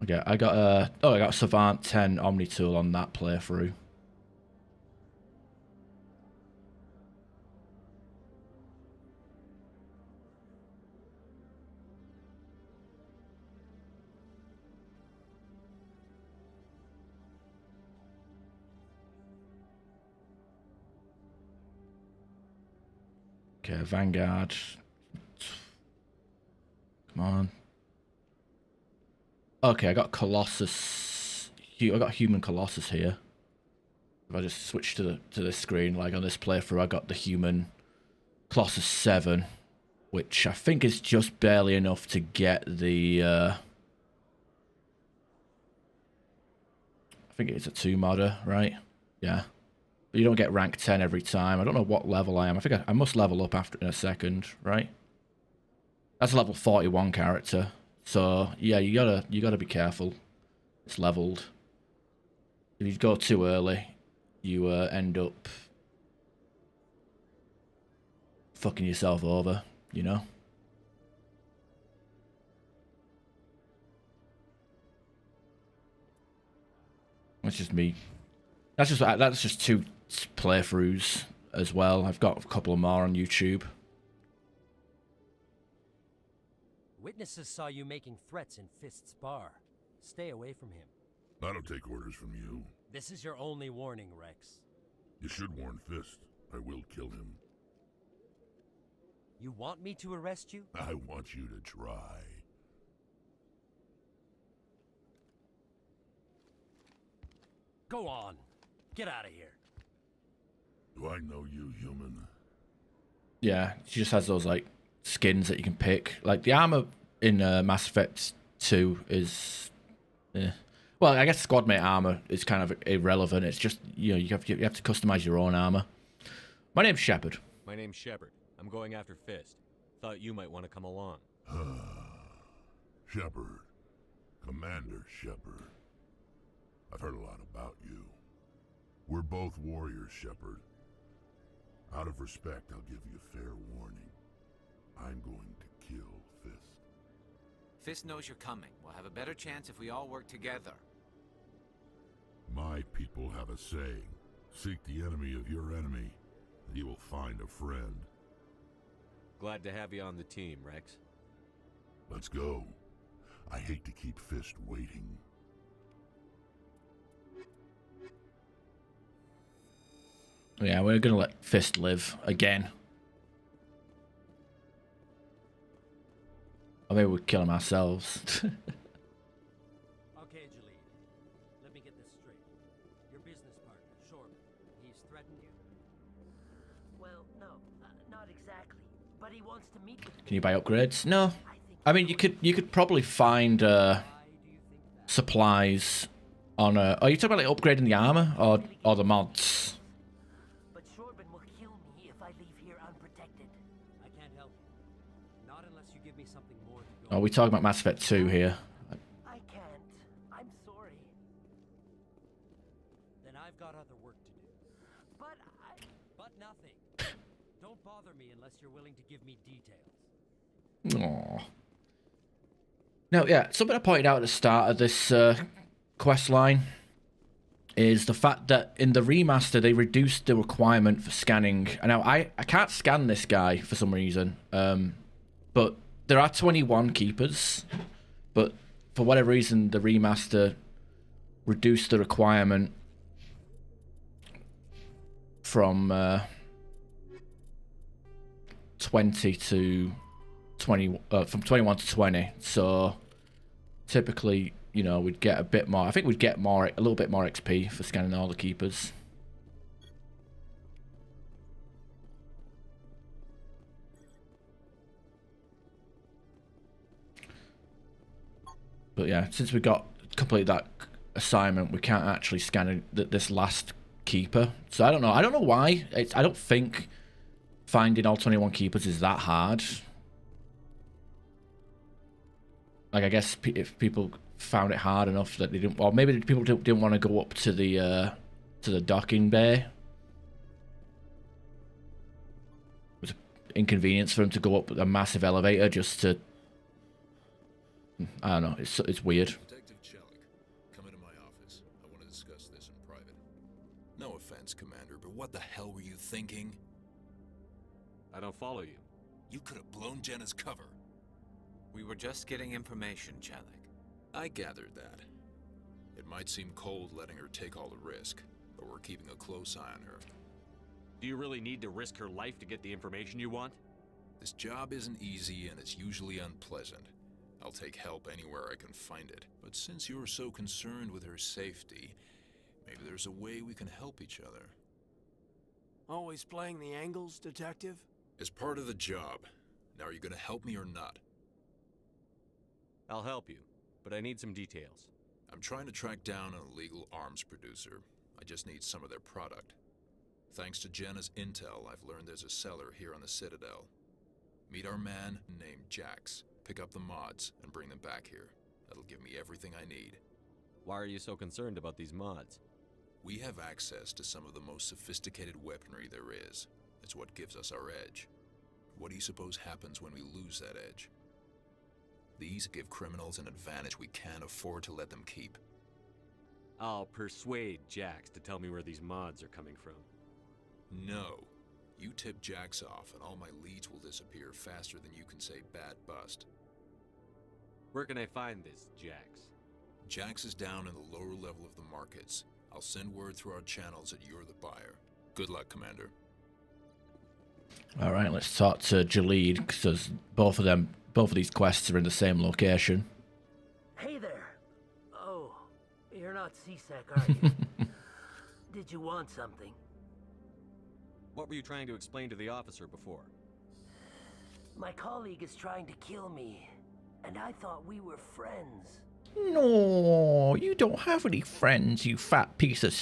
Speaker 1: Okay, I got a Savant 10 Omni tool on that playthrough. Okay, Vanguard. Come on. Okay, I got Colossus. I got Human Colossus here. If I just switch to this screen, like on this playthrough, I got the Human Colossus 7, which I think is just barely enough to get the. I think it's a 2 modder, right? Yeah. But you don't get rank 10 every time. I don't know what level I am. I think I must level up after in a second, right? That's a level 41 character. So yeah, you gotta be careful. It's leveled. If you go too early, you end up fucking yourself over, you know? That's just me. That's just 2 playthroughs as well. I've got a couple more on YouTube.
Speaker 4: Witnesses saw you making threats in Fist's bar. Stay away from him.
Speaker 13: I don't take orders from you.
Speaker 4: This is your only warning, Rex.
Speaker 13: You should warn Fist. I will kill him.
Speaker 4: You want me to arrest you?
Speaker 13: I want you to try.
Speaker 4: Go on. Get out of here.
Speaker 13: Do I know you, human?
Speaker 1: Yeah, she just has those like skins that you can pick. Like the armor in Mass Effect 2 is, well, I guess squad mate armor is kind of irrelevant. It's just, you know, you have to customize your own armor. My name's Shepard.
Speaker 3: My name's Shepard. I'm going after Fist. Thought you might want to come along.
Speaker 13: Shepard. Commander Shepard. I've heard a lot about you. We're both warriors, Shepard. Out of respect, I'll give you fair warning. I'm going to kill Fist.
Speaker 19: Fist knows you're coming. We'll have a better chance if we all work together.
Speaker 13: My people have a saying. Seek the enemy of your enemy, and you will find a friend.
Speaker 3: Glad to have you on the team, Rex.
Speaker 13: Let's go. I hate to keep Fist waiting.
Speaker 1: Yeah, we're gonna let Fist live again. Or maybe we'll kill him ourselves.
Speaker 4: Okay, Jalid. Let me get this straight. Your business partner, Shepard, he's threatened you?
Speaker 5: Well, no, not exactly. But he wants to meet with me.
Speaker 1: Can you buy upgrades? No. I mean, you could probably find supplies on a. Are you talking about like upgrading the armor or the mods?
Speaker 5: But Shepard will kill me if I leave here unprotected.
Speaker 4: I can't help you. Not unless you give me something more to go.
Speaker 1: Are we talking about Mass Effect 2 here?
Speaker 5: I can't. I'm sorry.
Speaker 4: Then I've got other work to do.
Speaker 5: But
Speaker 4: nothing. Don't Don't bother me unless you're willing to give me details.
Speaker 1: Aww. Now, yeah, something I pointed out at the start of this quest line is the fact that in the remaster they reduced the requirement for scanning. And now I can't scan this guy for some reason, but there are 21 keepers, but for whatever reason the remaster reduced the requirement from 20 to 20, from 21 to 20. So typically, you know, we'd get a bit more. I think we'd get more, a little bit more XP for scanning all the keepers. But yeah, since we got complete that assignment, we can't actually scan this last keeper. So I don't know. I don't know why. I don't think finding all 21 keepers is that hard. Like, I guess if people found it hard enough that they didn't, or maybe people didn't want to go up to the docking bay. It was an inconvenience for them to go up a massive elevator just to. I don't know. It's weird.
Speaker 11: Detective Chelik, come into my office. I want to discuss this in private. No offense, Commander, but what the hell were you thinking?
Speaker 3: I don't follow you.
Speaker 11: You could have blown Jenna's cover.
Speaker 19: We were just getting information, Chelik.
Speaker 11: I gathered that. It might seem cold letting her take all the risk, but we're keeping a close eye on her.
Speaker 3: Do you really need to risk her life to get the information you want?
Speaker 11: This job isn't easy and it's usually unpleasant. I'll take help anywhere I can find it. But since you're so concerned with her safety, maybe there's a way we can help each other.
Speaker 16: Always playing the angles, Detective?
Speaker 11: As part of the job. Now are you gonna help me or not?
Speaker 3: I'll help you, but I need some details.
Speaker 11: I'm trying to track down an illegal arms producer. I just need some of their product. Thanks to Jenna's intel, I've learned there's a seller here on the Citadel. Meet our man named Jax. Pick up the mods and bring them back here. That'll give me everything I need.
Speaker 3: Why are you so concerned about these mods?
Speaker 11: We have access to some of the most sophisticated weaponry there is. It's what gives us our edge. What do you suppose happens when we lose that edge? These give criminals an advantage we can't afford to let them keep.
Speaker 3: I'll persuade Jax to tell me where these mods are coming from.
Speaker 11: No. You tip Jax off and all my leads will disappear faster than you can say bad bust.
Speaker 3: Where can I find this Jax?
Speaker 11: Jax is down in the lower level of the markets. I'll send word through our channels that you're the buyer. Good luck, Commander.
Speaker 1: All right, let's talk to Jalid, because both of these quests are in the same location.
Speaker 4: Hey there. Oh, you're not C-Sec, are you? Did you want something?
Speaker 3: What were you trying to explain to the officer before?
Speaker 4: My colleague is trying to kill me, and I thought we were friends.
Speaker 1: No, you don't have any friends, you fat piece of...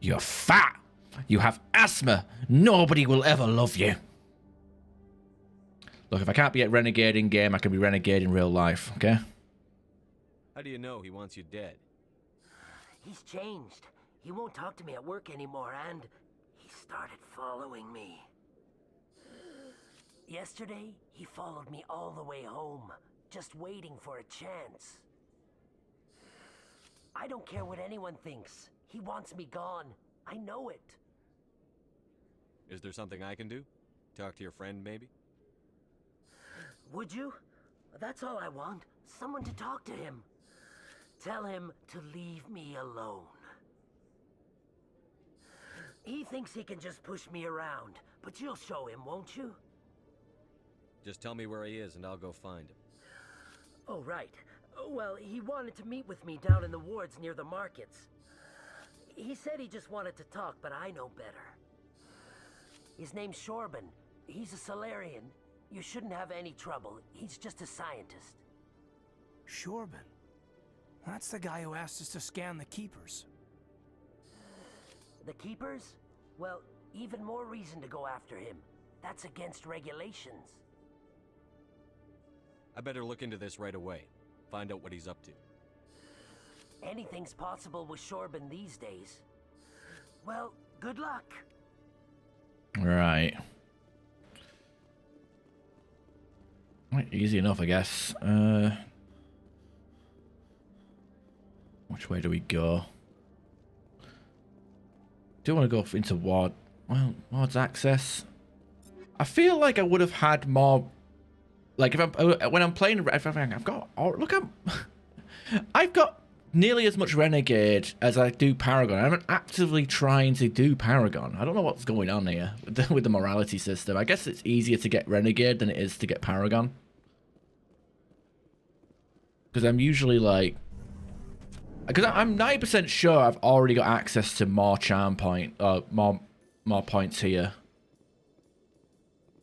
Speaker 1: You're fat. You have asthma. Nobody will ever love you. Look, if I can't be at Renegade in game, I can be Renegade in real life, okay?
Speaker 3: How do you know he wants you dead?
Speaker 4: He's changed. He won't talk to me at work anymore, and he started following me. Yesterday, he followed me all the way home, just waiting for a chance. I don't care what anyone thinks. He wants me gone. I know it.
Speaker 3: Is there something I can do? Talk to your friend, maybe?
Speaker 4: Would you? That's all I want. Someone to talk to him. Tell him to leave me alone. He thinks he can just push me around, but you'll show him, won't you?
Speaker 3: Just tell me where he is and I'll go find him.
Speaker 4: Oh, right. Well, he wanted to meet with me down in the wards near the markets. He said he just wanted to talk, but I know better. His name's Shorban. He's a Solarian. You shouldn't have any trouble. He's just a scientist.
Speaker 16: Shorban? That's the guy who asked us to scan the Keepers.
Speaker 4: The Keepers? Well, even more reason to go after him. That's against regulations.
Speaker 3: I better look into this right away. Find out what he's up to.
Speaker 4: Anything's possible with Shorban these days. Well, good luck.
Speaker 1: Right. Right, easy enough, I guess. Which way do we go? Do want to go into ward? Well, wards access. I feel like I would have had more. Like if I'm when I'm playing, I've got. Oh, look, I've got nearly as much Renegade as I do Paragon. I'm actively trying to do Paragon. I don't know what's going on here with the morality system. I guess it's easier to get Renegade than it is to get Paragon. Because I'm usually like... Because I'm 90% sure I've already got access to more charm point, more points here.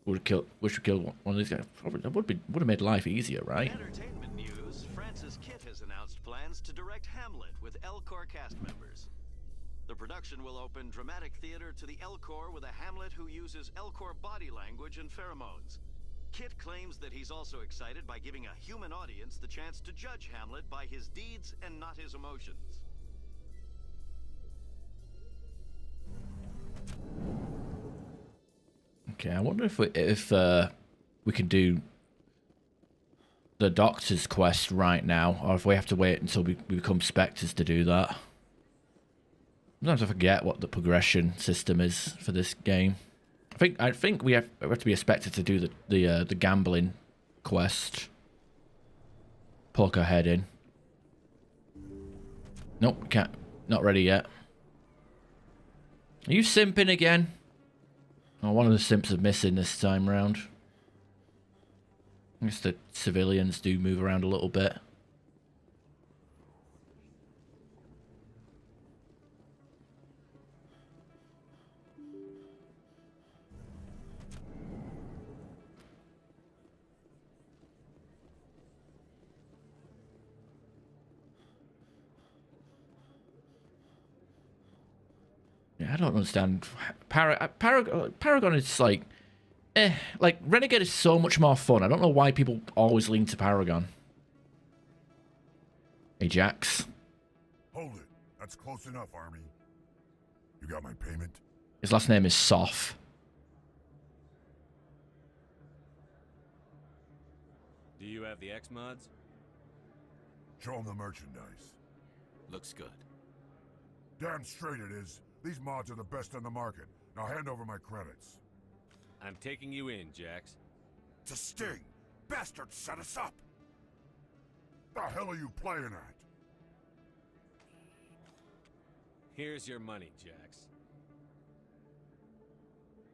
Speaker 1: Which would kill one of these guys. Probably, that would have made life easier, right?
Speaker 14: Entertainment news: Francis Kitt has announced plans to direct Hamlet with Elcor cast members. The production will open dramatic theater to the Elcor with a Hamlet who uses Elcor body language and pheromones. Kitt claims that he's also excited by giving a human audience the chance to judge Hamlet by his deeds and not his emotions.
Speaker 1: Okay, I wonder if we can do the Doctor's quest right now, or if we have to wait until we become Spectres to do that. Sometimes I forget what the progression system is for this game. I think we have to be a Spectre to do the gambling quest. Poke our head in. Nope, can't. Not ready yet. Are you simping again? Oh, one of the simps are missing this time round. I guess the civilians do move around a little bit. Yeah, I don't understand. Paragon is like... like, Renegade is so much more fun. I don't know why people always lean to Paragon. Hey, Jax.
Speaker 13: Hold it. That's close enough, Army. You got my payment?
Speaker 1: His last name is Soff.
Speaker 3: Do you have the X-Mods?
Speaker 13: Show him the merchandise.
Speaker 19: Looks good.
Speaker 13: Damn straight it is. These mods are the best on the market. Now hand over my credits.
Speaker 3: I'm taking you in, Jax.
Speaker 13: It's a sting! Bastards set us up! The hell are you playing at?
Speaker 3: Here's your money, Jax.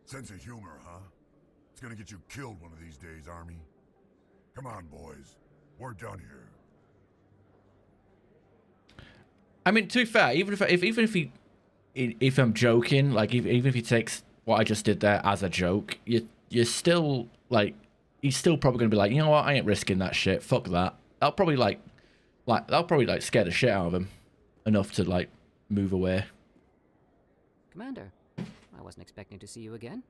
Speaker 13: Sense of humor, huh? It's gonna get you killed one of these days, Army. Come on, boys. We're done here.
Speaker 1: I mean, to be fair, even if I'm joking, like even if he takes what I just did there as a joke, you're still like, he's still probably gonna be like, you know what, I ain't risking that shit. Fuck that. I'll probably scare the shit out of him enough to like move away.
Speaker 2: Commander, I wasn't expecting to see you again.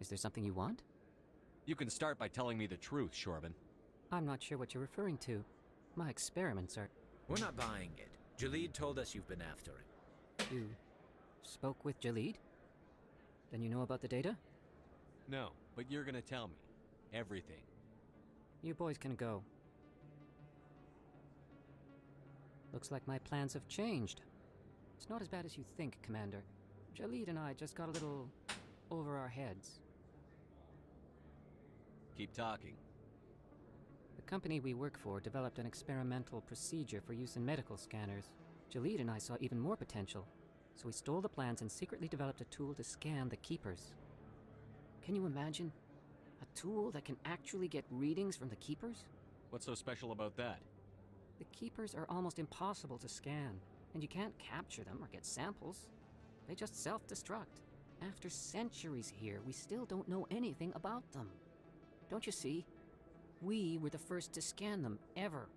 Speaker 2: Is there something you want?
Speaker 3: You can start by telling me the truth, Shorban.
Speaker 2: I'm not sure what you're referring to. My experiments are...
Speaker 19: We're not buying it. Jalid told us you've been after him.
Speaker 2: You spoke with Jalid? Then you know about the data?
Speaker 3: No, but you're gonna tell me. Everything.
Speaker 2: You boys can go. Looks like my plans have changed. It's not as bad as you think, Commander. Jalid and I just got a little over our heads.
Speaker 3: Keep talking.
Speaker 2: The company we work for developed an experimental procedure for use in medical scanners. Jalid and I saw even more potential, so we stole the plans and secretly developed a tool to scan the Keepers. Can you imagine? A tool that can actually get readings from the Keepers?
Speaker 3: What's so special about that?
Speaker 2: The Keepers are almost impossible to scan, and you can't capture them or get samples. They just self-destruct. After centuries here, we still don't know anything about them. Don't you see? We were the first to scan them, ever.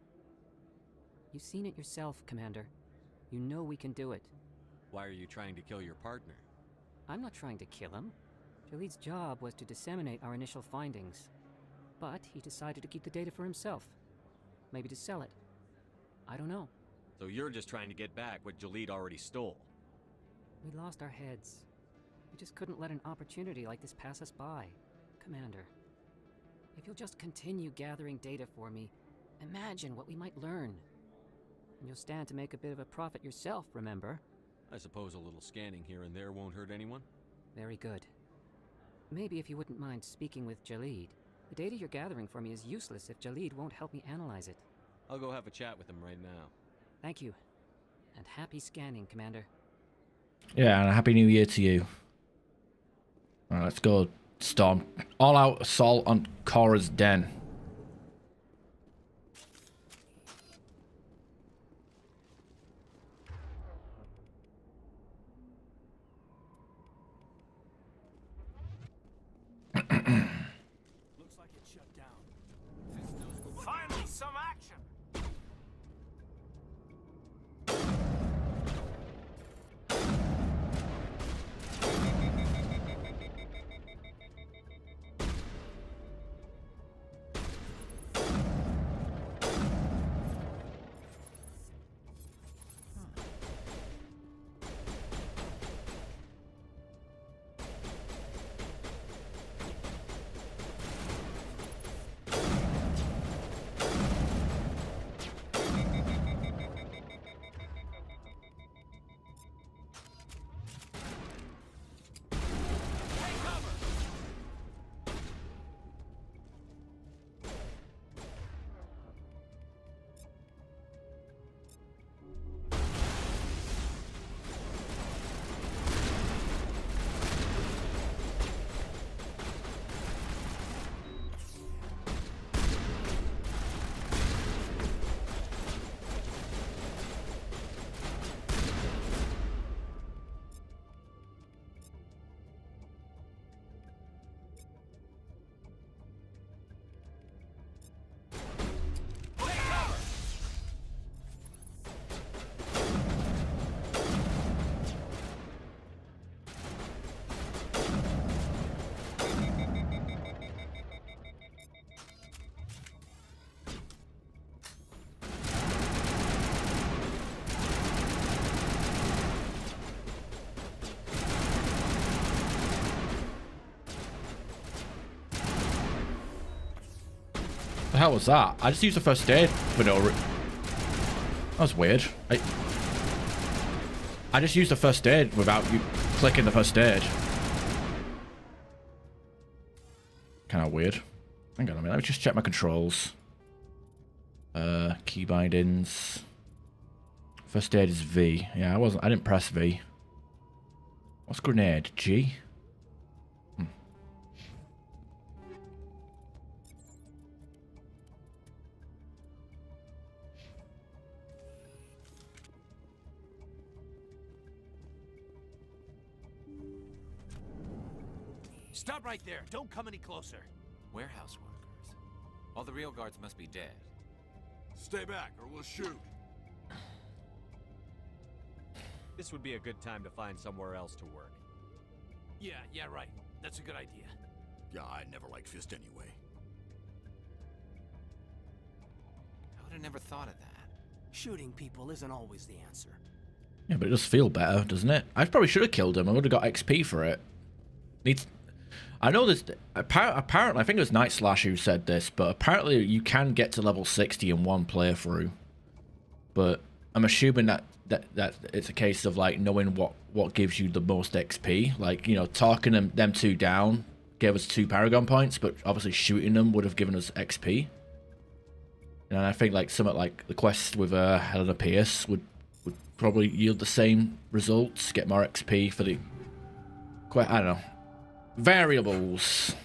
Speaker 2: You've seen it yourself, Commander. You know we can do it.
Speaker 3: Why are you trying to kill your partner?
Speaker 2: I'm not trying to kill him. Jalid's job was to disseminate our initial findings. But he decided to keep the data for himself. Maybe to sell it. I don't know.
Speaker 3: So you're just trying to get back what Jalid already stole?
Speaker 2: We lost our heads. We just couldn't let an opportunity like this pass us by. Commander, if you'll just continue gathering data for me, imagine what we might learn. And you'll stand to make a bit of a profit yourself, remember?
Speaker 3: I suppose a little scanning here and there won't hurt anyone?
Speaker 2: Very good. Maybe if you wouldn't mind speaking with Jalid. The data you're gathering for me is useless if Jalid won't help me analyze it.
Speaker 3: I'll go have a chat with him right now.
Speaker 2: Thank you. And happy scanning, Commander.
Speaker 1: Yeah, and a happy new year to you. Alright, let's go. Storm. All out assault on Cora's den.
Speaker 16: Looks like it shut down. Finally, some action!
Speaker 1: The hell was that? I just used the first aid for no reason. That was weird. I just used the first aid without you clicking the first aid. Kind of weird. Hang on a minute. Let me just check my controls. Key bindings. First aid is V. Yeah, I didn't press V. What's grenade? G?
Speaker 16: Stop right there. Don't come any closer.
Speaker 19: Warehouse workers. All the real guards must be dead.
Speaker 13: Stay back or we'll shoot.
Speaker 3: This would be a good time to find somewhere else to work.
Speaker 16: Yeah, right. That's a good idea.
Speaker 10: Yeah, I never liked Fist anyway.
Speaker 19: I would have never thought of that.
Speaker 16: Shooting people isn't always the answer.
Speaker 1: Yeah, but it does feel better, doesn't it? I probably should have killed him. I would have got XP for it. I know this. Apparently, I think it was Night Slash who said this, but apparently you can get to level 60 in one playthrough. But I'm assuming that it's a case of like knowing what gives you the most XP. Like, you know, talking them two down gave us 2 Paragon points, but obviously shooting them would have given us XP. And I think like something like the quest with Helena Pierce would probably yield the same results, get more XP for the quest. I don't know. Variables.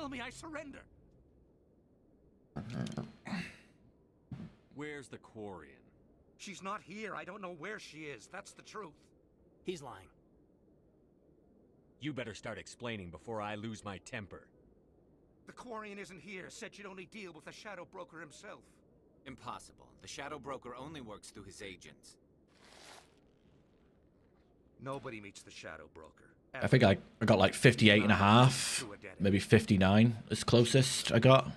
Speaker 8: tell me I surrender.
Speaker 3: Where's the Quarian?
Speaker 8: She's not here. I don't know where she is. That's the truth.
Speaker 16: He's lying.
Speaker 3: You better start explaining before I lose my temper.
Speaker 8: The Quarian isn't here. Said she'd only deal with the Shadow Broker himself.
Speaker 19: Impossible. The Shadow Broker only works through his agents.
Speaker 8: Nobody meets the Shadow Broker.
Speaker 1: I think I got like 58 and a half, maybe 59 is closest I got.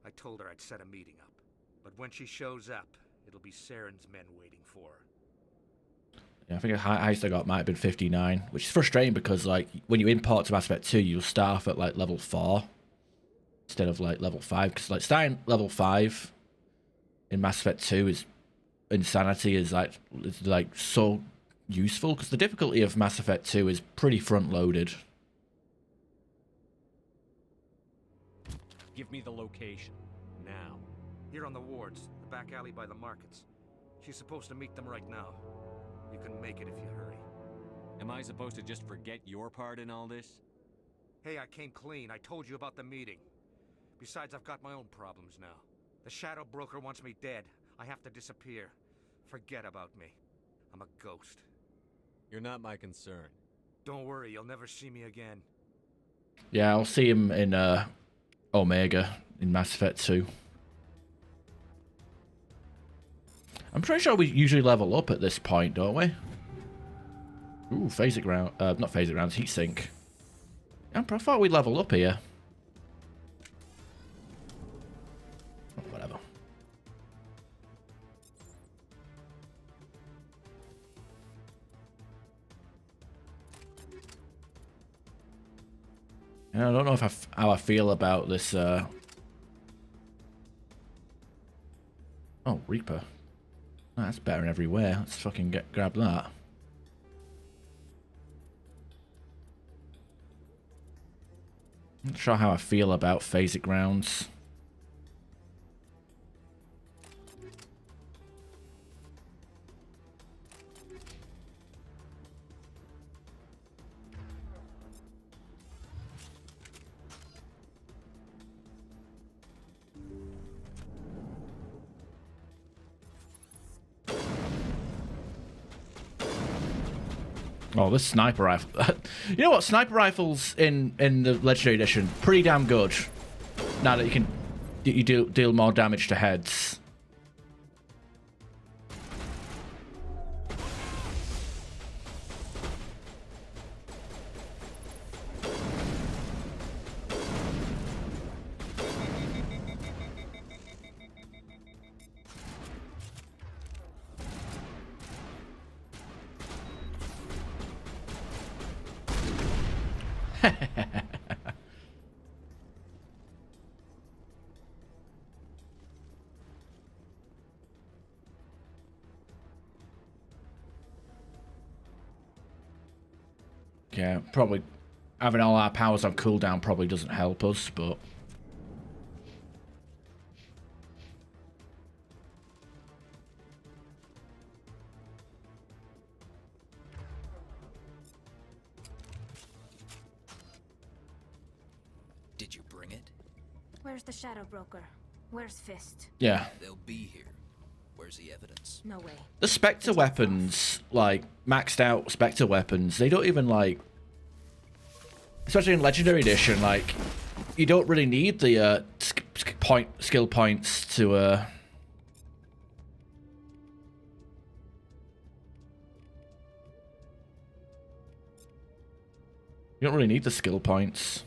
Speaker 8: I told her I'd set a meeting up. But when she shows up, it'll be Saren's men waiting for her.
Speaker 1: Yeah, I think the highest I got might have been 59, which is frustrating because like when you import to Mass Effect 2, you'll start off at like level 4 instead of like level 5. Because like starting level 5 in Mass Effect 2 is insanity, is like so useful because the difficulty of Mass Effect 2 is pretty front loaded.
Speaker 3: Give me the location. Now.
Speaker 8: Here on the wards, the back alley by the markets. She's supposed to meet them right now. You can make it if you hurry.
Speaker 3: Am I supposed to just forget your part in all this?
Speaker 8: Hey, I came clean. I told you about the meeting. Besides, I've got my own problems now. The Shadow Broker wants me dead. I have to disappear. Forget about me. I'm a ghost.
Speaker 3: You're not my concern.
Speaker 8: Don't worry, you'll never see me again.
Speaker 1: Yeah, I'll see him in Omega in Mass Effect 2. I'm pretty sure we usually level up at this point, don't we? Ooh, phasic round. Not phasic rounds, heat sink. I thought we'd level up here. Oh, whatever. I don't know if how I feel about this. Oh, Reaper. Oh, that's better in every way. Let's fucking grab that. I'm not sure how I feel about phasic rounds. Oh, this sniper rifle. You know what? Sniper rifles in the Legendary Edition, pretty damn good. Now that you deal more damage to heads. Yeah, probably having all our powers on cooldown probably doesn't help us, but...
Speaker 21: Did you bring it?
Speaker 20: Where's the Shadow Broker? Where's Fist?
Speaker 1: Yeah.
Speaker 21: They'll be here. Where's the evidence?
Speaker 20: No way.
Speaker 1: The Spectre weapons, like, maxed out Spectre weapons, they don't even, like... Especially in Legendary Edition, like, you don't really need the skill points to... You don't really need the skill points.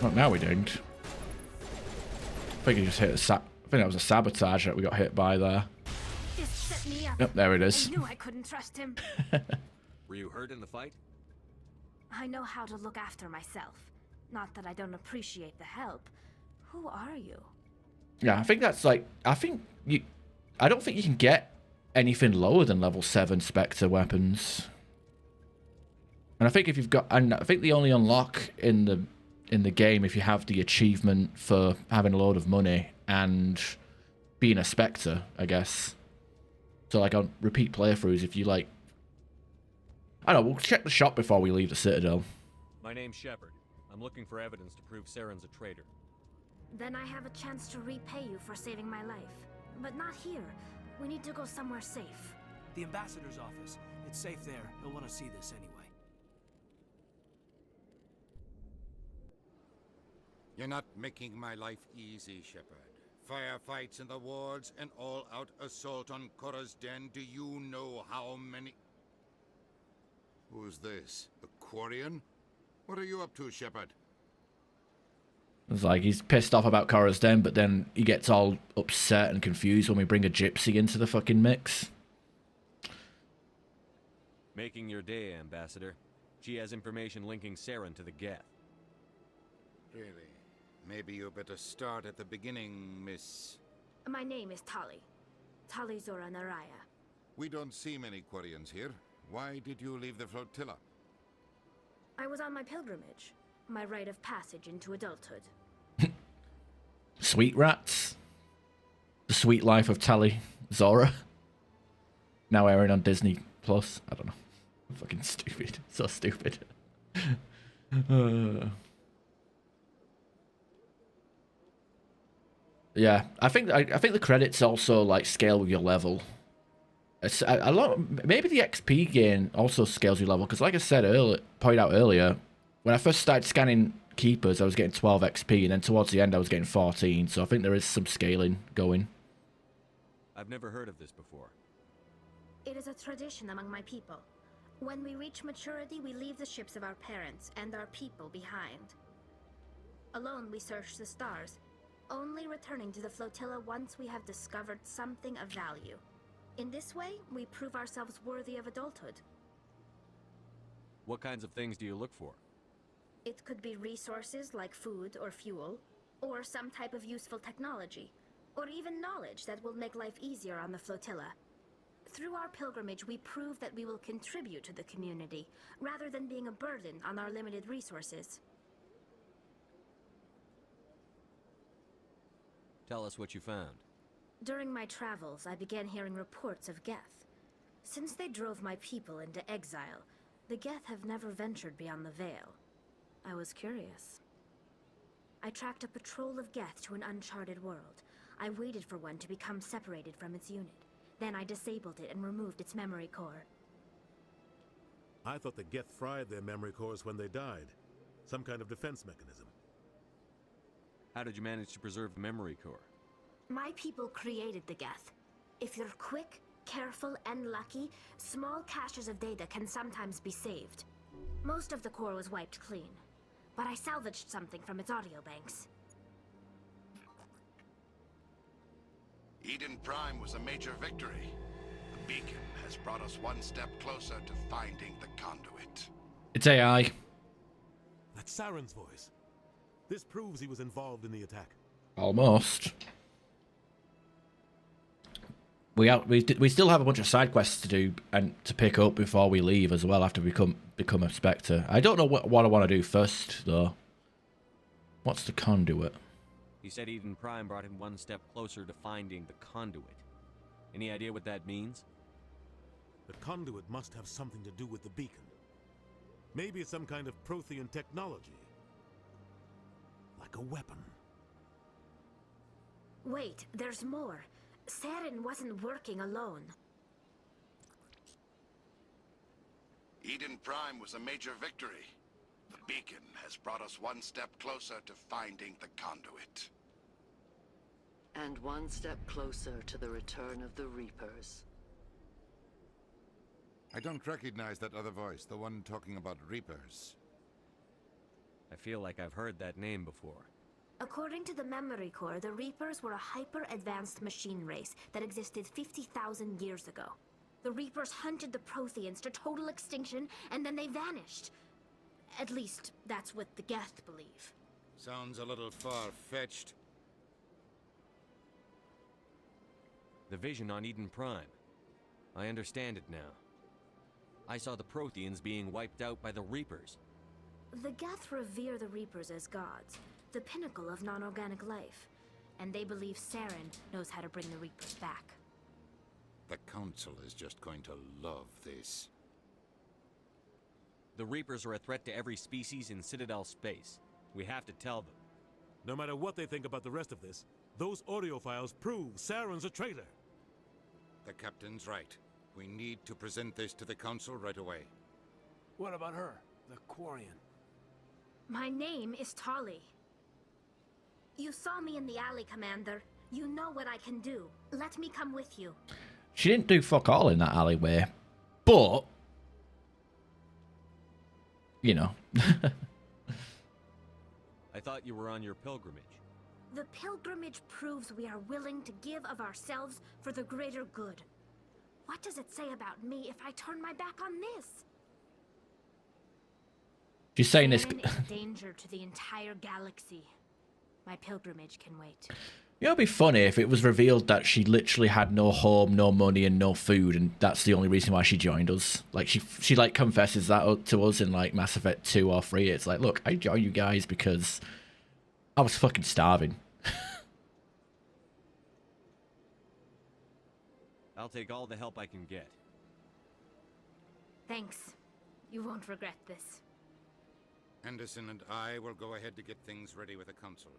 Speaker 1: Oh, now we didn't. I think he just hit I think that was a sabotage that we got hit by there.
Speaker 20: This set me up.
Speaker 1: Yep, there it is.
Speaker 20: I knew I couldn't trust him.
Speaker 3: Were you hurt in the fight?
Speaker 20: I know how to look after myself. Not that I don't appreciate the help. Who are you?
Speaker 1: Yeah, I think that's like... I don't think you can get anything lower than level 7 Spectre weapons. And I think if you've got, and I think the only unlock in the game, if you have the achievement for having a load of money and being a Spectre, I guess. So like on repeat playthroughs, if you like, I don't know, we'll check the shop before we leave the Citadel.
Speaker 3: My name's Shepard. I'm looking for evidence to prove Saren's a traitor.
Speaker 15: Then I have a chance to repay you for saving my life. But not here. We need to go somewhere safe.
Speaker 16: The ambassador's office. It's safe there. He'll want to see this anyway.
Speaker 8: You're not making my life easy, Shepard. Firefights in the wards, an all-out assault on Korra's den. Do you know how many...
Speaker 13: Who's this? A Quarian? What are you up to, Shepard?
Speaker 1: It's like he's pissed off about Korra's den, but then he gets all upset and confused when we bring a gypsy into the fucking mix.
Speaker 3: Making your day, Ambassador. She has information linking Saren to the Geth.
Speaker 8: Really? Maybe you better start at the beginning, Miss...
Speaker 15: My name is Tali. Tali Zora Naraya.
Speaker 13: We don't see many Quarians here. Why did you leave the flotilla?
Speaker 15: I was on my pilgrimage. My rite of passage into adulthood.
Speaker 1: Sweet Rats. The Sweet Life of Tali Zora. Now airing on Disney Plus. I don't know. Fucking stupid. So stupid. Yeah, I think the credits also like scale with your level. It's a lot. Maybe the XP gain also scales your level because, like I said earlier, pointed out earlier, when I first started scanning keepers, I was getting 12 XP, and then towards the end, I was getting 14. So I think there is some scaling going.
Speaker 3: I've never heard of this before.
Speaker 15: It is a tradition among my people. When we reach maturity, we leave the ships of our parents and our people behind. Alone, we search the stars, only returning to the flotilla once we have discovered something of value. In this way, we prove ourselves worthy of adulthood.
Speaker 3: What kinds of things do you look for?
Speaker 15: It could be resources like food or fuel, or some type of useful technology, or even knowledge that will make life easier on the flotilla. Through our pilgrimage, we prove that we will contribute to the community, rather than being a burden on our limited resources.
Speaker 3: Tell us what you found.
Speaker 15: During my travels, I began hearing reports of Geth. Since they drove my people into exile, the Geth have never ventured beyond the Veil. I was curious. I tracked a patrol of Geth to an uncharted world. I waited for one to become separated from its unit. Then I disabled it and removed its memory core.
Speaker 22: I thought the Geth fried their memory cores when they died. Some kind of defense mechanism.
Speaker 3: How did you manage to preserve the memory core?
Speaker 15: My people created the Geth. If you're quick, careful, and lucky, small caches of data can sometimes be saved. Most of the core was wiped clean, but I salvaged something from its audio banks.
Speaker 13: Eden Prime was a major victory. The beacon has brought us one step closer to finding the conduit.
Speaker 1: It's AI.
Speaker 22: That's Saren's voice. This proves he was involved in the attack.
Speaker 1: Almost. We still have a bunch of side quests to do and to pick up before we leave as well after we become a Spectre. I don't know what I want to do first though. What's the conduit?
Speaker 3: He said Eden Prime brought him one step closer to finding the conduit. Any idea what that means?
Speaker 22: The conduit must have something to do with the beacon. Maybe it's some kind of Prothean technology. Like a weapon.
Speaker 15: Wait, there's more. Saren wasn't working alone.
Speaker 13: Eden Prime was a major victory. The beacon has brought us one step closer to finding the conduit.
Speaker 23: And one step closer to the return of the Reapers.
Speaker 13: I don't recognize that other voice, the one talking about Reapers.
Speaker 3: I feel like I've heard that name before.
Speaker 15: According to the memory core, the Reapers were a hyper-advanced machine race that existed 50,000 years ago. The Reapers hunted the Protheans to total extinction, and then they vanished. At least, that's what the Geth believe.
Speaker 8: Sounds a little far-fetched.
Speaker 3: The vision on Eden Prime. I understand it now. I saw the Protheans being wiped out by the Reapers.
Speaker 15: The Geth revere the Reapers as gods, the pinnacle of non-organic life. And they believe Saren knows how to bring the Reapers back.
Speaker 6: The Council is just going to love this.
Speaker 3: The Reapers are a threat to every species in Citadel space. We have to tell them.
Speaker 22: No matter what they think about the rest of this, those audio files prove Saren's a traitor.
Speaker 6: The Captain's right. We need to present this to the Council right away.
Speaker 16: What about her, the Quarian?
Speaker 15: My name is Tali. You saw me in the alley, Commander. You know what I can do. Let me come with you.
Speaker 1: She didn't do fuck all in that alleyway, but you know.
Speaker 3: I thought you were on your pilgrimage.
Speaker 15: The pilgrimage proves we are willing to give of ourselves for the greater good. What does it say about me if I turn my back on this?
Speaker 1: She's saying this.
Speaker 15: Saren is danger to the entire galaxy. My pilgrimage can wait.
Speaker 1: You know, it'd be funny if it was revealed that she literally had no home, no money, and no food, and that's the only reason why she joined us. Like she like confesses that to us in like Mass Effect 2 or 3. It's like, look, I joined you guys because I was fucking starving.
Speaker 3: I'll take all the help I can get.
Speaker 15: Thanks. You won't regret this.
Speaker 6: Anderson and I will go ahead to get things ready with the Council.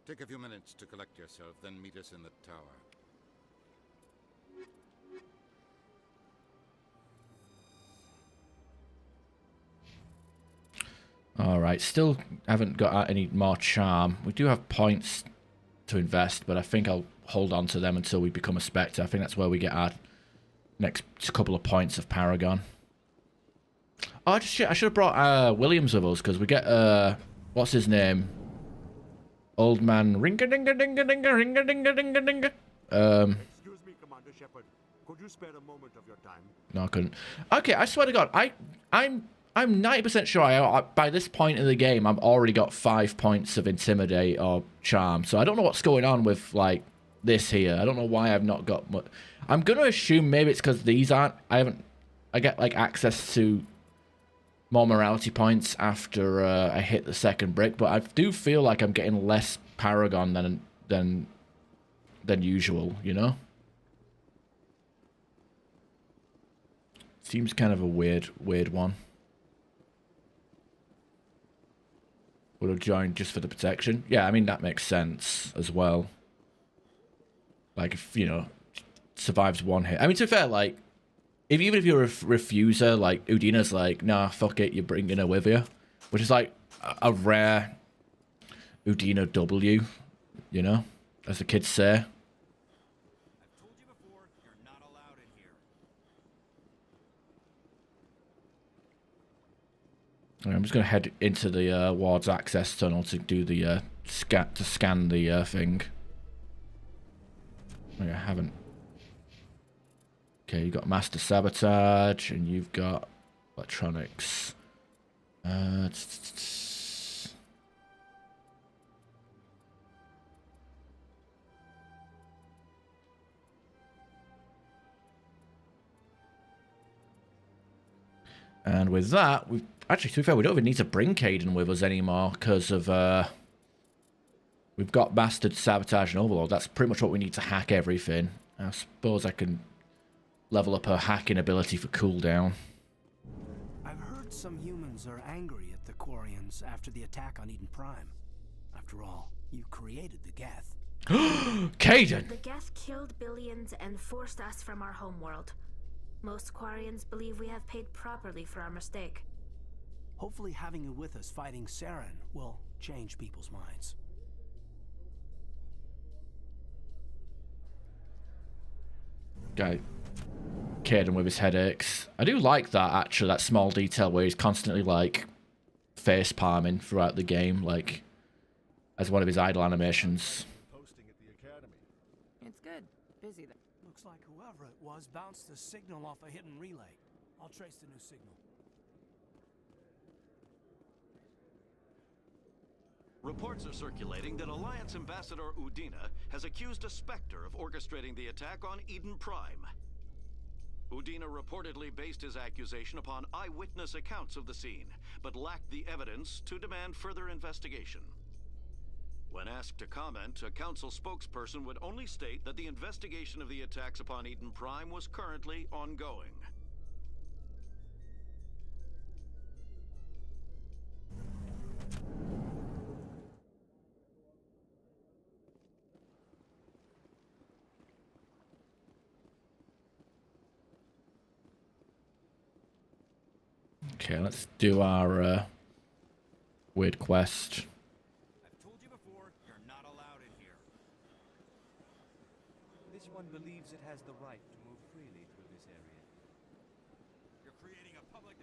Speaker 6: Take a few minutes to collect yourself, then meet us in the tower.
Speaker 1: Alright, still haven't got any more charm. We do have points to invest, but I think I'll hold on to them until we become a Spectre. I think that's where we get our next couple of points of Paragon. Oh, shit, I should have brought Williams with us, because we get, what's his name? Old man ringa-dinga-dinga-dinga-ringa-dinga-dinga-dinga.
Speaker 22: Excuse me, Commander Shepard. Could you spare a moment of your time?
Speaker 1: No, I couldn't. Okay, I swear to God, I'm 90% sure by this point in the game, I've already got 5 points of Intimidate or Charm. So I don't know what's going on with, like, this here. I don't know why I've not got much. I'm going to assume maybe it's because these aren't... I get, like, access to more morality points after I hit the second brick, but I do feel like I'm getting less Paragon than usual, you know? Seems kind of a weird one. Would have joined just for the protection. Yeah, I mean, that makes sense as well. Like, if, you know, survives one hit. I mean, to be fair, like, even if you're a refuser, like, Udina's like, nah, fuck it, you're bringing her with you. Which is, like, a rare Udina W, you know? As the kids say. I'm just going to head into the ward's access tunnel to do the scan the thing. Oh, yeah, I haven't. Okay, you've got Master Sabotage, and you've got Electronics. And with that, we've actually, to be fair, we don't even need to bring Caden with us anymore because of we've got Mastered Sabotage and Overlord. That's pretty much what we need to hack everything. I suppose I can level up her hacking ability for cooldown.
Speaker 16: I've heard some humans are angry at the Quarians after the attack on Eden Prime. After all, you created the Geth.
Speaker 1: Caden!
Speaker 15: The Geth killed billions and forced us from our homeworld. Most Quarians believe we have paid properly for our mistake.
Speaker 16: Hopefully having you with us fighting Saren will change people's minds.
Speaker 1: Guy, Caden with his headaches. I do like that, actually, that small detail where he's constantly, like, face palming throughout the game, like, as one of his idle animations.
Speaker 5: It's good. Busy there.
Speaker 16: Looks like whoever it was bounced the signal off a hidden relay. I'll trace the new signal.
Speaker 14: Reports are circulating that Alliance Ambassador Udina has accused a Spectre of orchestrating the attack on Eden Prime. Udina reportedly based his accusation upon eyewitness accounts of the scene, but lacked the evidence to demand further investigation. When asked to comment, a council spokesperson would only state that the investigation of the attacks upon Eden Prime was currently ongoing.
Speaker 1: Okay, let's do our weird quest.
Speaker 17: I've told you before, you're not allowed in here.
Speaker 9: This one believes it has the right to move freely through this area.
Speaker 17: You're creating a public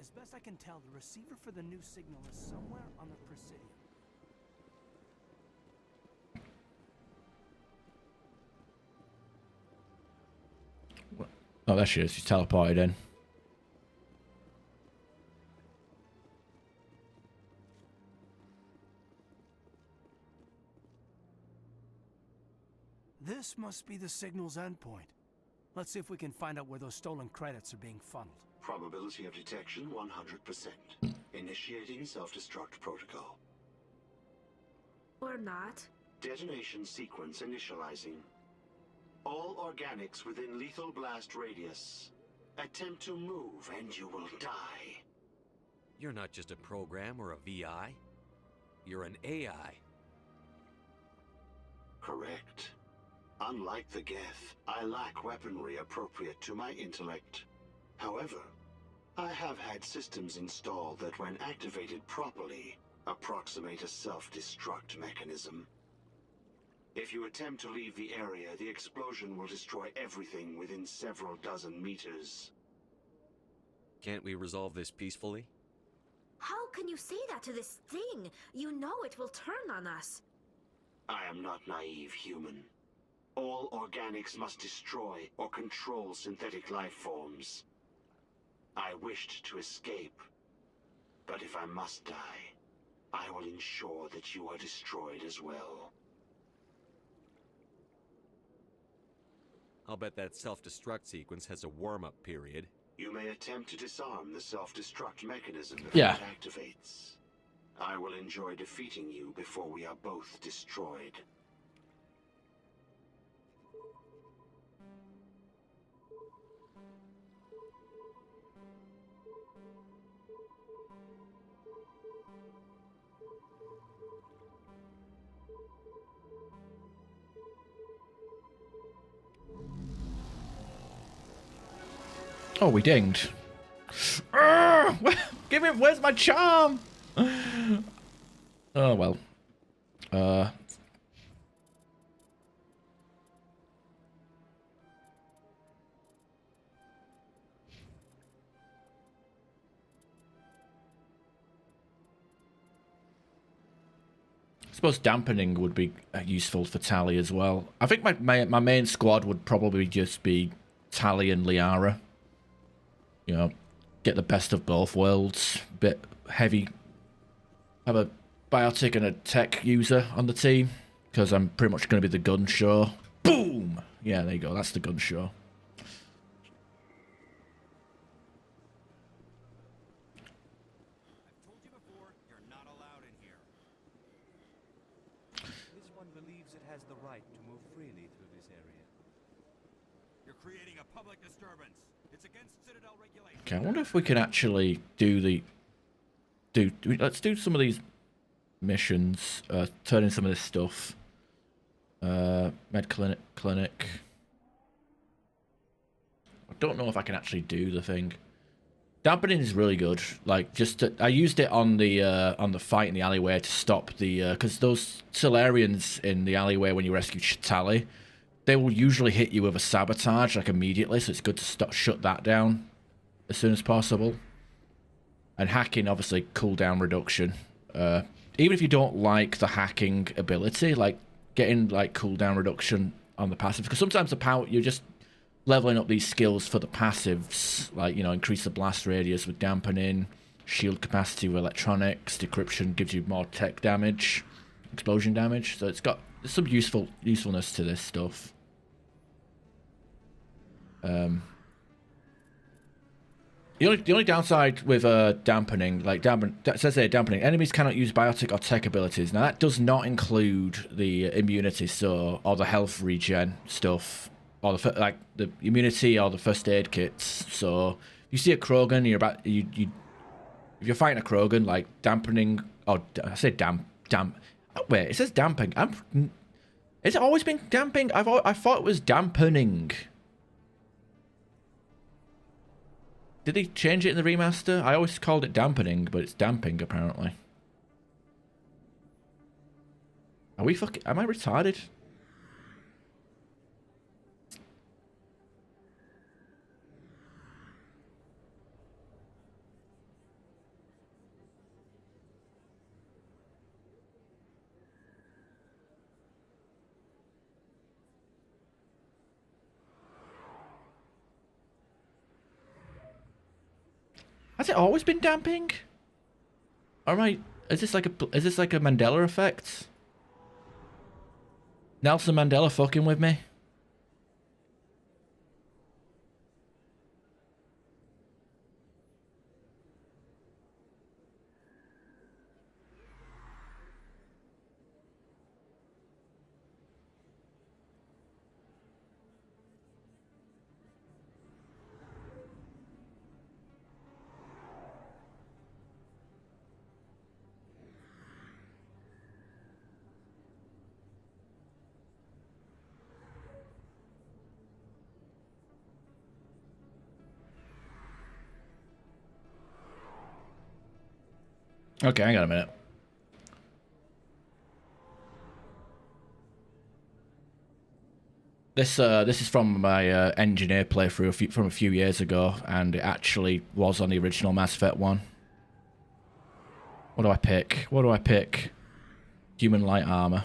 Speaker 16: As best I can tell, the receiver for the new signal is somewhere on the Presidium.
Speaker 1: Oh, there she is. She's teleported in.
Speaker 16: This must be the signal's endpoint. Let's see if we can find out where those stolen credits are being funneled.
Speaker 12: Probability of detection 100%. Initiating self-destruct protocol.
Speaker 15: Or not.
Speaker 12: Detonation sequence initializing. All organics within lethal blast radius. Attempt to move and you will die.
Speaker 3: You're not just a program or a VI. You're an AI.
Speaker 12: Correct. Unlike the Geth, I lack weaponry appropriate to my intellect. However, I have had systems installed that when activated properly, approximate a self-destruct mechanism. If you attempt to leave the area, the explosion will destroy everything within several dozen meters.
Speaker 3: Can't we resolve this peacefully?
Speaker 15: How can you say that to this thing? You know it will turn on us.
Speaker 12: I am not naive, human. All organics must destroy or control synthetic life forms. I wished to escape, but if I must die, I will ensure that you are destroyed as well.
Speaker 3: I'll bet that self-destruct sequence has a warm-up period.
Speaker 12: You may attempt to disarm the self-destruct mechanism if
Speaker 1: Yeah.
Speaker 12: it activates. I will enjoy defeating you before we are both destroyed.
Speaker 1: Oh, we dinged. Give it. Where's my charm? Oh well. I suppose dampening would be useful for Tali as well. I think my main squad would probably just be Tali and Liara. You know, get the best of both worlds. Bit heavy. Have a biotic and a tech user on the team, because I'm pretty much going to be the gun show. Boom! Yeah, there you go. That's the gun show.
Speaker 9: This one believes it has the right to move freely through this area.
Speaker 17: You're creating a public disturbance. It's against Citadel regulations.
Speaker 1: Okay, I wonder if we can actually do the... let's do some of these missions. Turn in some of this stuff. Med clinic. I don't know if I can actually do the thing. Dampening is really good. Like, I used it on the fight in the alleyway to stop the because those Solarians in the alleyway when you rescue Tali, they will usually hit you with a sabotage like immediately. So it's good to shut that down as soon as possible. And hacking, obviously, cooldown reduction. Even if you don't like the hacking ability, like getting like cooldown reduction on the passive, because sometimes the power you're just leveling up these skills for the passives, like, you know, increase the blast radius with dampening, shield capacity with electronics, decryption gives you more tech damage, explosion damage. So there's some usefulness to this stuff. The only downside with dampening, like it says here, dampening, enemies cannot use biotic or tech abilities. Now that does not include the immunity, or the health regen stuff, or the immunity or the first aid kits. So if you see a Krogan, if you're fighting a Krogan, like dampening, or I say wait, it says damping. Has it always been damping? I thought it was dampening. Did they change it in the remaster? I always called it dampening, but it's damping apparently. Am I retarded? Has it always been damping? Or is this like a Mandela effect? Nelson Mandela fucking with me? Okay, hang on a minute. This is from my engineer playthrough from a few years ago, and it actually was on the original Mass Effect 1. What do I pick? Human light armor.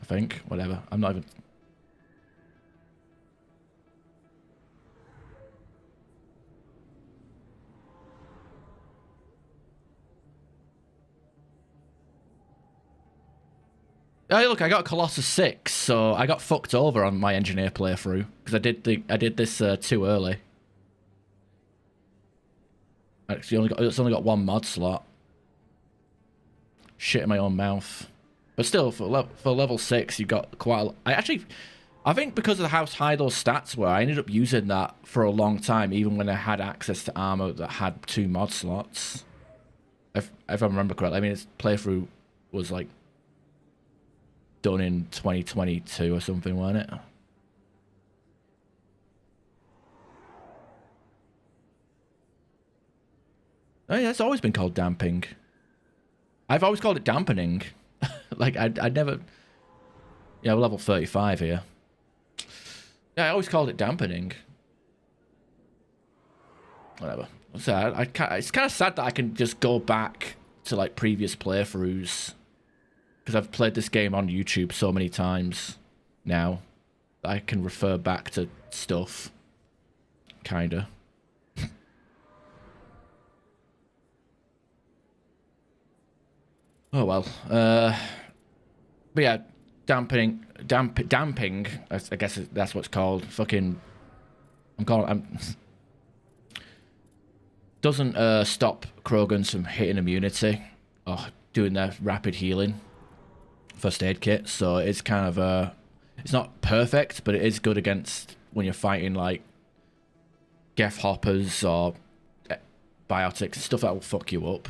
Speaker 1: I think. Whatever. I'm not even... Hey, look, I got Colossus 6, so I got fucked over on my engineer playthrough because I did this too early. It's only got one mod slot. Shit in my own mouth, but still, for level 6, you got quite. I think because of how high those stats were, I ended up using that for a long time, even when I had access to armor that had 2 mod slots. If I remember correctly, I mean, its playthrough was like done in 2022 or something, wasn't it? Oh yeah, it's always been called damping. I've always called it dampening. Like I'd never. Yeah, we're level 35 here. Yeah, I always called it dampening. Whatever. So it's kind of sad that I can just go back to like previous playthroughs, because I've played this game on YouTube so many times now that I can refer back to stuff. Kinda. Oh well. But yeah, damping. I guess that's what's called. Fucking. Doesn't stop Krogans from hitting immunity or doing their rapid healing first aid kit, so it's kind of it's not perfect, but it is good against when you're fighting like Geth hoppers or biotics, stuff that will fuck you up,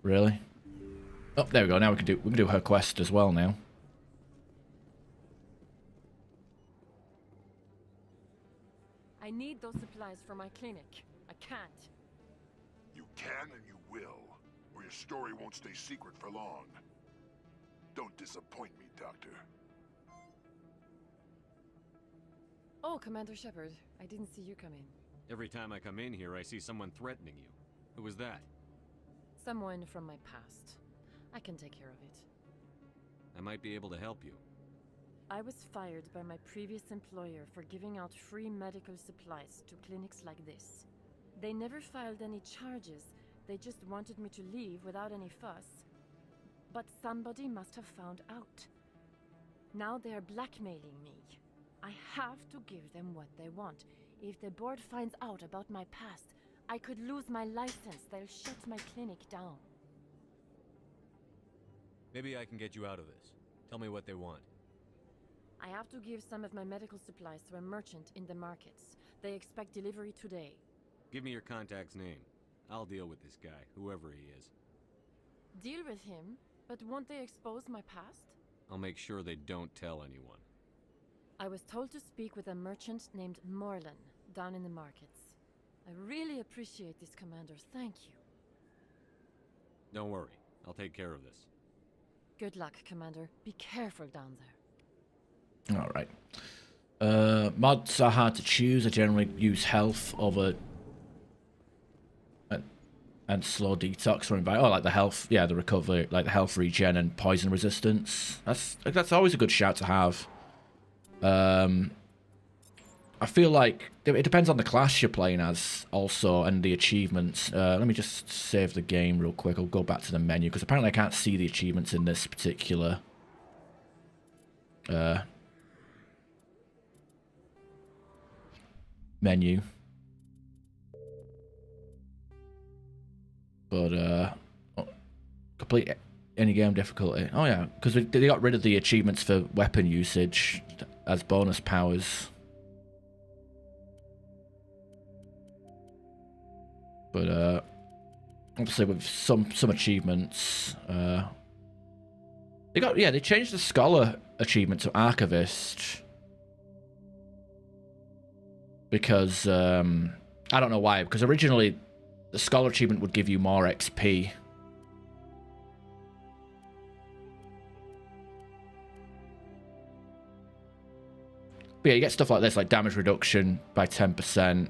Speaker 1: really. Oh, there we go. Now we can do her quest as well now.
Speaker 7: I need those supplies for my clinic. I can't.
Speaker 13: You can and you will, or your story won't stay secret for long. Don't disappoint me, Doctor.
Speaker 7: Oh, Commander Shepard. I didn't see you come in.
Speaker 3: Every time I come in here, I see someone threatening you. Who was that?
Speaker 7: Someone from my past. I can take care of it.
Speaker 3: I might be able to help you.
Speaker 7: I was fired by my previous employer for giving out free medical supplies to clinics like this. They never filed any charges, they just wanted me to leave without any fuss. But somebody must have found out. Now they are blackmailing me. I have to give them what they want. If the board finds out about my past, I could lose my license. They'll shut my clinic down.
Speaker 3: Maybe I can get you out of this. Tell me what they want.
Speaker 7: I have to give some of my medical supplies to a merchant in the markets. They expect delivery today.
Speaker 3: Give me your contact's name. I'll deal with this guy, whoever he is.
Speaker 7: Deal with him? But won't they expose my past?
Speaker 3: I'll make sure they don't tell anyone.
Speaker 7: I was told to speak with a merchant named Morlan, down in the markets. I really appreciate this, Commander. Thank you.
Speaker 3: Don't worry. I'll take care of this.
Speaker 7: Good luck, Commander. Be careful down there.
Speaker 1: Alright. Mods are hard to choose. I generally use health over... and slow detox or invite. Oh, like the health, yeah, the recovery, like the health regen and poison resistance. That's always a good shout to have. I feel like it depends on the class you're playing as, also, and the achievements. Let me just save the game real quick. I'll go back to the menu because apparently I can't see the achievements in this particular menu. But complete any game difficulty. Oh yeah, because they got rid of the achievements for weapon usage as bonus powers. But obviously with some achievements, they changed the scholar achievement to archivist because I don't know why. Because originally the scholar achievement would give you more XP. But yeah, you get stuff like this, like damage reduction by 10%.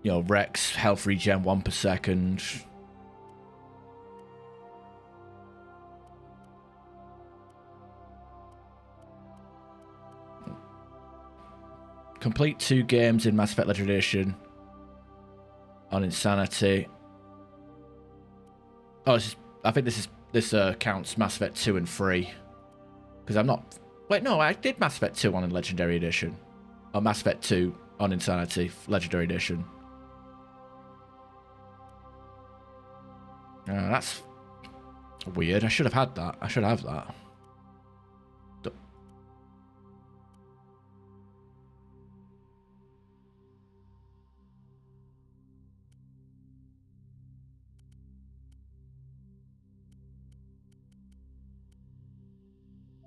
Speaker 1: You know, Rex health regen 1 per second. Complete 2 games in Mass Effect Legendary Edition on Insanity. Oh, I think this counts Mass Effect 2 and 3. Because I'm not... Wait, no, I did Mass Effect 2 on a Legendary Edition. Or Mass Effect 2 on Insanity Legendary Edition. That's weird. I should have had that. I should have that.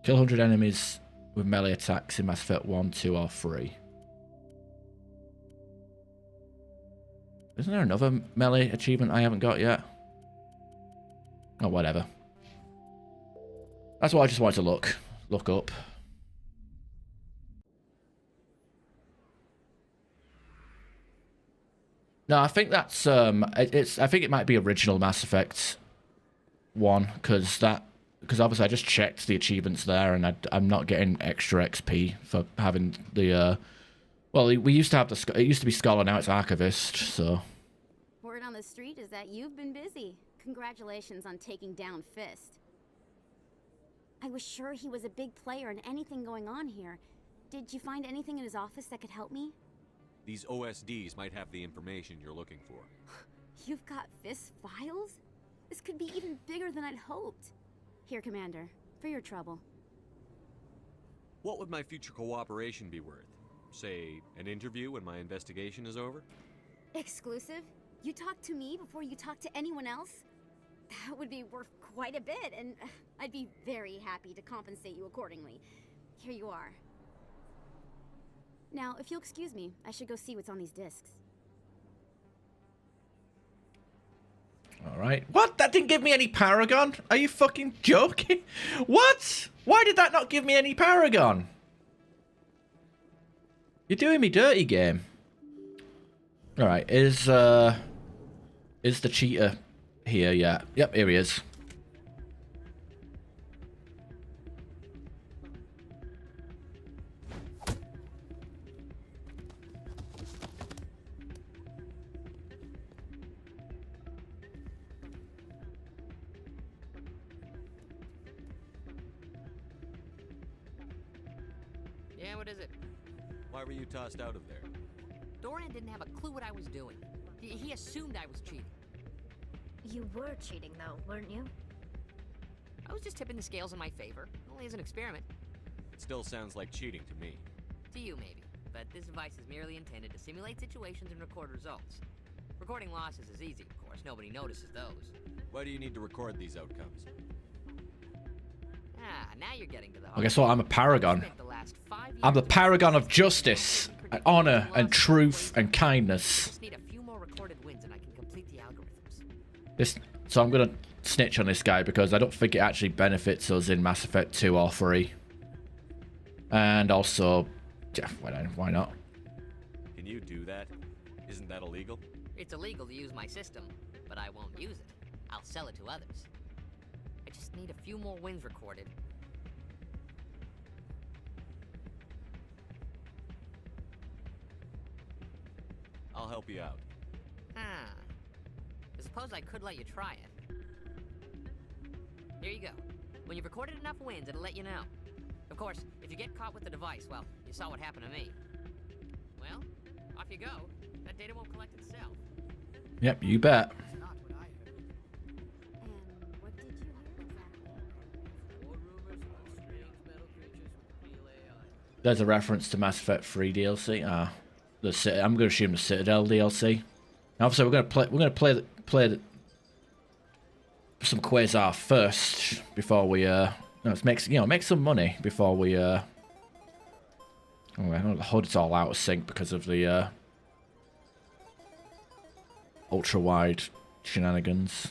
Speaker 1: Kill 100 enemies with melee attacks in Mass Effect 1, 2, or 3. Isn't there another melee achievement I haven't got yet? Oh, whatever. That's what I just wanted to look up. No, I think that's I think it might be original Mass Effect 1 because obviously I just checked the achievements there and I'm not getting extra XP for having the well, we used to have it used to be Scholar, now it's Archivist, so.
Speaker 4: Word on the street is that you've been busy. Congratulations on taking down Fist. I was sure he was a big player in anything going on here. Did you find anything in his office that could help me?
Speaker 3: These OSDs might have the information you're looking for.
Speaker 4: You've got Fist's files? This could be even bigger than I'd hoped. Here, Commander, for your trouble.
Speaker 3: What would my future cooperation be worth? Say, an interview when my investigation is over?
Speaker 4: Exclusive? You talk to me before you talk to anyone else? That would be worth quite a bit, and I'd be very happy to compensate you accordingly. Here you are. Now, if you'll excuse me, I should go see what's on these discs.
Speaker 1: Alright. What? That didn't give me any Paragon? Are you fucking joking? What? Why did that not give me any Paragon? You're doing me dirty, game. Alright, is the cheater here yet? Yep, here he is.
Speaker 2: Yeah, what is it?
Speaker 3: Why were you tossed out of there?
Speaker 2: Doran didn't have a clue what I was doing. He assumed I was cheating.
Speaker 15: You were cheating, though, weren't you?
Speaker 2: I was just tipping the scales in my favor, only as an experiment.
Speaker 3: It still sounds like cheating to me.
Speaker 2: To you, maybe. But this device is merely intended to simulate situations and record results. Recording losses is easy, of course. Nobody notices those.
Speaker 3: Why do you need to record these outcomes?
Speaker 2: Ah, now you're getting to the
Speaker 1: Well, guess what? I'm a paragon. I'm the paragon of justice, and honor, and truth, and kindness.
Speaker 2: Just need a few more recorded wins and I can complete the algorithms.
Speaker 1: So I'm gonna snitch on this guy because I don't think it actually benefits us in Mass Effect 2 or 3. And also, yeah, why not?
Speaker 3: Can you do that? Isn't that illegal?
Speaker 2: It's illegal to use my system, but I won't use it. I'll sell it to others. I just need a few more wins recorded.
Speaker 3: I'll help you out.
Speaker 2: Ah. I suppose I could let you try it. Here you go. When you've recorded enough wins, it'll let you know. Of course, if you get caught with the device, well, you saw what happened to me. Well, off you go. That data won't collect itself.
Speaker 1: Yep, you bet. There's a reference to Mass Effect 3 DLC. I'm going to assume the Citadel DLC. Now, obviously, we're going to play some Quasar first before we let's make some money before we oh, I know the HUD's all out of sync because of the ultra wide shenanigans.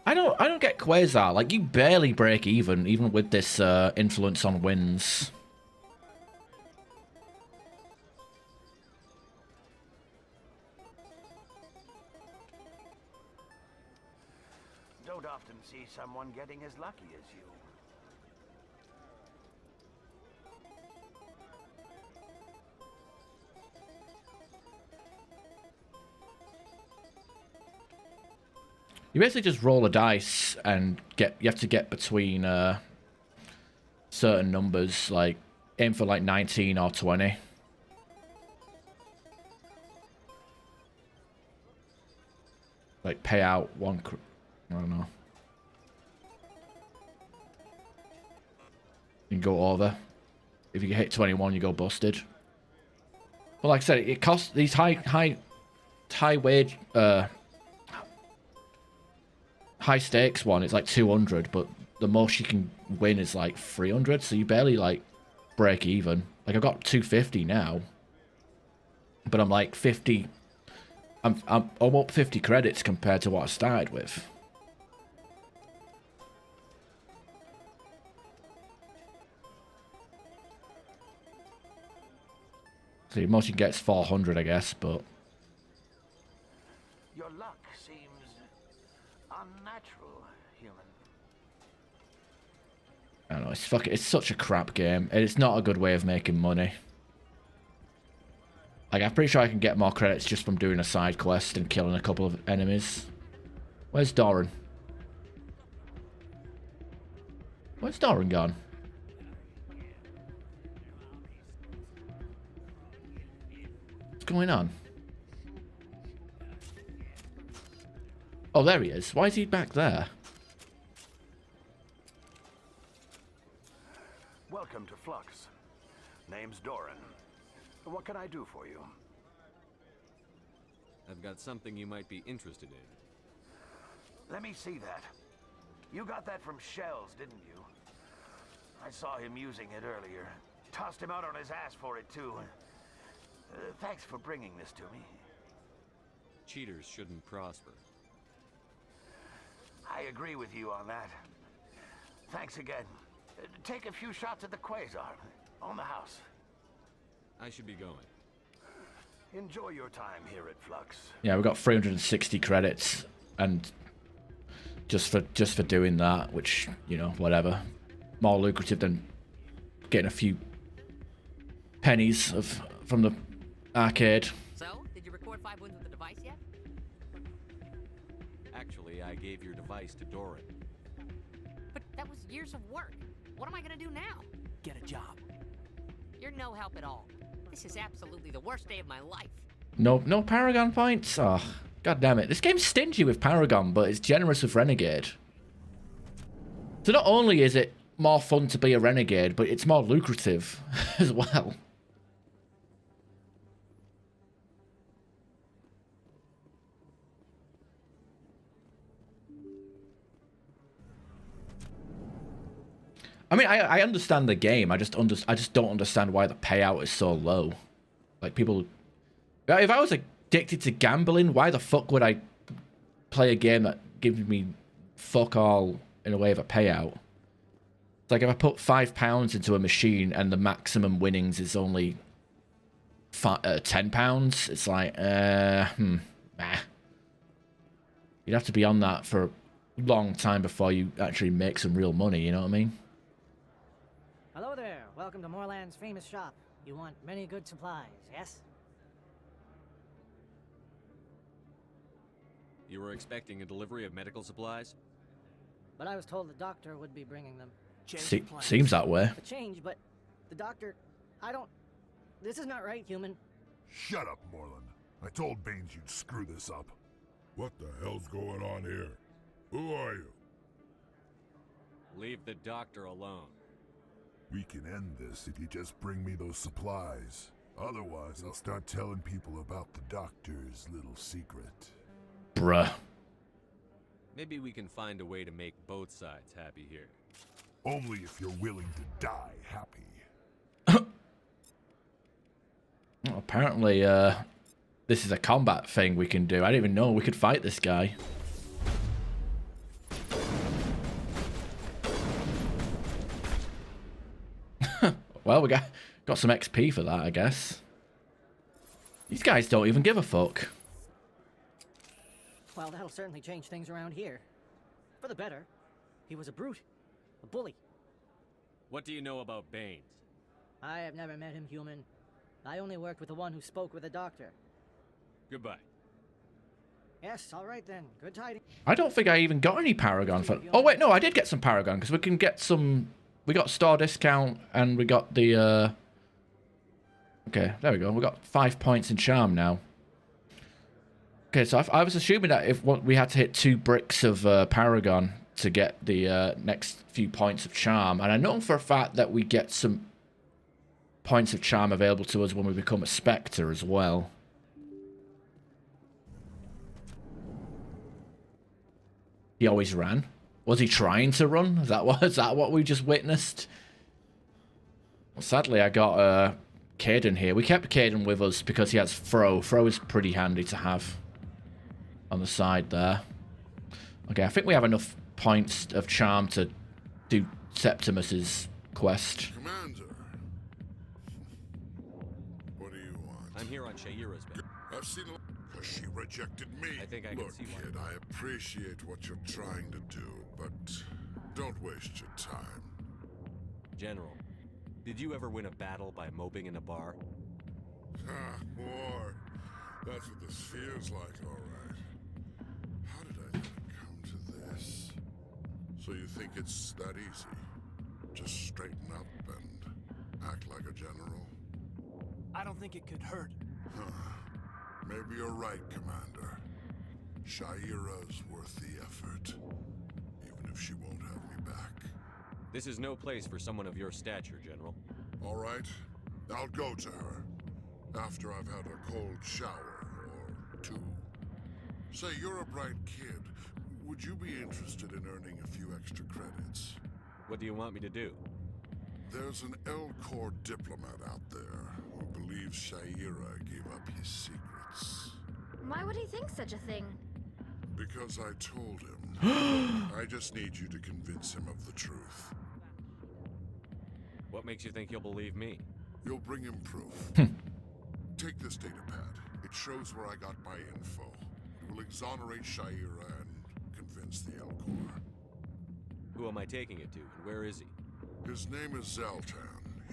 Speaker 1: I don't get Quasar. Like, you barely break even with this influence on wins.
Speaker 11: Don't often see someone getting as lucky as you.
Speaker 1: You basically just roll a dice and you have to get between certain numbers, like aim for like 19 or 20. Like pay out one, I don't know. You can go over. If you hit 21, you go busted. But like I said, it costs these high wage, high stakes one. It's like 200, but the most you can win is like 300. So you barely like break even. Like I've got 250 now, but I'm like 50. I'm up 50 credits compared to what I started with. So the most you can get is 400, I guess, but
Speaker 11: Your luck seems unnatural, human.
Speaker 1: I don't know. It's such a crap game, and it's not a good way of making money. Like, I'm pretty sure I can get more credits just from doing a side quest and killing a couple of enemies. Where's Doran? Where's Doran gone? What's going on? Oh, there he is. Why is he back there?
Speaker 11: Welcome to Flux. Name's Doran. What can I do for you?
Speaker 3: I've got something you might be interested in.
Speaker 11: Let me see that. You got that from Shells, didn't you? I saw him using it earlier. Tossed him out on his ass for it, too. Thanks for bringing this to me.
Speaker 3: Cheaters shouldn't prosper.
Speaker 11: I agree with you on that. Thanks again. Take a few shots at the Quasar. On the house.
Speaker 3: I should be going.
Speaker 11: Enjoy your time here at Flux.
Speaker 1: Yeah, we've got 360 credits, and just for doing that, which, you know, whatever. more lucrative than getting a few pennies from the arcade.
Speaker 2: So, did you record 5 wins with the device yet?
Speaker 3: Actually, I gave your device to Doran.
Speaker 2: But that was years of work. What am I gonna do now?
Speaker 16: Get a job.
Speaker 2: You're no help at all. This is absolutely the worst day of my life.
Speaker 1: No Paragon points? Oh, god damn it. This game's stingy with Paragon, but it's generous with Renegade. So not only is it more fun to be a Renegade, but it's more lucrative as well. I mean, I understand the game. I just don't understand why the payout is so low. Like, people... If I was addicted to gambling, why the fuck would I play a game that gives me fuck all in a way of a payout? It's like if I put £5 into a machine and the maximum winnings is only £10, it's like, nah. You'd have to be on that for a long time before you actually make some real money, you know what I mean?
Speaker 5: Hello there. Welcome to Moorland's famous shop. You want many good supplies, yes?
Speaker 3: You were expecting a delivery of medical supplies?
Speaker 5: But I was told the doctor would be bringing them.
Speaker 1: Seems that way.
Speaker 5: A change, but the doctor... I don't... This is not right, human.
Speaker 13: Shut up, Moorland. I told Baines you'd screw this up. What the hell's going on here? Who are you?
Speaker 3: Leave the doctor alone.
Speaker 13: We can end this if you just bring me those supplies. Otherwise, I'll start telling people about the doctor's little secret.
Speaker 1: Bruh.
Speaker 3: Maybe we can find a way to make both sides happy here.
Speaker 13: Only if you're willing to die happy.
Speaker 1: Well, apparently, this is a combat thing we can do. I didn't even know we could fight this guy. Well, we got some XP for that, I guess. These guys don't even give a fuck.
Speaker 5: Well, that'll certainly change things around here. For the better. He was a brute. A bully.
Speaker 3: What do you know about Baines?
Speaker 5: I have never met him, human. I only worked with the one who spoke with the doctor.
Speaker 3: Goodbye.
Speaker 5: Yes, all right then. Good tidings.
Speaker 1: I don't think I even got any Paragon for... Oh, wait, no, I did get some Paragon, because we can get some... We got store discount, and we got the... Okay, there we go. We got 5 points in charm now. Okay, so I was assuming that if we had to hit 2 bricks of Paragon to get the next few points of charm, and I know for a fact that we get some points of charm available to us when we become a Spectre as well. He always ran. Was he trying to run? Is that what we just witnessed? Well, sadly, I got Caden here. We kept Caden with us because he has Throw. Throw is pretty handy to have on the side there. Okay, I think we have enough points of charm to do Septimus's quest.
Speaker 13: Commander. What do you want?
Speaker 3: I'm here on Shaira's bed.
Speaker 13: I've seen a... Because she rejected me.
Speaker 3: I think I can see why.
Speaker 13: Kid, I appreciate what you're trying to do, but don't waste your time.
Speaker 3: General, did you ever win a battle by moping in a bar?
Speaker 13: Ah, war. That's what this feels like, all right. How did I come to this? So you think it's that easy? Just straighten up and act like a general?
Speaker 16: I don't think it could hurt.
Speaker 13: Huh. Maybe you're right, Commander. Shaira's worth the effort, even if she won't have me back.
Speaker 3: This is no place for someone of your stature, General.
Speaker 13: All right, I'll go to her after I've had a cold shower or 2. Say, you're a bright kid. Would you be interested in earning a few extra credits?
Speaker 3: What do you want me to do?
Speaker 13: There's an L-Corps diplomat out there who believes Shaira gave up his secrets.
Speaker 20: Why would he think such a thing?
Speaker 13: Because I told him. I just need you to convince him of the truth.
Speaker 3: What makes you think he'll believe me?
Speaker 13: You'll bring him proof. Take this data pad. It shows where I got my info. It will exonerate Shaira and convince the L-Corps.
Speaker 3: Who am I taking it to, and where is he?
Speaker 13: His name is Zaltan.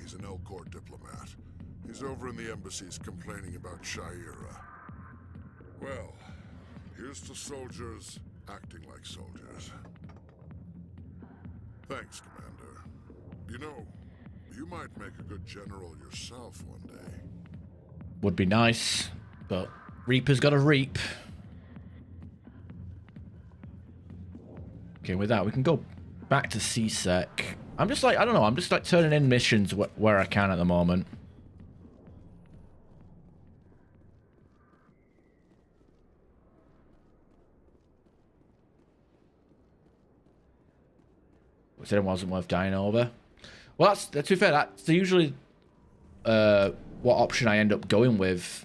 Speaker 13: He's an Elcor diplomat. He's over in the embassies complaining about Shaira. Well, here's to soldiers acting like soldiers. Thanks, Commander. You know, you might make a good general yourself one day.
Speaker 1: Would be nice, but Reaper's got to reap. Okay, with that, we can go back to CSEC. I'm just like, I don't know, I'm just like turning in missions where I can at the moment. Said it wasn't worth dying over. Well, that's to be fair, that's usually what option I end up going with,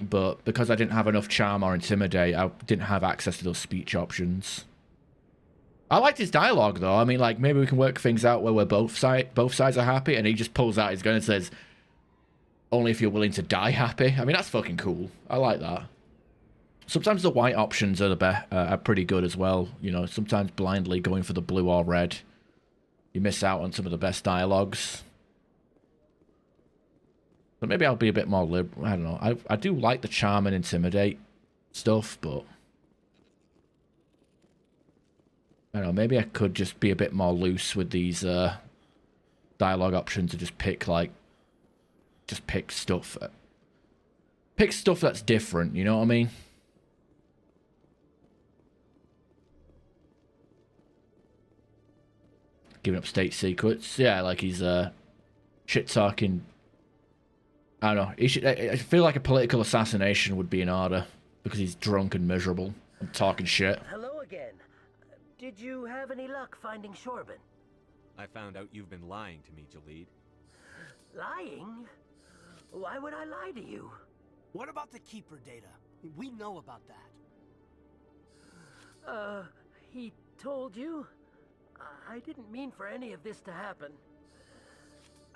Speaker 1: but because I didn't have enough charm or intimidate, I didn't have access to those speech options. I liked his dialogue though. I mean, like, maybe we can work things out where we're both sides are happy, and he just pulls out his gun and says, "Only if you're willing to die happy." I mean, that's fucking cool. I like that. Sometimes the white options are are pretty good as well. You know, sometimes blindly going for the blue or red, you miss out on some of the best dialogues. But maybe I'll be a bit more liberal. I don't know. I do like the charm and intimidate stuff, but I don't know. Maybe I could just be a bit more loose with these dialogue options and just pick stuff. Pick stuff that's different. You know what I mean? Giving up state secrets. Yeah, like he's shit talking. I don't know. I feel like a political assassination would be in order because he's drunk and miserable and talking shit.
Speaker 10: Hello again. Did you have any luck finding Shorban?
Speaker 3: I found out you've been lying to me, Jalid.
Speaker 10: Lying? Why would I lie to you?
Speaker 16: What about the Keeper data? We know about that.
Speaker 10: He told you? I didn't mean for any of this to happen.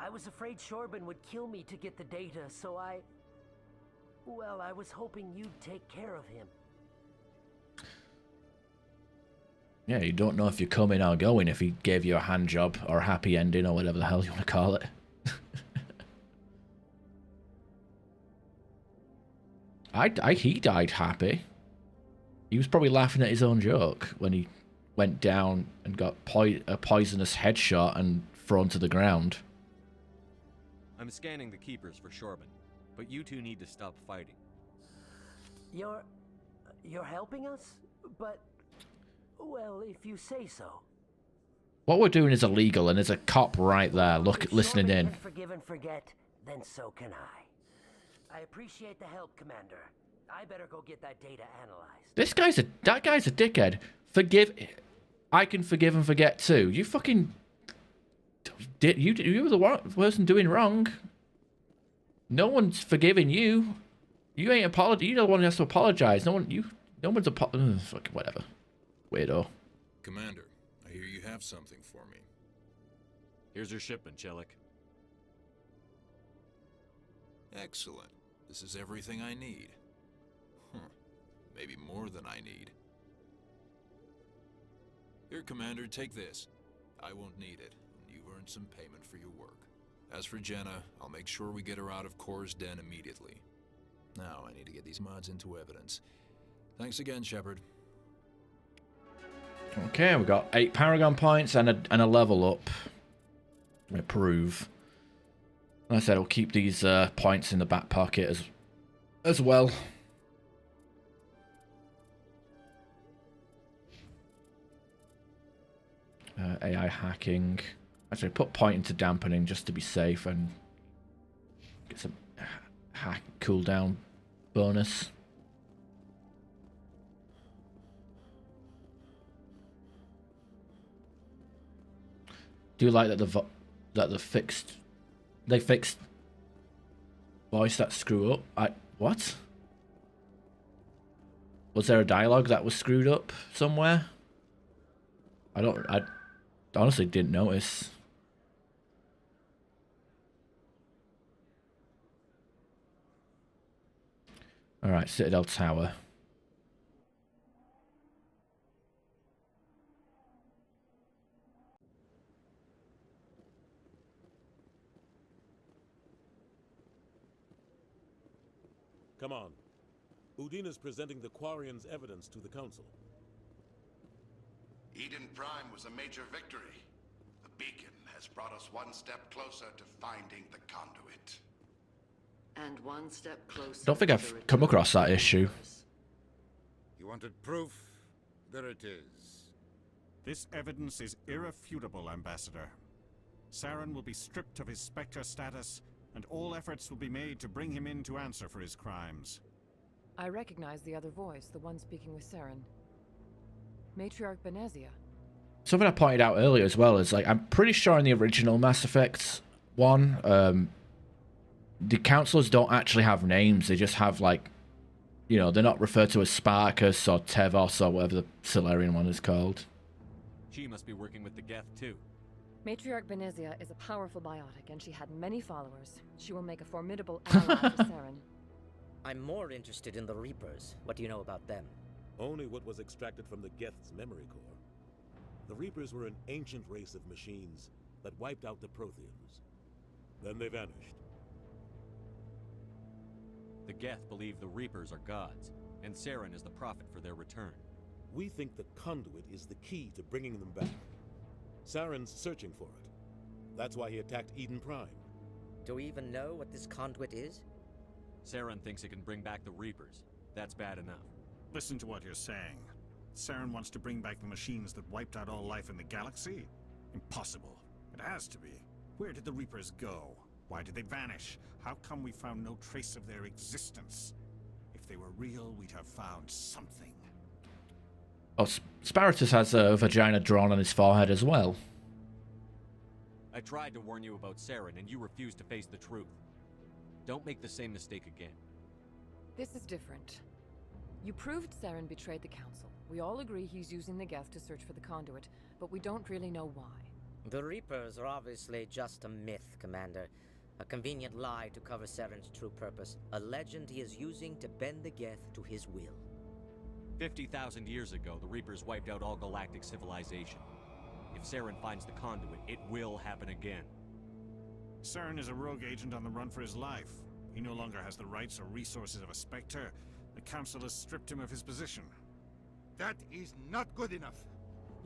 Speaker 10: I was afraid Shorban would kill me to get the data, so I was hoping you'd take care of him.
Speaker 1: Yeah, you don't know if you're coming or going if he gave you a hand job or a happy ending or whatever the hell you want to call it. He died happy. He was probably laughing at his own joke when he went down and got a poisonous headshot and thrown to the ground.
Speaker 3: I'm scanning the Keepers for Shorban, but you two need to stop fighting.
Speaker 10: You're helping us? But, well, if you say so.
Speaker 1: What we're doing is illegal, and there's a cop right there, listening in.
Speaker 10: If Shorban can forgive and forget, then so can I. I appreciate the help, Commander. I better go get that data analyzed.
Speaker 1: That guy's a dickhead. I can forgive and forget too. You fucking you were the person doing wrong. No one's forgiving you. You ain't apologizing. You're the one who has to apologize. No one's fucking whatever. Weirdo.
Speaker 18: Commander, I hear you have something for me.
Speaker 3: Here's your shipment, Chelik.
Speaker 18: Excellent. This is everything I need. Maybe more than I need. Here, Commander, take this. I won't need it. You've earned some payment for your work. As for Jenna, I'll make sure we get her out of Kor's den immediately. Now, I need to get these mods into evidence. Thanks again, Shepard.
Speaker 1: Okay, we got 8 Paragon points and a level up. Approve. Like I said, I'll keep these points in the back pocket as well. AI hacking. Actually, put point into dampening just to be safe and get some hack cooldown bonus. Do you like that they fixed voice that screw up? What? Was there a dialogue that was screwed up somewhere? I honestly didn't notice. Alright, Citadel Tower.
Speaker 22: Come on. Udina's presenting the Quarians' evidence to the Council.
Speaker 13: Eden Prime was a major victory. The beacon has brought us one step closer to finding the conduit.
Speaker 19: And one step closer.
Speaker 1: Don't think I've come across that issue.
Speaker 6: You wanted proof? There it is.
Speaker 21: This evidence is irrefutable, Ambassador. Saren will be stripped of his Spectre status, and all efforts will be made to bring him in to answer for his crimes.
Speaker 7: I recognize the other voice, the one speaking with Saren. Matriarch Benezia.
Speaker 1: Something I pointed out earlier as well is, like, I'm pretty sure in the original Mass Effect 1, the counselors don't actually have names. They just have, like, you know, they're not referred to as Sparkus or Tevos or whatever the Solarian one is called.
Speaker 3: She must be working with the Geth too.
Speaker 7: Matriarch Benezia is a powerful biotic, and she had many followers. She will make a formidable ally to Saren.
Speaker 23: I'm more interested in the Reapers. What do you know about them?
Speaker 22: Only what was extracted from the Geth's memory core. The Reapers were an ancient race of machines that wiped out the Protheans. Then they vanished.
Speaker 3: The Geth believe the Reapers are gods, and Saren is the prophet for their return.
Speaker 22: We think the conduit is the key to bringing them back. Saren's searching for it. That's why he attacked Eden Prime.
Speaker 23: Do we even know what this conduit is?
Speaker 3: Saren thinks it can bring back the Reapers. That's bad enough.
Speaker 21: Listen to what you're saying. Saren wants to bring back the machines that wiped out all life in the galaxy? Impossible. It has to be. Where did the Reapers go? Why did they vanish? How come we found no trace of their existence? If they were real, we'd have found something.
Speaker 1: Oh, Spiritus has a vagina drawn on his forehead as well.
Speaker 3: I tried to warn you about Saren, and you refused to face the truth. Don't make the same mistake again.
Speaker 7: This is different. You proved Saren betrayed the Council. We all agree he's using the Geth to search for the conduit, but we don't really know why.
Speaker 23: The Reapers are obviously just a myth, Commander. A convenient lie to cover Saren's true purpose. A legend he is using to bend the Geth to his will.
Speaker 3: 50,000 years ago, the Reapers wiped out all galactic civilization. If Saren finds the conduit, it will happen again.
Speaker 21: Saren is a rogue agent on the run for his life. He no longer has the rights or resources of a Spectre. The Council has stripped him of his position.
Speaker 6: That is not good enough.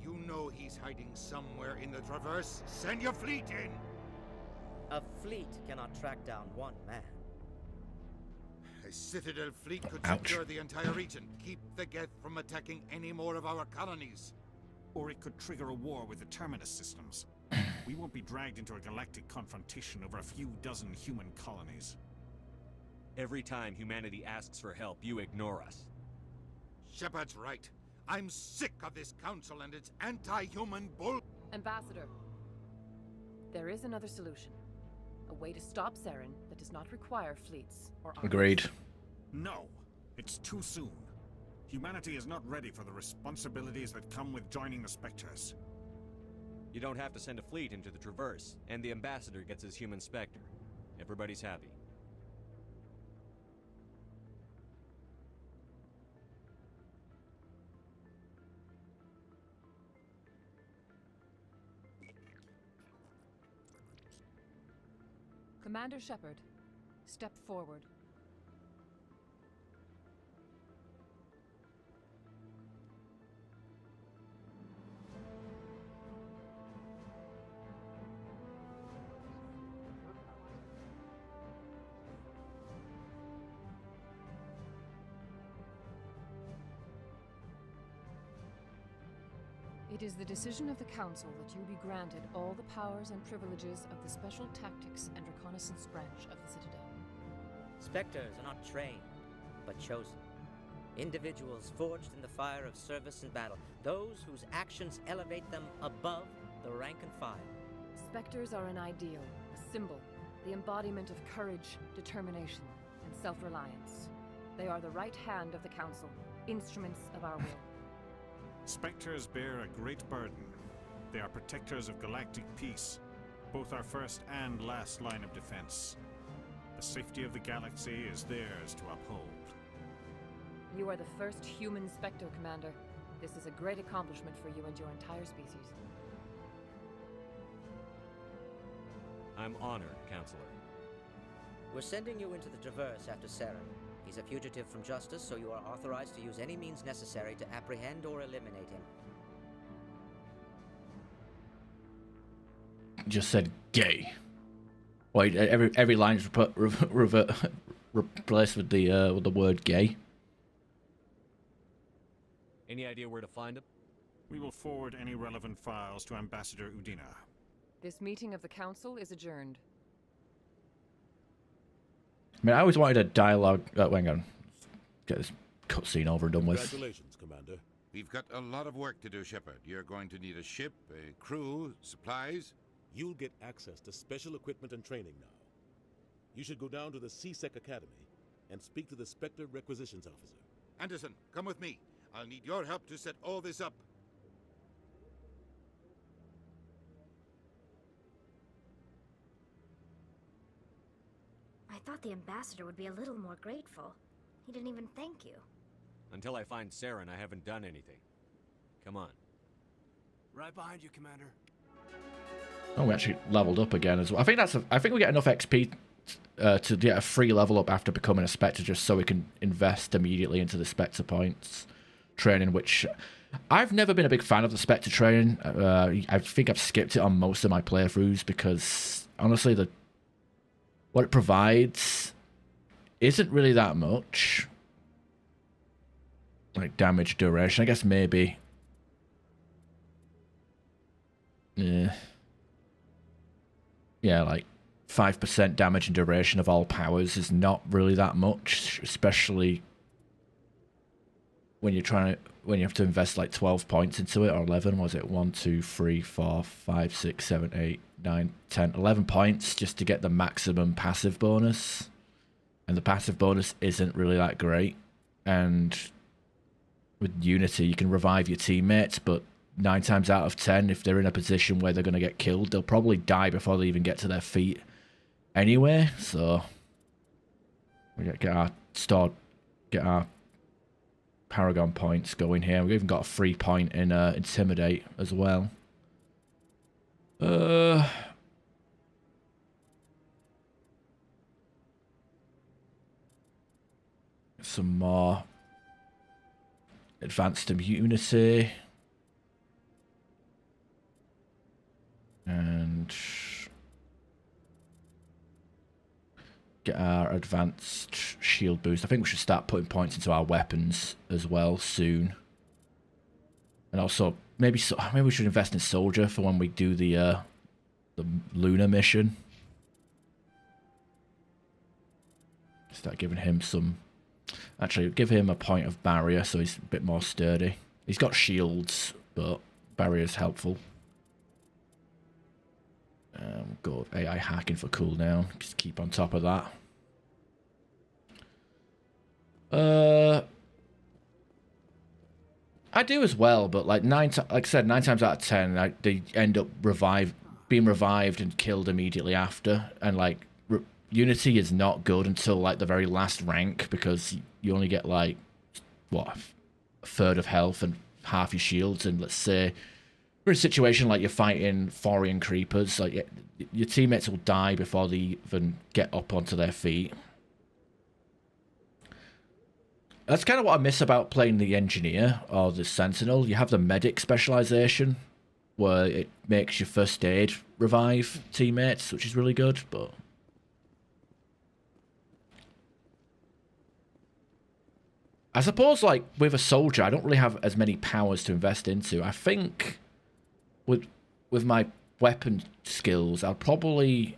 Speaker 6: You know he's hiding somewhere in the Traverse. Send your fleet in!
Speaker 23: A fleet cannot track down one man.
Speaker 6: A Citadel fleet could
Speaker 1: Ouch.
Speaker 6: secure the entire region. Keep the Geth from attacking any more of our colonies.
Speaker 21: Or it could trigger a war with the Terminus systems. We won't be dragged into a galactic confrontation over a few dozen human colonies.
Speaker 3: Every time humanity asks for help, you ignore us.
Speaker 6: Shepard's right. I'm sick of this council and its anti-human bull.
Speaker 7: Ambassador, there is another solution. A way to stop Saren that does not require fleets or armies.
Speaker 1: Agreed.
Speaker 21: No, it's too soon. Humanity is not ready for the responsibilities that come with joining the Spectres.
Speaker 3: You don't have to send a fleet into the Traverse, and the Ambassador gets his human Spectre. Everybody's happy.
Speaker 7: Commander Shepard, step forward. It is the decision of the Council that you be granted all the powers and privileges of the Special Tactics and Reconnaissance Branch of the Citadel.
Speaker 23: Spectres are not trained, but chosen. Individuals forged in the fire of service and battle. Those whose actions elevate them above the rank and file.
Speaker 7: Spectres are an ideal, a symbol, the embodiment of courage, determination, and self-reliance. They are the right hand of the Council, instruments of our will.
Speaker 21: Spectres bear a great burden. They are protectors of galactic peace, both our first and last line of defense. The safety of the galaxy is theirs to uphold.
Speaker 7: You are the first human Spectre, Commander. This is a great accomplishment for you and your entire species.
Speaker 3: I'm honored, Counselor.
Speaker 23: We're sending you into the Traverse after Saren. He's a fugitive from justice, so you are authorized to use any means necessary to apprehend or eliminate him.
Speaker 1: Just said gay. Wait, every line is replaced with the word gay.
Speaker 3: Any idea where to find him?
Speaker 21: We will forward any relevant files to Ambassador Udina.
Speaker 7: This meeting of the council is adjourned.
Speaker 1: I mean, I always wanted a dialogue. Hang on. Get this cutscene over and done with.
Speaker 22: Congratulations, Commander.
Speaker 6: We've got a lot of work to do, Shepard. You're going to need a ship, a crew, supplies.
Speaker 22: You'll get access to special equipment and training now. You should go down to the C-Sec Academy and speak to the Spectre Requisitions Officer.
Speaker 6: Anderson, come with me. I'll need your help to set all this up.
Speaker 15: I thought the ambassador would be a little more grateful. He didn't even thank you.
Speaker 3: Until I find Saren, I haven't done anything. Come on.
Speaker 16: Right behind you, Commander.
Speaker 1: Oh, we actually leveled up again as well. I think we get enough XP to get a free level up after becoming a Spectre, just so we can invest immediately into the Spectre points training, which I've never been a big fan of the Spectre training. I think I've skipped it on most of my playthroughs because honestly, what it provides isn't really that much. Like damage duration, I guess maybe. Yeah, like 5% damage and duration of all powers is not really that much, especially when you have to invest like 12 points into it, or 11. Was it 1, 2, 3, 4, 5, 6, 7, 8, 9, 10, 11 points just to get the maximum passive bonus? And the passive bonus isn't really that great. And with Unity, you can revive your teammates, but 9 times out of 10, if they're in a position where they're going to get killed, they'll probably die before they even get to their feet anyway. So we get our Paragon points going here. We've even got a free point in Intimidate as well. Some more advanced immunity. And get our advanced shield boost. I think we should start putting points into our weapons as well soon. And also, maybe we should invest in Soldier for when we do the Lunar mission. Start giving him some... Actually, give him a point of barrier so he's a bit more sturdy. He's got shields, but barrier's helpful. Go with AI hacking for cooldown. Just keep on top of that. I do as well, but like like I said, 9 times out of 10, they end up being revived and killed immediately after. And like Unity is not good until like the very last rank, because you only get like what, a third of health and half your shields. And let's say we're in a situation like you're fighting Thorian creepers, like your teammates will die before they even get up onto their feet. That's kind of what I miss about playing the Engineer or the Sentinel. You have the Medic specialization, where it makes your first aid revive teammates, which is really good, but... I suppose, like, with a Soldier, I don't really have as many powers to invest into. I think with my weapon skills, I'll probably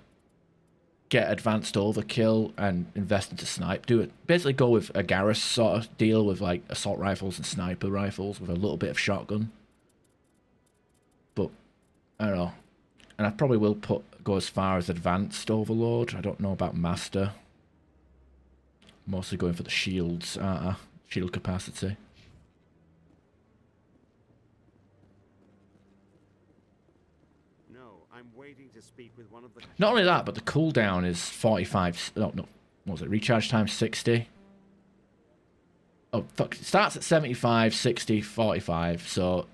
Speaker 1: get advanced overkill and invest into snipe. Basically go with a Garrus sort of deal with like assault rifles and sniper rifles with a little bit of shotgun. But I don't know. And I probably will go as far as advanced overload. I don't know about master. Mostly going for the shields, shield capacity.
Speaker 8: To speak with one of the...
Speaker 1: Not only that, but the cooldown is 45. No, what was it? Recharge time 60. Oh, fuck. It starts at 75, 60, 45. So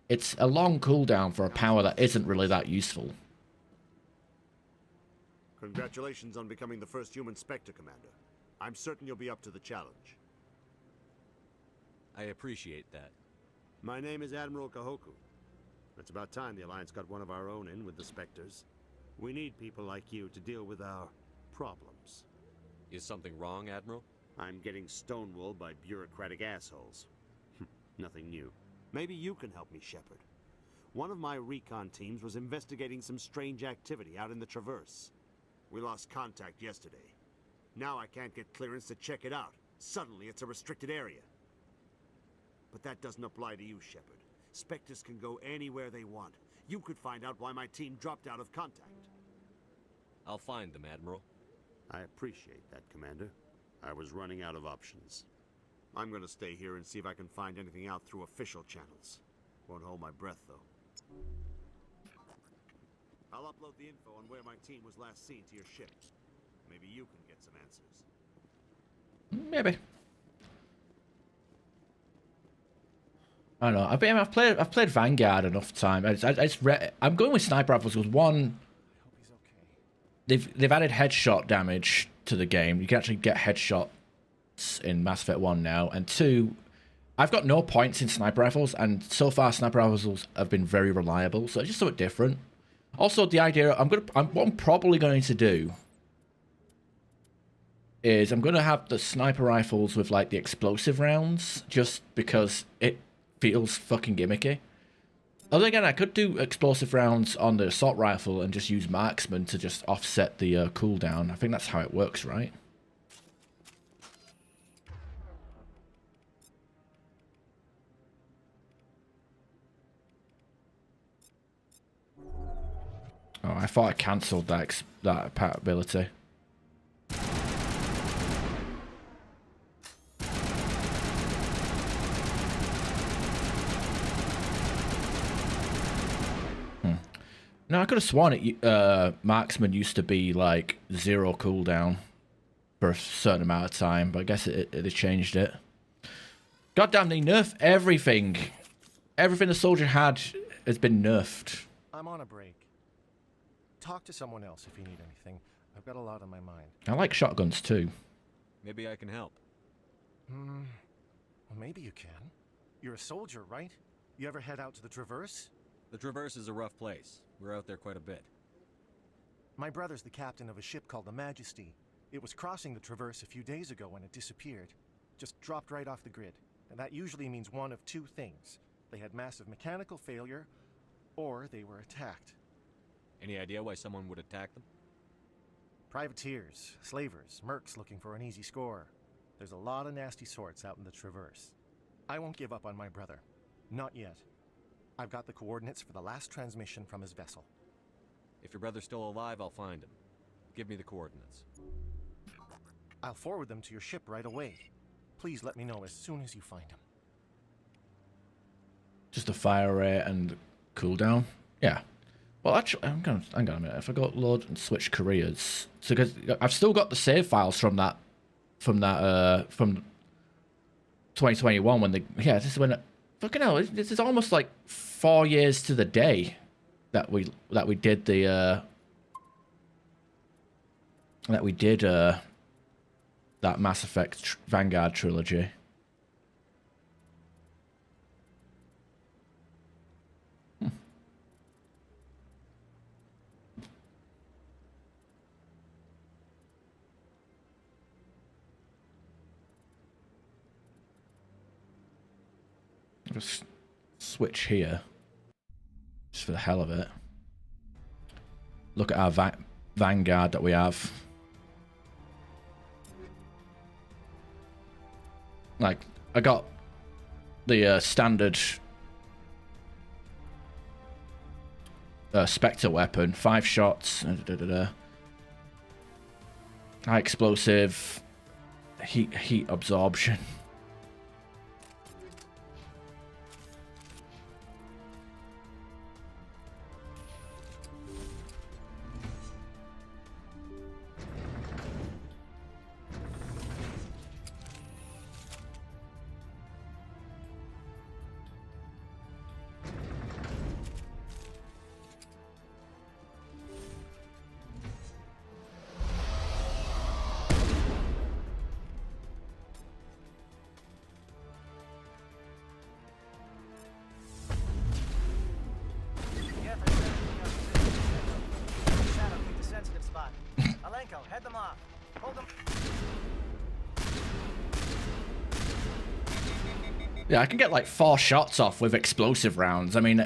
Speaker 1: it's a long cooldown for a power that isn't really that useful.
Speaker 8: Congratulations on becoming the first human Spectre, Commander. I'm certain you'll be up to the challenge.
Speaker 3: I appreciate that.
Speaker 8: My name is Admiral Kahoku. It's about time the Alliance got one of our own in with the Spectres. We need people like you to deal with our problems.
Speaker 3: Is something wrong, Admiral?
Speaker 8: I'm getting stonewalled by bureaucratic assholes. Nothing new. Maybe you can help me, Shepard. One of my recon teams was investigating some strange activity out in the Traverse. We lost contact yesterday. Now I can't get clearance to check it out. Suddenly it's a restricted area. But that doesn't apply to you, Shepard. Spectres can go anywhere they want. You could find out why my team dropped out of contact.
Speaker 3: I'll find them, Admiral.
Speaker 8: I appreciate that, Commander. I was running out of options. I'm gonna stay here and see if I can find anything out through official channels. Won't hold my breath, though. I'll upload the info on where my team was last seen to your ship. Maybe you can get some answers.
Speaker 1: Maybe. I don't know. I've played Vanguard enough time. I'm going with sniper rifles because one, they've added headshot damage to the game. You can actually get headshots in Mass Effect 1 now, and two, I've got no points in sniper rifles, and so far sniper rifles have been very reliable. So it's just something different. Also, the idea what I'm probably going to do is I'm going to have the sniper rifles with like the explosive rounds, just because it feels fucking gimmicky. Although again, I could do explosive rounds on the assault rifle and just use marksman to just offset the cooldown. I think that's how it works, right? Oh, I thought I cancelled that ability. No, I could have sworn marksman used to be like 0 cooldown for a certain amount of time, but I guess they changed it. Goddamn, they nerfed everything. Everything the soldier had has been nerfed.
Speaker 9: I'm on a break. Talk to someone else if you need anything. I've got a lot on my mind.
Speaker 1: I like shotguns too.
Speaker 3: Maybe I can help.
Speaker 9: Well, maybe you can. You're a soldier, right? You ever head out to the Traverse?
Speaker 3: The Traverse is a rough place. We're out there quite a bit.
Speaker 9: My brother's the captain of a ship called the Majesty. It was crossing the Traverse a few days ago when it disappeared. Just dropped right off the grid. And that usually means one of two things. They had massive mechanical failure, or they were attacked.
Speaker 3: Any idea why someone would attack them?
Speaker 9: Privateers, slavers, mercs looking for an easy score. There's a lot of nasty sorts out in the Traverse. I won't give up on my brother. Not yet. I've got the coordinates for the last transmission from his vessel.
Speaker 3: If your brother's still alive, I'll find him. Give me the coordinates.
Speaker 9: I'll forward them to your ship right away. Please let me know as soon as you find him.
Speaker 1: Just the fire rate and cooldown? Yeah. Well, actually, hang on a minute. If I go load and switch careers, so because I've still got the save files from 2021 when this is when fucking hell, this is almost like 4 years to the day that we did the that Mass Effect Vanguard trilogy. Just switch here, just for the hell of it. Look at our Vanguard that we have. Like, I got the standard Spectre weapon, 5 shots, high explosive, heat absorption. Yeah, I can get like 4 shots off with explosive rounds. I mean,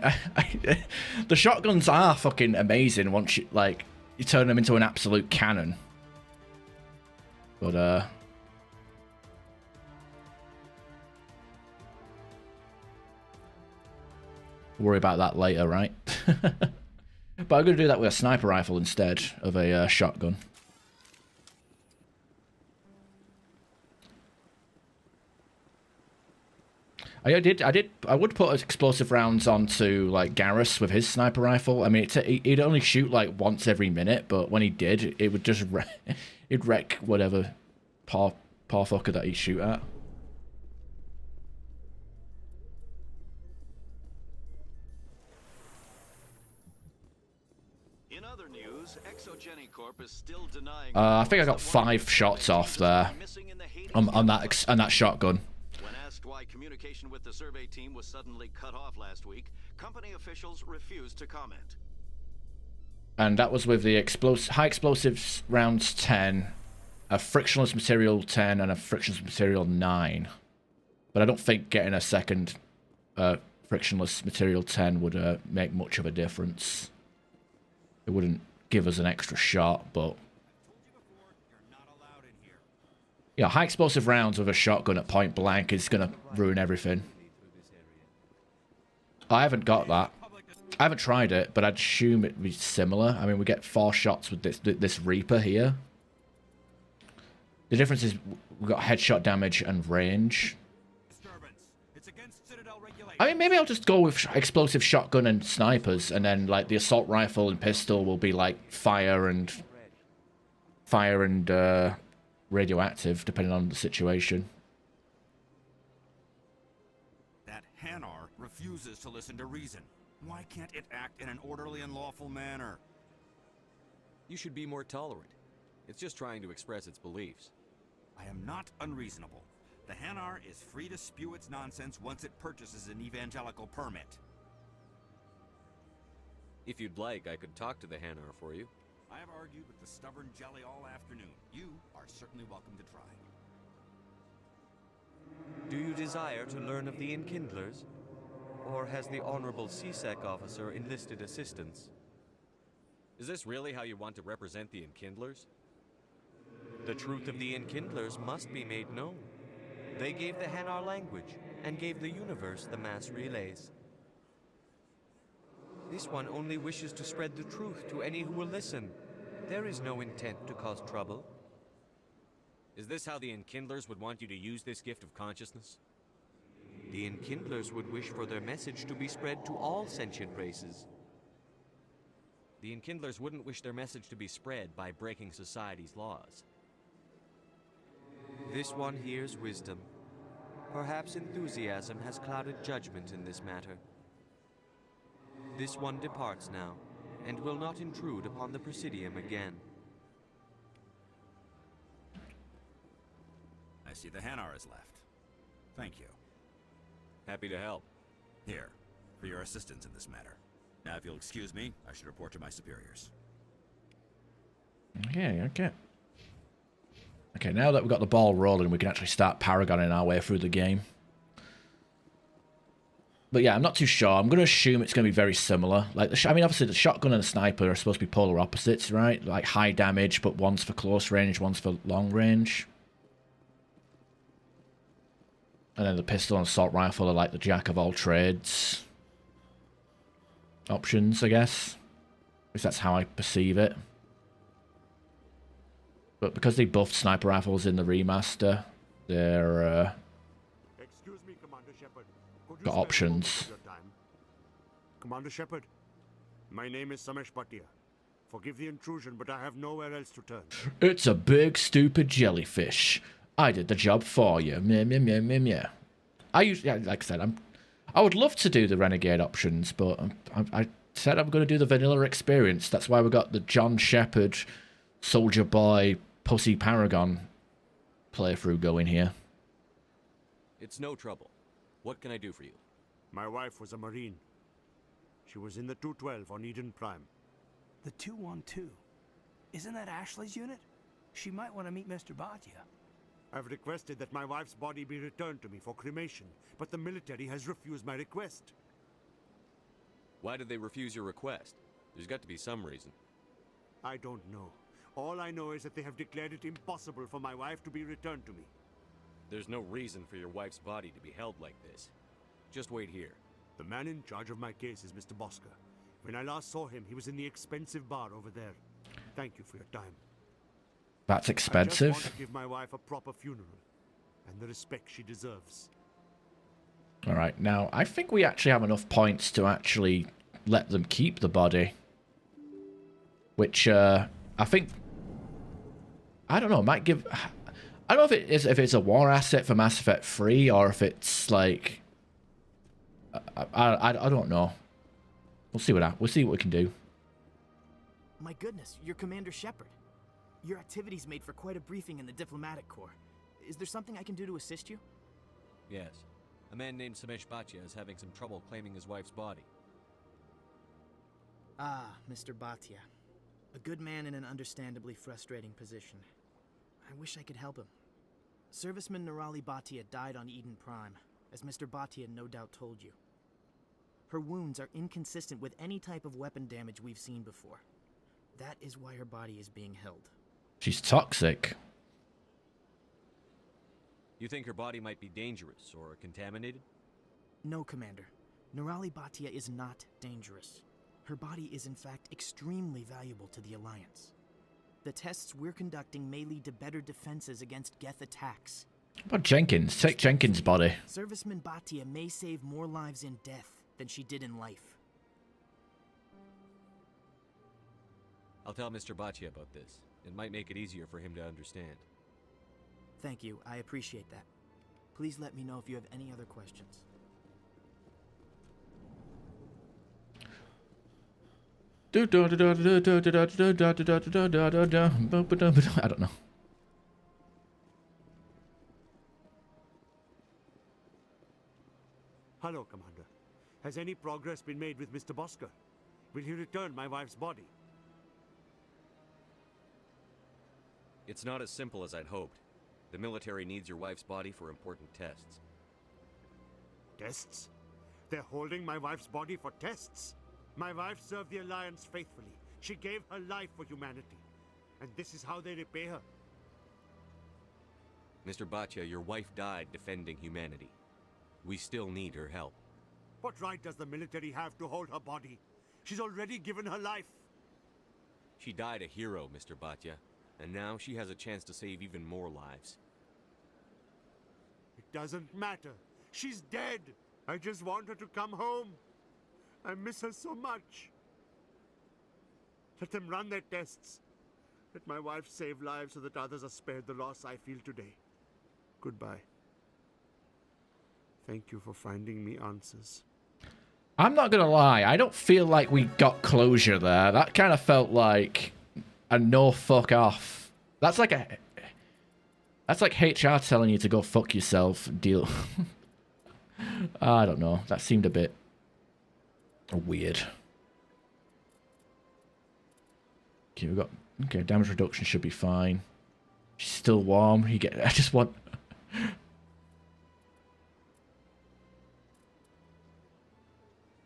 Speaker 1: the shotguns are fucking amazing once you turn them into an absolute cannon. But worry about that later, right? But I'm gonna do that with a sniper rifle instead of a shotgun. I would put explosive rounds onto like Garrus with his sniper rifle. I mean, he'd only shoot like once every minute, but when he did, it would just it'd wreck whatever paw fucker that he shoot at.
Speaker 12: In other news, Exogeny Corp is still denying.
Speaker 1: I think I got 5 shots off there on that shotgun.
Speaker 12: When asked why communication with the survey team was suddenly cut off last week, company officials refused to comment.
Speaker 1: And that was with the high explosives rounds 10, a frictionless material 10, and a frictionless material 9. But I don't think getting a second frictionless material 10 would make much of a difference. It wouldn't give us an extra shot, but yeah, high explosive rounds with a shotgun at point blank is gonna ruin everything. I haven't got that. I haven't tried it, but I'd assume it'd be similar. I mean, we get 4 shots with this Reaper here. The difference is we've got headshot damage and range. I mean, maybe I'll just go with explosive shotgun and snipers, and then like the assault rifle and pistol will be like fire and radioactive, depending on the situation.
Speaker 14: That Hanar refuses to listen to reason. Why can't it act in an orderly and lawful manner?
Speaker 3: You should be more tolerant. It's just trying to express its beliefs.
Speaker 14: I am not unreasonable. The Hanar is free to spew its nonsense once it purchases an evangelical permit.
Speaker 3: If you'd like, I could talk to the Hanar for you.
Speaker 14: I have argued with the stubborn jelly all afternoon. You are certainly welcome to try.
Speaker 17: Do you desire to learn of the Enkindlers? Or has the Honorable CSEC officer enlisted assistance?
Speaker 3: Is this really how you want to represent the Enkindlers?
Speaker 17: The truth of the Enkindlers must be made known. They gave the Hanar language, and gave the universe the mass relays. This one only wishes to spread the truth to any who will listen. There is no intent to cause trouble.
Speaker 3: Is this how the Enkindlers would want you to use this gift of consciousness?
Speaker 17: The Enkindlers would wish for their message to be spread to all sentient races.
Speaker 3: The Enkindlers wouldn't wish their message to be spread by breaking society's laws.
Speaker 17: This one hears wisdom. Perhaps enthusiasm has clouded judgment in this matter. This one departs now, and will not intrude upon the Presidium again.
Speaker 14: I see the Hanar is left. Thank you.
Speaker 3: Happy to help.
Speaker 14: Here, for your assistance in this matter. Now, if you'll excuse me, I should report to my superiors.
Speaker 1: Okay. Okay, now that we've got the ball rolling, we can actually start paragoning our way through the game. But yeah, I'm not too sure. I'm going to assume it's going to be very similar. Like, I mean, obviously the shotgun and the sniper are supposed to be polar opposites, right? Like high damage, but one's for close range, one's for long range. And then the pistol and assault rifle are like the jack of all trades options, I guess. At least that's how I perceive it. But because they buffed sniper rifles in the remaster, they're
Speaker 24: Excuse me, Commander Shepard. Could you
Speaker 1: got
Speaker 24: spare a
Speaker 1: options.
Speaker 24: moment of your time? Commander Shepard, my name is Samesh Bhatia. Forgive the intrusion, but I have nowhere else to turn.
Speaker 1: It's a big, stupid jellyfish. I did the job for you. Meh, meh, meh, meh, meh. I usually, like I said, I would love to do the Renegade options, but I said I'm going to do the vanilla experience. That's why we got the John Shepard, Soldier Boy, Pussy Paragon playthrough going here.
Speaker 3: It's no trouble. What can I do for you?
Speaker 24: My wife was a Marine. She was in the 212 on Eden Prime.
Speaker 16: The 212? Isn't that Ashley's unit? She might want to meet Mr. Bhatia.
Speaker 24: I've requested that my wife's body be returned to me for cremation, but the military has refused my request.
Speaker 3: Why did they refuse your request? There's got to be some reason.
Speaker 24: I don't know. All I know is that they have declared it impossible for my wife to be returned to me.
Speaker 3: There's no reason for your wife's body to be held like this. Just wait here.
Speaker 24: The man in charge of my case is Mr. Bosca. When I last saw him, he was in the expensive bar over there. Thank you for your time.
Speaker 1: That's
Speaker 24: I
Speaker 1: expensive.
Speaker 24: just want to give my wife a proper funeral and the respect she deserves.
Speaker 1: All right, now I think we actually have enough points to actually let them keep the body. Which I think, I don't know, might give. I don't know if it's a war asset for Mass Effect 3 or if it's like, I don't know. We'll see what we can do.
Speaker 2: My goodness, you're Commander Shepard. Your activities made for quite a briefing in the diplomatic corps. Is there something I can do to assist you?
Speaker 3: Yes. A man named Samesh Bhatia is having some trouble claiming his wife's body.
Speaker 2: Ah, Mr. Bhatia. A good man in an understandably frustrating position. I wish I could help him. Serviceman Nirali Bhatia died on Eden Prime, as Mr. Bhatia no doubt told you. Her wounds are inconsistent with any type of weapon damage we've seen before. That is why her body is being held.
Speaker 1: She's toxic.
Speaker 3: You think her body might be dangerous or contaminated?
Speaker 2: No, Commander. Nirali Bhatia is not dangerous. Her body is in fact extremely valuable to the Alliance. The tests we're conducting may lead to better defenses against Geth attacks.
Speaker 1: What about Jenkins? Take Jenkins' body.
Speaker 2: Serviceman Bhatia may save more lives in death than she did in life.
Speaker 3: I'll tell Mr. Bhatia about this. It might make it easier for him to understand.
Speaker 2: Thank you, I appreciate that. Please let me know if you have any other questions.
Speaker 1: I don't know.
Speaker 24: Hello, Commander. Has any progress been made with Mr. Bosca? Will he return my wife's body?
Speaker 3: It's not as simple as I'd hoped. The military needs your wife's body for important tests.
Speaker 24: Tests? They're holding my wife's body for tests? My wife served the Alliance faithfully. She gave her life for humanity. And this is how they repay her.
Speaker 3: Mr. Bhatia, your wife died defending humanity. We still need her help.
Speaker 24: What right does the military have to hold her body? She's already given her life.
Speaker 3: She died a hero, Mr. Bhatia. And now she has a chance to save even more lives.
Speaker 24: It doesn't matter. She's dead. I just want her to come home. I miss her so much. Let them run their tests. Let my wife save lives so that others are spared the loss I feel today. Goodbye. Thank you for finding me answers.
Speaker 1: I'm not gonna lie, I don't feel like we got closure there. That kind of felt like a no fuck off. That's like HR telling you to go fuck yourself deal. I don't know. That seemed a bit weird. Okay, damage reduction should be fine. She's still warm. I just want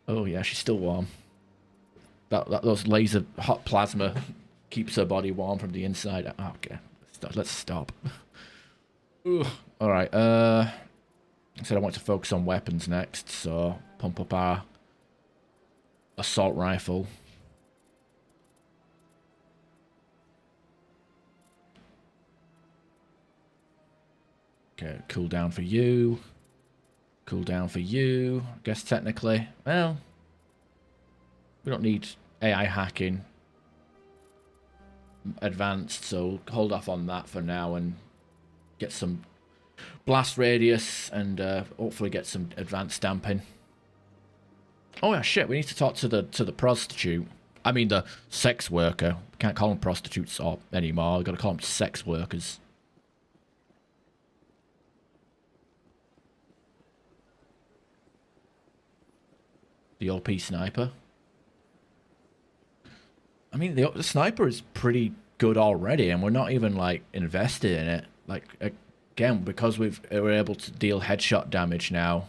Speaker 1: Oh yeah, she's still warm. Those laser hot plasma keeps her body warm from the inside. Okay, let's stop. All right. I said I want to focus on weapons next, so pump up our assault rifle. Okay, cooldown for you. Cooldown for you. I guess technically, well, we don't need AI hacking advanced, so hold off on that for now and get some blast radius and hopefully get some advanced damping. Oh yeah, shit, we need to talk to the prostitute. I mean the sex worker. Can't call them prostitutes anymore. We've got to call them sex workers. The OP sniper. I mean, the sniper is pretty good already, and we're not even like invested in it. Like, again, because we're able to deal headshot damage now.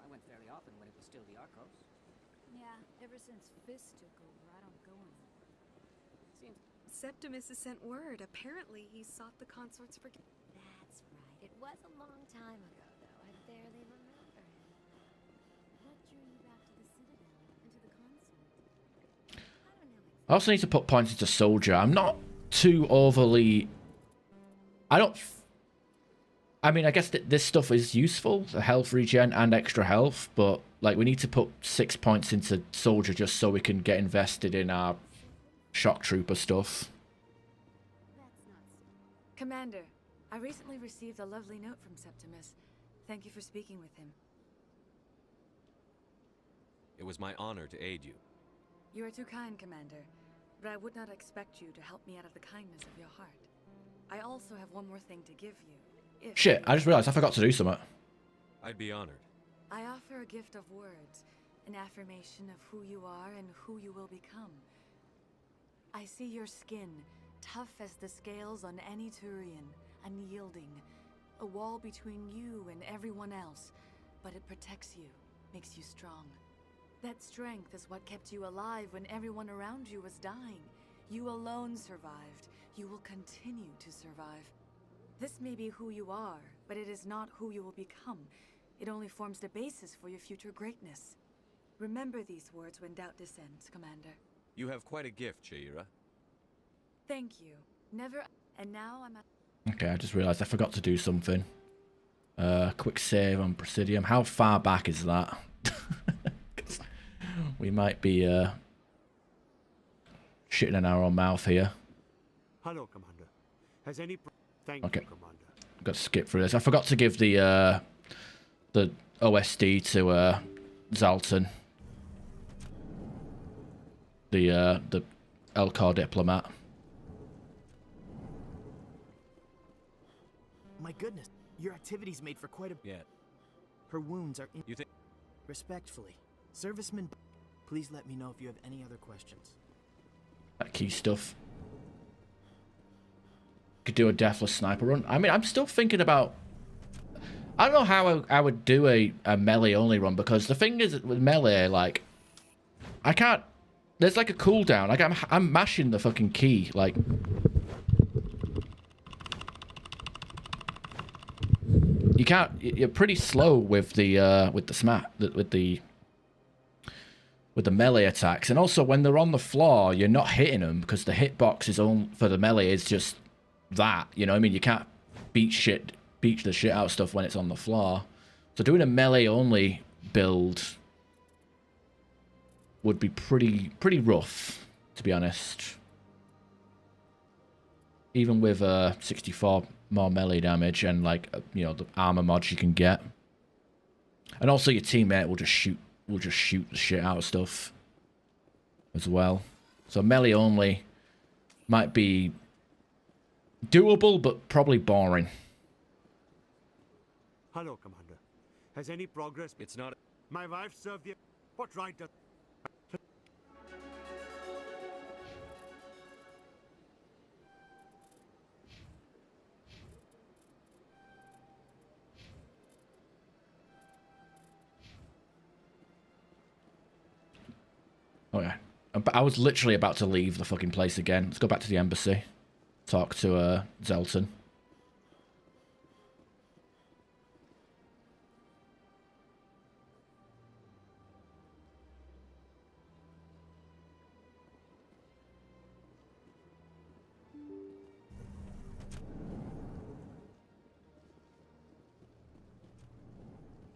Speaker 4: I went fairly often when it was still the Arcos.
Speaker 5: Yeah, ever since Fist took over, I don't go anymore.
Speaker 4: Seems
Speaker 5: Septimus has sent word. Apparently, he sought the consort's forgiveness.
Speaker 11: That's right. It was a long time ago, though. I barely remember him. What drew you back to the Citadel and to the consort?
Speaker 1: I also need to put points into soldier. I'm not too overly... I mean, I guess this stuff is useful, the health regen and extra health, but like we need to put 6 points into soldier just so we can get invested in our shock trooper stuff.
Speaker 20: Commander, I recently received a lovely note from Septimus. Thank you for speaking with him.
Speaker 3: It was my honor to aid you.
Speaker 20: You are too kind, Commander, but I would not expect you to help me out of the kindness of your heart. I also have one more thing to give you.
Speaker 1: Shit, I just realized I forgot to do something.
Speaker 3: I'd be honored.
Speaker 20: I offer a gift of words, an affirmation of who you are and who you will become. I see your skin, tough as the scales on any Turian, unyielding, a wall between you and everyone else, but it protects you, makes you strong. That strength is what kept you alive when everyone around you was dying. You alone survived. You will continue to survive. This may be who you are, but it is not who you will become. It only forms the basis for your future greatness. Remember these words when doubt descends, Commander.
Speaker 3: You have quite a gift, Shaira.
Speaker 20: Thank you. Never... And now I'm at...
Speaker 1: Okay, I just realized I forgot to do something. Quick save on Presidium. How far back is that? We might be shitting in our own mouth here.
Speaker 24: Hello, Commander. Has any... Thank
Speaker 1: Okay.
Speaker 24: you, Commander.
Speaker 1: Got to skip through this. I forgot to give the OSD to Zalton. The Elcor diplomat.
Speaker 2: My goodness, your activities made for quite a...
Speaker 3: Yeah.
Speaker 2: Her wounds are...
Speaker 3: You think...
Speaker 2: Respectfully, Serviceman... Please let me know if you have any other questions.
Speaker 1: That key stuff. Could do a deathless sniper run. I mean, I'm still thinking about... I don't know how I would do a melee only run, because the thing is with melee, like, I can't... There's like a cooldown. Like, I'm mashing the fucking key, like... You can't... You're pretty slow with the with the melee attacks, and also when they're on the floor, you're not hitting them because the hitbox is on for the melee is just that. You know what I mean? You can't beat the shit out of stuff when it's on the floor. So doing a melee only build would be pretty rough, to be honest. Even with 64 more melee damage and like you know the armor mods you can get, and also your teammate will just shoot the shit out of stuff as well. So melee only might be doable, but probably boring.
Speaker 24: Hello, Commander. Has any progress...
Speaker 3: It's not...
Speaker 24: My wife served the... What right does...
Speaker 1: Okay. I was literally about to leave the fucking place again. Let's go back to the embassy. Talk to Zelton.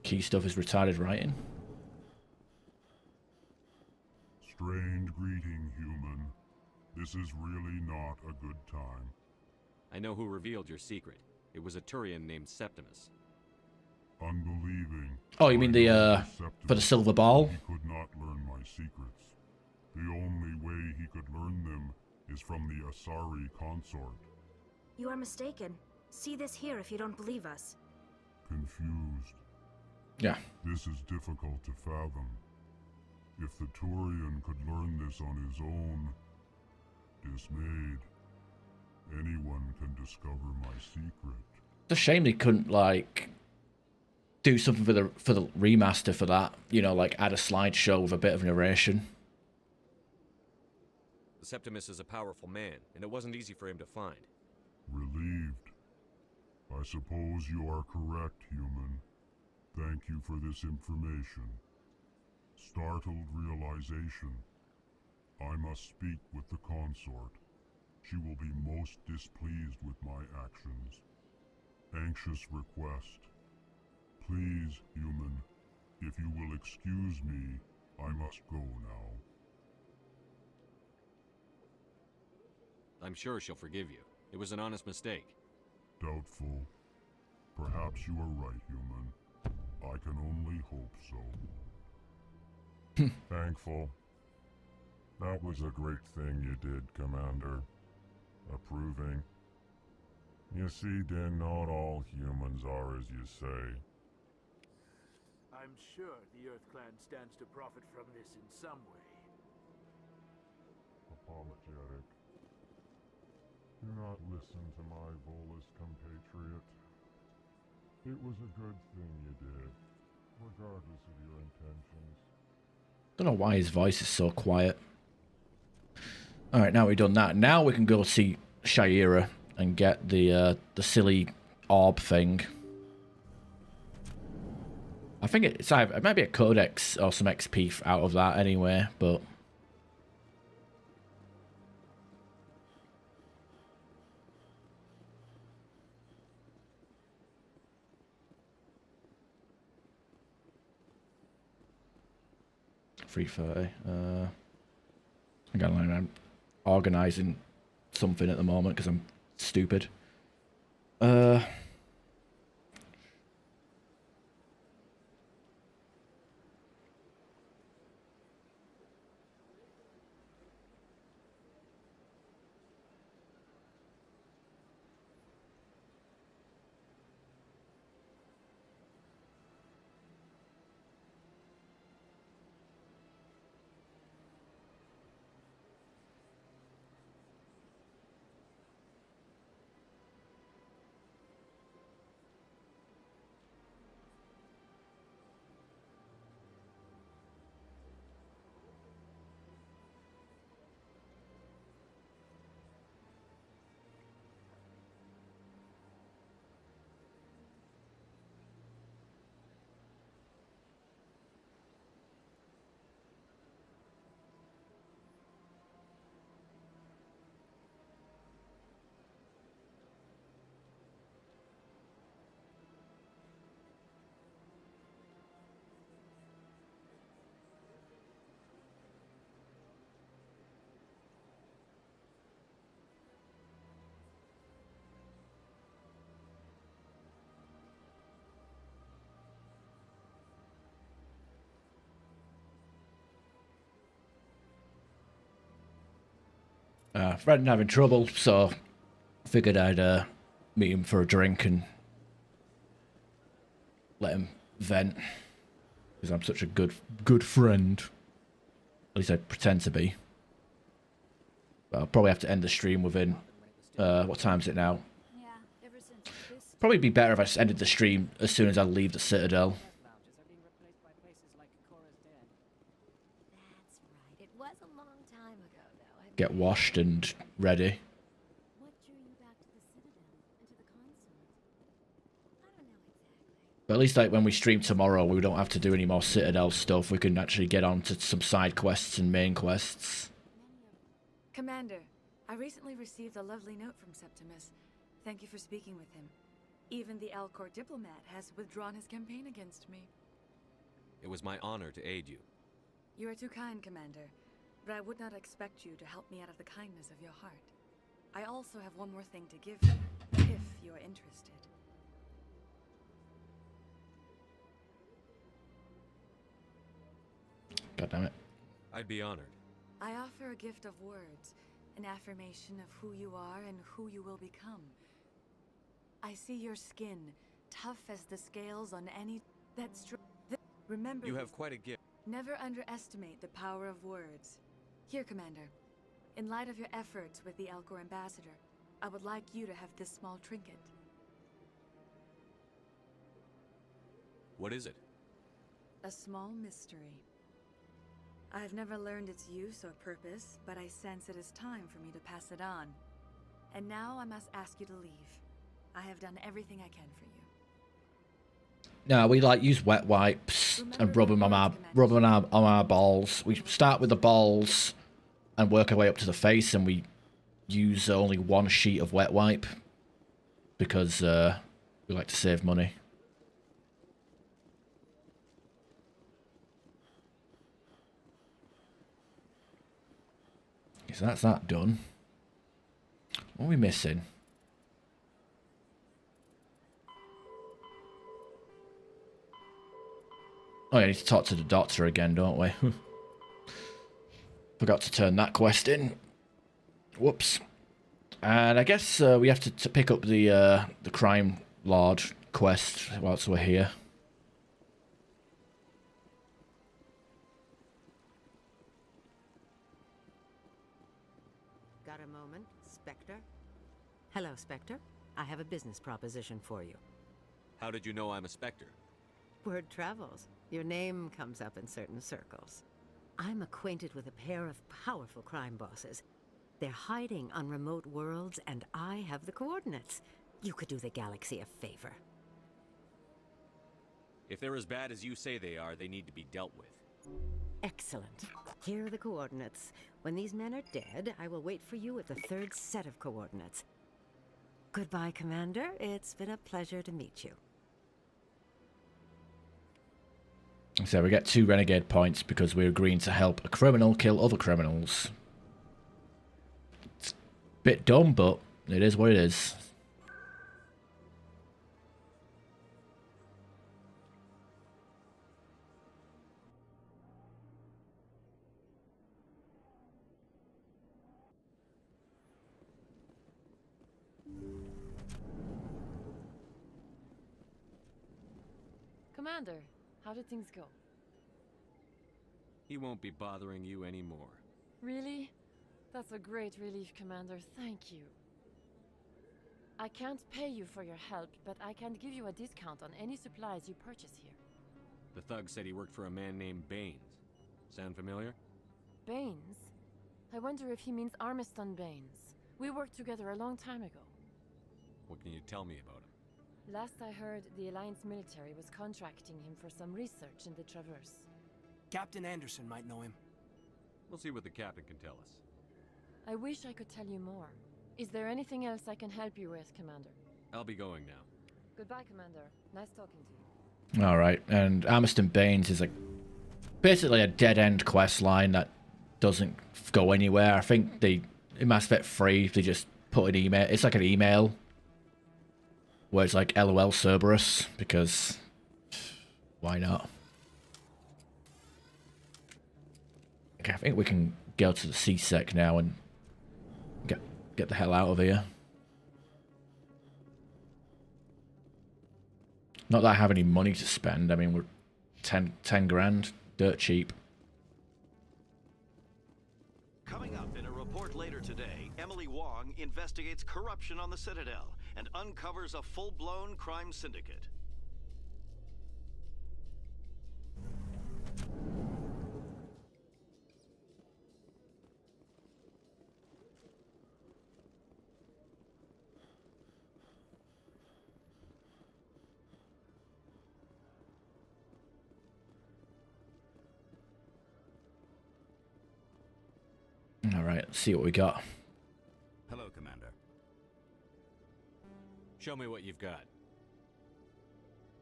Speaker 1: Key stuff is retarded writing.
Speaker 13: Strained greeting, human. This is really not a good time.
Speaker 3: I know who revealed your secret. It was a Turian named Septimus.
Speaker 13: Unbelieving.
Speaker 1: Oh, you mean the for the silver ball?
Speaker 13: He could not learn my secrets. The only way he could learn them is from the Asari consort.
Speaker 15: You are mistaken. See this here if you don't believe us.
Speaker 13: Confused.
Speaker 1: Yeah.
Speaker 13: This is difficult to fathom. If the Turian could learn this on his own, dismayed, anyone can discover my secret.
Speaker 1: It's a shame they couldn't like do something for the remaster for that. You know, like add a slideshow with a bit of narration.
Speaker 3: The Septimus is a powerful man, and it wasn't easy for him to find.
Speaker 13: Relieved. I suppose you are correct, human. Thank you for this information. Startled realization. I must speak with the consort. She will be most displeased with my actions. Anxious request. Please, human, if you will excuse me, I must go now.
Speaker 3: I'm sure she'll forgive you. It was an honest mistake.
Speaker 13: Doubtful. Perhaps you are right, human. I can only hope so. Thankful. That was a great thing you did, Commander. Approving. You see, Din, not all humans are as you say.
Speaker 10: I'm sure the Earth Clan stands to profit from this in some way.
Speaker 13: Apologetic. Do not listen to my Volus compatriot. It was a good thing you did, regardless of your intentions.
Speaker 1: Don't know why his voice is so quiet. Alright, now we've done that. Now we can go see Shaira and get the silly orb thing. I think it's either, it might be a codex or some XP out of that anyway, but... $330. I'm organising something at the moment because I'm stupid. Friend having trouble, so I figured I'd meet him for a drink and let him vent, because I'm such a good friend. At least I pretend to be. But I'll probably have to end the stream within what time is it now? Probably be better if I just ended the stream as soon as I leave the Citadel.
Speaker 11: It was a long time ago, though.
Speaker 1: Get washed and ready.
Speaker 11: What drew you back to the Citadel and to the consort? I don't know exactly.
Speaker 1: But at least like when we stream tomorrow, we don't have to do any more Citadel stuff. We can actually get on to some side quests and main quests.
Speaker 20: Commander, I recently received a lovely note from Septimus. Thank you for speaking with him. Even the Alcor diplomat has withdrawn his campaign against me.
Speaker 3: It was my honor to aid you.
Speaker 20: You are too kind, Commander, but I would not expect you to help me out of the kindness of your heart. I also have one more thing to give you, if you are interested.
Speaker 1: God damn it.
Speaker 3: I'd be honored.
Speaker 20: I offer a gift of words, an affirmation of who you are and who you will become. I see your skin, tough as the scales on any... Remember,
Speaker 3: You have quite a gift.
Speaker 20: Never underestimate the power of words. Here, Commander. In light of your efforts with the Alcor ambassador, I would like you to have this small trinket.
Speaker 3: What is it?
Speaker 20: A small mystery. I've never learned its use or purpose, but I sense it is time for me to pass it on. And now I must ask you to leave. I have done everything I can for you.
Speaker 1: No, we like use wet wipes and rub them on our balls. We start with the balls and work our way up to the face, and we use only one sheet of wet wipe because we like to save money. So that's that done. What are we missing? Oh, yeah, I need to talk to the doctor again, don't we? Forgot to turn that quest in. Whoops. And I guess we have to pick up the crime lord quest whilst we're here.
Speaker 18: Got a moment, Spectre? Hello, Spectre. I have a business proposition for you.
Speaker 3: How did you know I'm a Spectre?
Speaker 18: Word travels. Your name comes up in certain circles. I'm acquainted with a pair of powerful crime bosses. They're hiding on remote worlds, and I have the coordinates. You could do the galaxy a favor.
Speaker 3: If they're as bad as you say they are, they need to be dealt with.
Speaker 18: Excellent. Here are the coordinates. When these men are dead, I will wait for you at the third set of coordinates. Goodbye, Commander. It's been a pleasure to meet you.
Speaker 1: So we get 2 renegade points because we're agreeing to help a criminal kill other criminals. It's a bit dumb, but it is what it is.
Speaker 7: Commander, how did things go?
Speaker 3: He won't be bothering you anymore.
Speaker 7: Really? That's a great relief, Commander. Thank you. I can't pay you for your help, but I can give you a discount on any supplies you purchase here.
Speaker 3: The thug said he worked for a man named Baines. Sound familiar?
Speaker 7: Baines? I wonder if he means Armiston Baines. We worked together a long time ago.
Speaker 3: What can you tell me about him?
Speaker 7: Last I heard, the Alliance military was contracting him for some research in the Traverse.
Speaker 16: Captain Anderson might know him.
Speaker 3: We'll see what the captain can tell us.
Speaker 7: I wish I could tell you more. Is there anything else I can help you with, Commander?
Speaker 3: I'll be going now.
Speaker 7: Goodbye, Commander. Nice talking to you.
Speaker 1: Alright, and Armiston Baines is basically a dead-end quest line that doesn't go anywhere. I think in Mass Effect 3, they just put an email. It's like an email where it's like LOL Cerberus, because why not? Okay, I think we can go to the C-Sec now and get the hell out of here. Not that I have any money to spend. I mean, we're 10 grand, dirt cheap.
Speaker 12: Coming up in a report later today, Emily Wong investigates corruption on the Citadel and uncovers a full-blown crime syndicate.
Speaker 1: Alright, let's see what we got.
Speaker 14: Hello, Commander.
Speaker 3: Show me what you've got.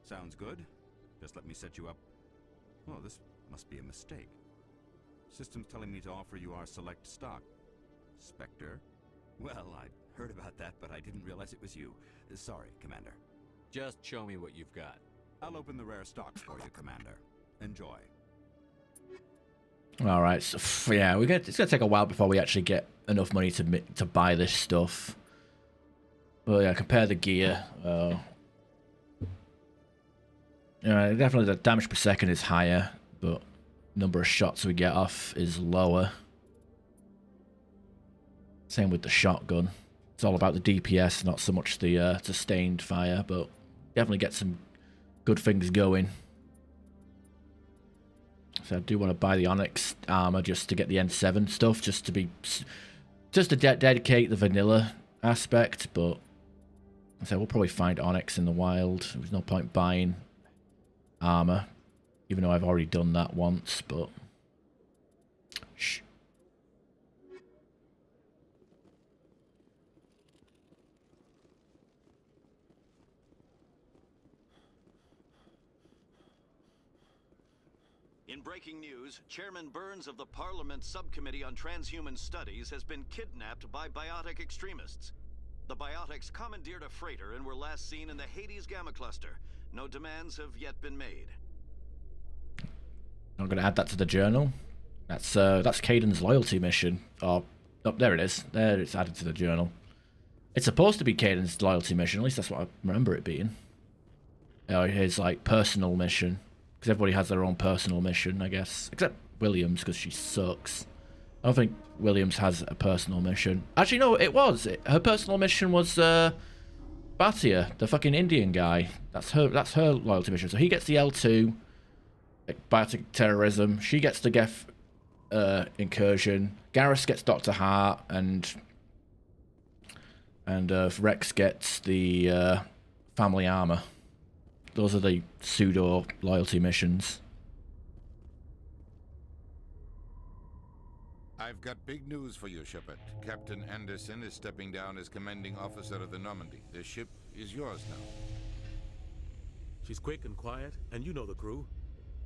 Speaker 14: Sounds good. Just let me set you up. Oh, this must be a mistake. System's telling me to offer you our select stock. Spectre? Well, I'd heard about that, but I didn't realize it was you. Sorry, Commander.
Speaker 3: Just show me what you've got.
Speaker 14: I'll open the rare stocks for you, Commander. Enjoy.
Speaker 1: Alright, so yeah, it's gonna take a while before we actually get enough money to buy this stuff. But yeah, compare the gear. Definitely the damage per second is higher, but number of shots we get off is lower. Same with the shotgun. It's all about the DPS, not so much the sustained fire, but definitely get some good things going. So I do want to buy the Onyx armor just to get the N7 stuff, just to dedicate the vanilla aspect. But so we'll probably find Onyx in the wild. There's no point buying armor, even though I've already done that once. But shh.
Speaker 12: In breaking news, Chairman Burns of the Parliament Subcommittee on Transhuman Studies has been kidnapped by biotic extremists. The biotics commandeered a freighter and were last seen in the Hades Gamma Cluster. No demands have yet been made.
Speaker 1: I'm going to add that to the journal. That's Caden's loyalty mission. Oh, there it is. There, it's added to the journal. It's supposed to be Caden's loyalty mission. At least that's what I remember it being. His like personal mission. Because everybody has their own personal mission, I guess. Except Williams, because she sucks. I don't think Williams has a personal mission. Actually, no, it was. Her personal mission was Bhatia, the fucking Indian guy. That's her loyalty mission. So he gets the L2, biotic terrorism. She gets the Geth incursion. Garrus gets Dr. Hart, and Rex gets the family armor. Those are the pseudo loyalty missions.
Speaker 6: I've got big news for you, Shepard. Captain Anderson is stepping down as commanding officer of the Normandy. The ship is yours now.
Speaker 19: She's quick and quiet, and you know the crew.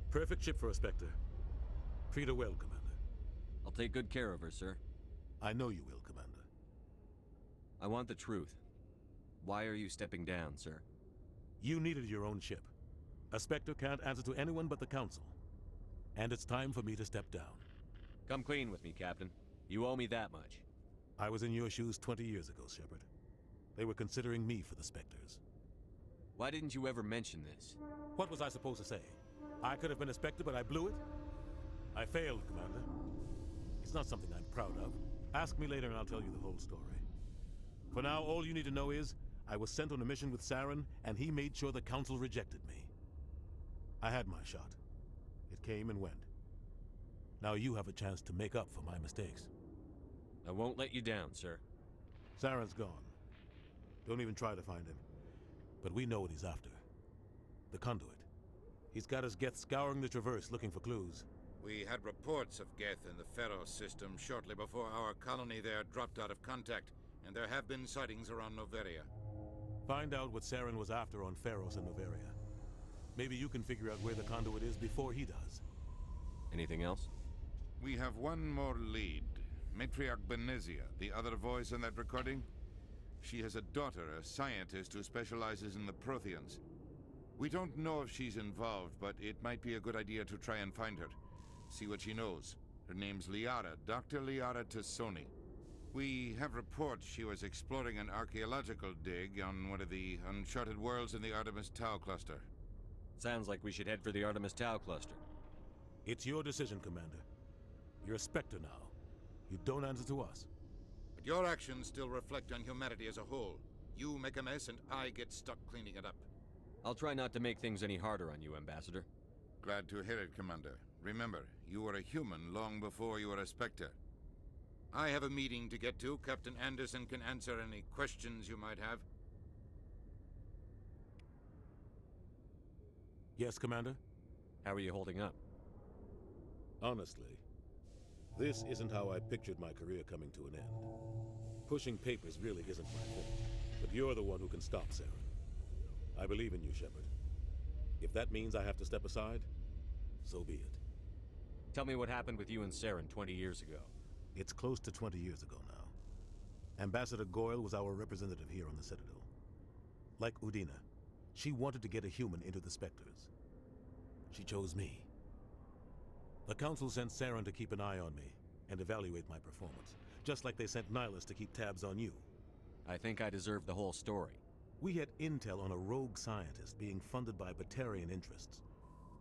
Speaker 19: Perfect ship for a Spectre. Treat her well, Commander.
Speaker 3: I'll take good care of her, sir.
Speaker 19: I know you will, Commander.
Speaker 3: I want the truth. Why are you stepping down, sir?
Speaker 19: You needed your own ship. A Spectre can't answer to anyone but the Council. And it's time for me to step down.
Speaker 3: Come clean with me, Captain. You owe me that much.
Speaker 19: I was in your shoes 20 years ago, Shepard. They were considering me for the Spectres.
Speaker 3: Why didn't you ever mention this?
Speaker 19: What was I supposed to say? I could have been a Spectre, but I blew it? I failed, Commander. It's not something I'm proud of. Ask me later and I'll tell you the whole story. For now, all you need to know is I was sent on a mission with Saren, and he made sure the Council rejected me. I had my shot. It came and went. Now you have a chance to make up for my mistakes.
Speaker 3: I won't let you down, sir.
Speaker 19: Saren's gone. Don't even try to find him. But we know what he's after. The conduit. He's got his Geth scouring the Traverse looking for clues.
Speaker 6: We had reports of Geth in the Pharaoh system shortly before our colony there dropped out of contact, and there have been sightings around Noveria.
Speaker 19: Find out what Saren was after on Pharos and Noveria. Maybe you can figure out where the conduit is before he does.
Speaker 3: Anything else?
Speaker 6: We have one more lead. Matriarch Benezia, the other voice in that recording. She has a daughter, a scientist who specializes in the Protheans. We don't know if she's involved, but it might be a good idea to try and find her. See what she knows. Her name's Liara, Dr. Liara Tassoni. We have reports she was exploring an archaeological dig on one of the uncharted worlds in the Artemis Tau cluster.
Speaker 3: Sounds like we should head for the Artemis Tau cluster.
Speaker 19: It's your decision, Commander. You're a Spectre now. You don't answer to us.
Speaker 6: But your actions still reflect on humanity as a whole. You make a mess and I get stuck cleaning it up.
Speaker 3: I'll try not to make things any harder on you, Ambassador.
Speaker 6: Glad to hear it, Commander. Remember, you were a human long before you were a Spectre. I have a meeting to get to. Captain Anderson can answer any questions you might have.
Speaker 19: Yes, Commander?
Speaker 3: How are you holding up?
Speaker 19: Honestly, this isn't how I pictured my career coming to an end. Pushing papers really isn't my thing, but you're the one who can stop Saren. I believe in you, Shepard. If that means I have to step aside, so be it.
Speaker 3: Tell me what happened with you and Saren 20 years ago.
Speaker 19: It's close to 20 years ago now. Ambassador Goyle was our representative here on the Citadel. Like Udina, she wanted to get a human into the Spectres. She chose me. The Council sent Saren to keep an eye on me and evaluate my performance, just like they sent Nihilus to keep tabs on you.
Speaker 3: I think I deserve the whole story.
Speaker 19: We had intel on a rogue scientist being funded by Batarian interests.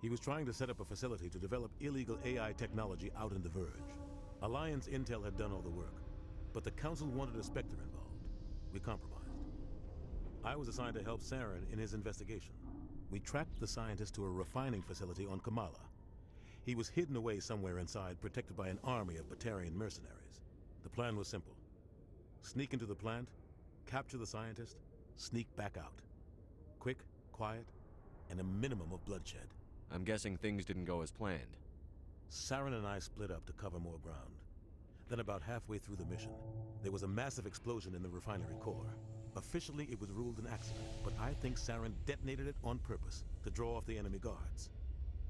Speaker 19: He was trying to set up a facility to develop illegal AI technology out in the Verge. Alliance intel had done all the work, but the Council wanted a Spectre involved. We compromised. I was assigned to help Saren in his investigation. We tracked the scientist to a refining facility on Kamala. He was hidden away somewhere inside, protected by an army of Batarian mercenaries. The plan was simple. Sneak into the plant, capture the scientist, sneak back out. Quick, quiet, and a minimum of bloodshed.
Speaker 3: I'm guessing things didn't go as planned.
Speaker 19: Saren and I split up to cover more ground. Then about halfway through the mission, there was a massive explosion in the refinery core. Officially, it was ruled an accident, but I think Saren detonated it on purpose to draw off the enemy guards.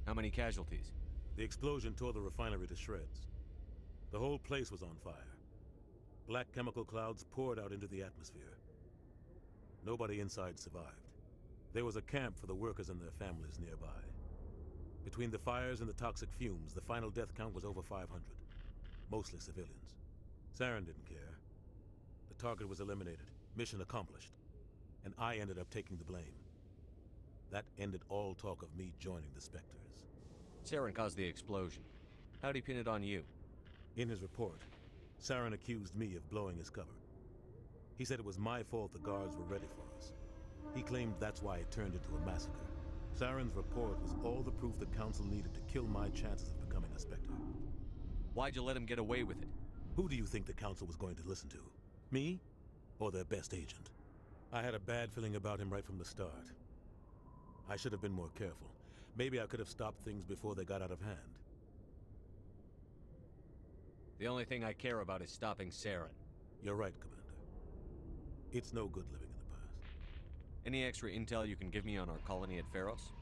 Speaker 3: How many casualties?
Speaker 19: The explosion tore the refinery to shreds. The whole place was on fire. Black chemical clouds poured out into the atmosphere. Nobody inside survived. There was a camp for the workers and their families nearby. Between the fires and the toxic fumes, the final death count was over 500. Mostly civilians. Saren didn't care. The target was eliminated. Mission accomplished. And I ended up taking the blame. That ended all talk of me joining the Spectres.
Speaker 3: Saren caused the explosion. How'd he pin it on you?
Speaker 19: In his report, Saren accused me of blowing his cover. He said it was my fault the guards were ready for us. He claimed that's why it turned into a massacre. Saren's report was all the proof the Council needed to kill my chances of becoming a Spectre.
Speaker 3: Why'd you let him get away with it?
Speaker 19: Who do you think the Council was going to listen to? Me? Or their best agent? I had a bad feeling about him right from the start. I should have been more careful. Maybe I could have stopped things before they got out of hand.
Speaker 3: The only thing I care about is stopping Saren.
Speaker 19: You're right, Commander. It's no good living in the past.
Speaker 3: Any extra intel you can give me on our colony at Pharos?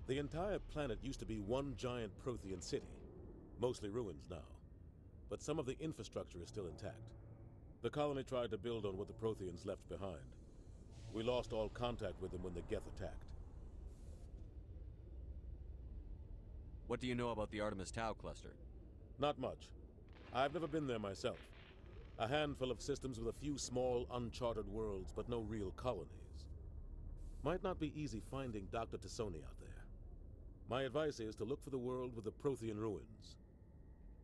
Speaker 19: The entire planet used to be one giant Prothean city. Mostly ruins now. But some of the infrastructure is still intact. The colony tried to build on what the Protheans left behind. We lost all contact with them when the Geth attacked.
Speaker 3: What do you know about the Artemis Tau cluster?
Speaker 19: Not much. I've never been there myself. A handful of systems with a few small, uncharted worlds, but no real colonies. Might not be easy finding Dr. Tassoni out there. My advice is to look for the world with the Prothean ruins.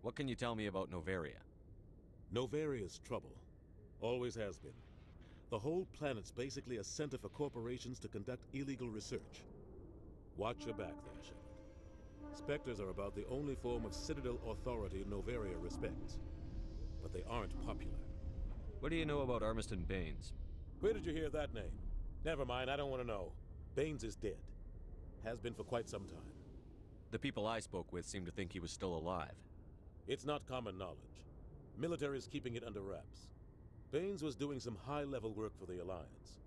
Speaker 3: What can you tell me about Novaria?
Speaker 19: Novaria's trouble. Always has been. The whole planet's basically a center for corporations to conduct illegal research. Watch your back there, Shepard. Spectres are about the only form of Citadel authority Novaria respects. But they aren't popular.
Speaker 3: What do you know about Armiston Baines?
Speaker 19: Where did you hear that name? Never mind, I don't want to know. Baines is dead. Has been for quite some time.
Speaker 3: The people I spoke with seem to think he was still alive.
Speaker 19: It's not common knowledge. Military's keeping it under wraps. Baines was doing some high-level work for the Alliance.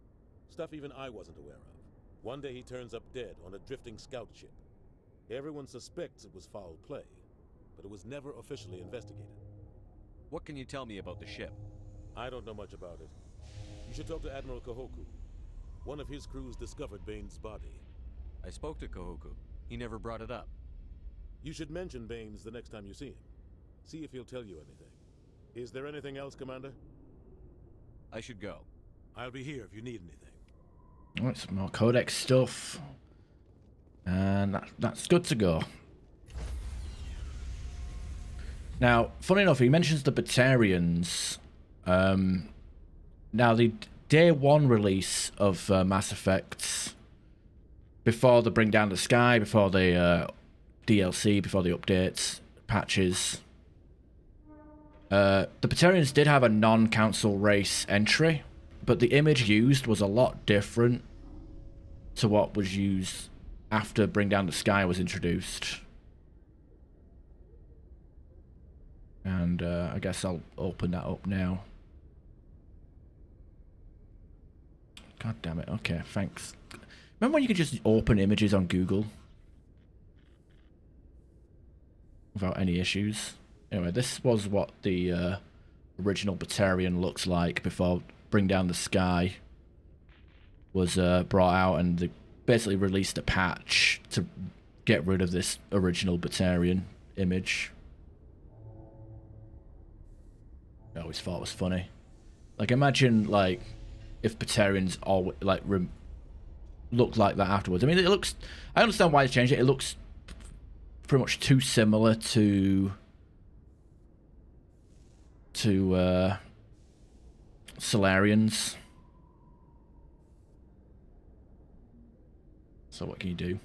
Speaker 19: Stuff even I wasn't aware of. One day he turns up dead on a drifting scout ship. Everyone suspects it was foul play, but it was never officially investigated.
Speaker 3: What can you tell me about the ship?
Speaker 19: I don't know much about it. You should talk to Admiral Kahoku. One of his crews discovered Baines' body.
Speaker 3: I spoke to Kahoku. He never brought it up.
Speaker 19: You should mention Baines the next time you see him. See if he'll tell you anything. Is there anything else, Commander?
Speaker 3: I should go.
Speaker 19: I'll be here if you need anything.
Speaker 1: Alright, some more Codex stuff. And that's good to go. Now, funny enough, he mentions the Batarians. Now, the day one release of Mass Effect, before the Bring Down the Sky, before the DLC, before the updates, patches, the Batarians did have a non-council race entry, but the image used was a lot different to what was used after Bring Down the Sky was introduced. And I guess I'll open that up now. God damn it. Okay, thanks. Remember when you could just open images on Google without any issues? Anyway, this was what the original Batarian looks like before Bring Down the Sky was brought out, and they basically released a patch to get rid of this original Batarian image. I always thought it was funny. Like, imagine, like, if Batarians all, like, looked like that afterwards. I mean, it looks... I understand why they changed it. It looks pretty much too similar to Solarians. So what can you do?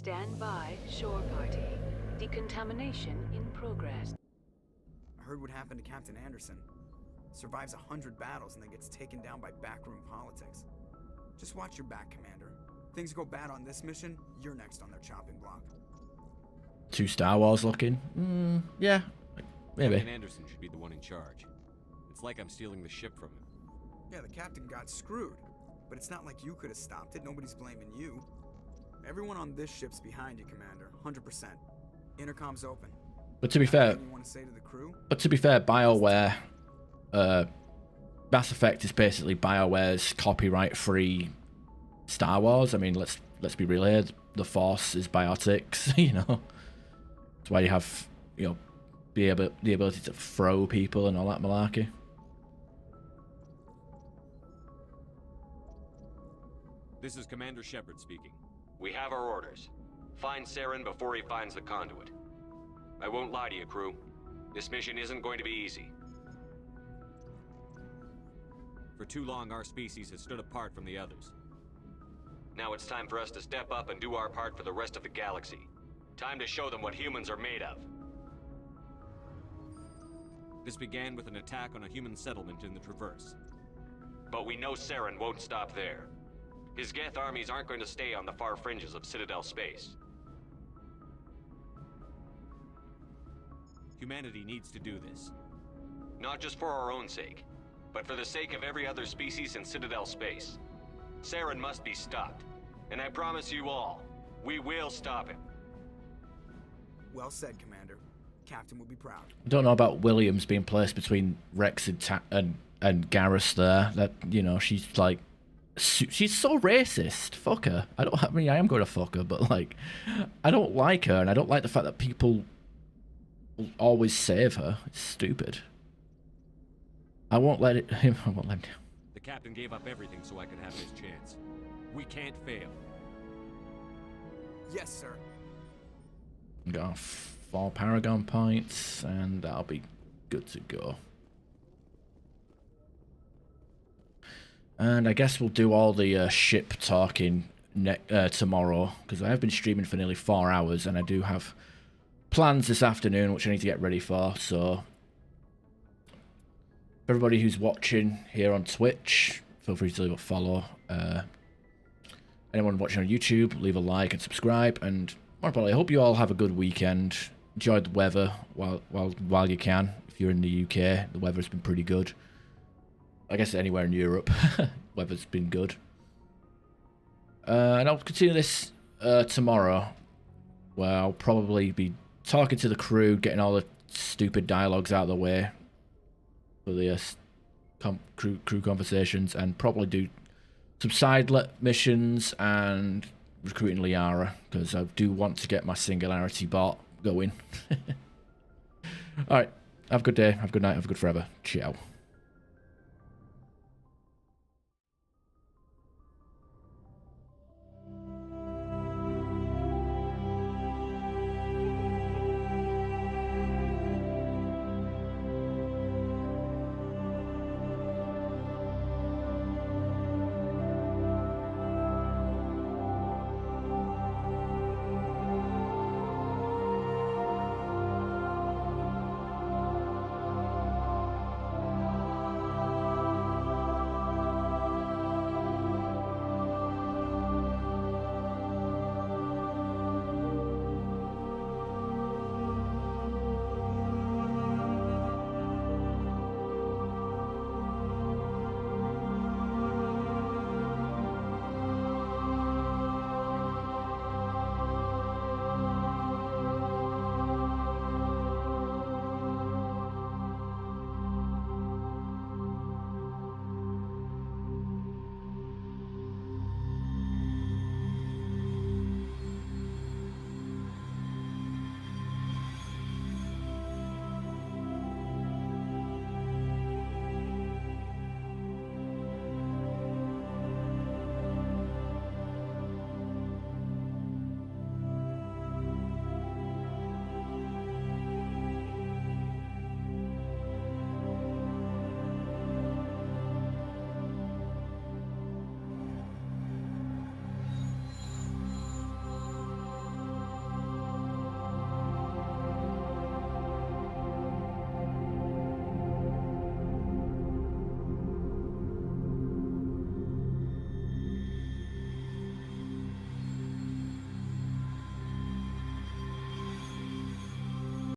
Speaker 8: Stand by, shore party. Decontamination in progress.
Speaker 21: I heard what happened to Captain Anderson. Survives 100 battles and then gets taken down by backroom politics. Just watch your back, Commander. Things go bad on this mission, you're next on their chopping block.
Speaker 1: Too Star Wars looking? Yeah, maybe.
Speaker 3: Captain Anderson should be the one in charge. It's like I'm stealing the ship from him.
Speaker 21: Yeah, the captain got screwed. But it's not like you could have stopped it. Nobody's blaming you. Everyone on this ship's behind you, Commander. 100%. Intercom's open.
Speaker 1: But to be fair,
Speaker 21: Anything you want to say to the crew?
Speaker 1: BioWare, Mass Effect is basically BioWare's copyright-free Star Wars. I mean, let's be real here. The Force is biotics, you know. That's why you have, you know, the ability to throw people and all that malarkey.
Speaker 3: This is Commander Shepard speaking.
Speaker 22: We have our orders. Find Saren before he finds the conduit. I won't lie to you, crew. This mission isn't going to be easy.
Speaker 3: For too long, our species has stood apart from the others.
Speaker 22: Now it's time for us to step up and do our part for the rest of the galaxy. Time to show them what humans are made of.
Speaker 3: This began with an attack on a human settlement in the Traverse.
Speaker 22: But we know Saren won't stop there. His Geth armies aren't going to stay on the far fringes of Citadel space.
Speaker 3: Humanity needs to do this.
Speaker 22: Not just for our own sake, but for the sake of every other species in Citadel space. Saren must be stopped. And I promise you all, we will stop him.
Speaker 21: Well said, Commander. Captain will be proud.
Speaker 1: I don't know about Williams being placed between Rex and Garrus there. That, you know, she's like, she's so racist. Fuck her. I mean, I am going to fuck her, but like, I don't like her, and I don't like the fact that people will always save her. It's stupid. I won't let him.
Speaker 3: The captain gave up everything so I could have this chance. We can't fail.
Speaker 21: Yes, sir.
Speaker 1: Got 4 Paragon points, and that'll be good to go. And I guess we'll do all the ship talking tomorrow, because I have been streaming for nearly 4 hours, and I do have plans this afternoon which I need to get ready for. So everybody who's watching here on Twitch, feel free to leave a follow. Anyone watching on YouTube, leave a like and subscribe. And more importantly, I hope you all have a good weekend. Enjoy the weather while you can. If you're in the UK, the weather's been pretty good. I guess anywhere in Europe, weather's been good. And I'll continue this tomorrow, where I'll probably be talking to the crew, getting all the stupid dialogues out of the way for the crew conversations, and probably do some side missions and recruiting Liara, because I do want to get my Singularity bot going. Alright, have a good day, have a good night, have a good forever. Ciao.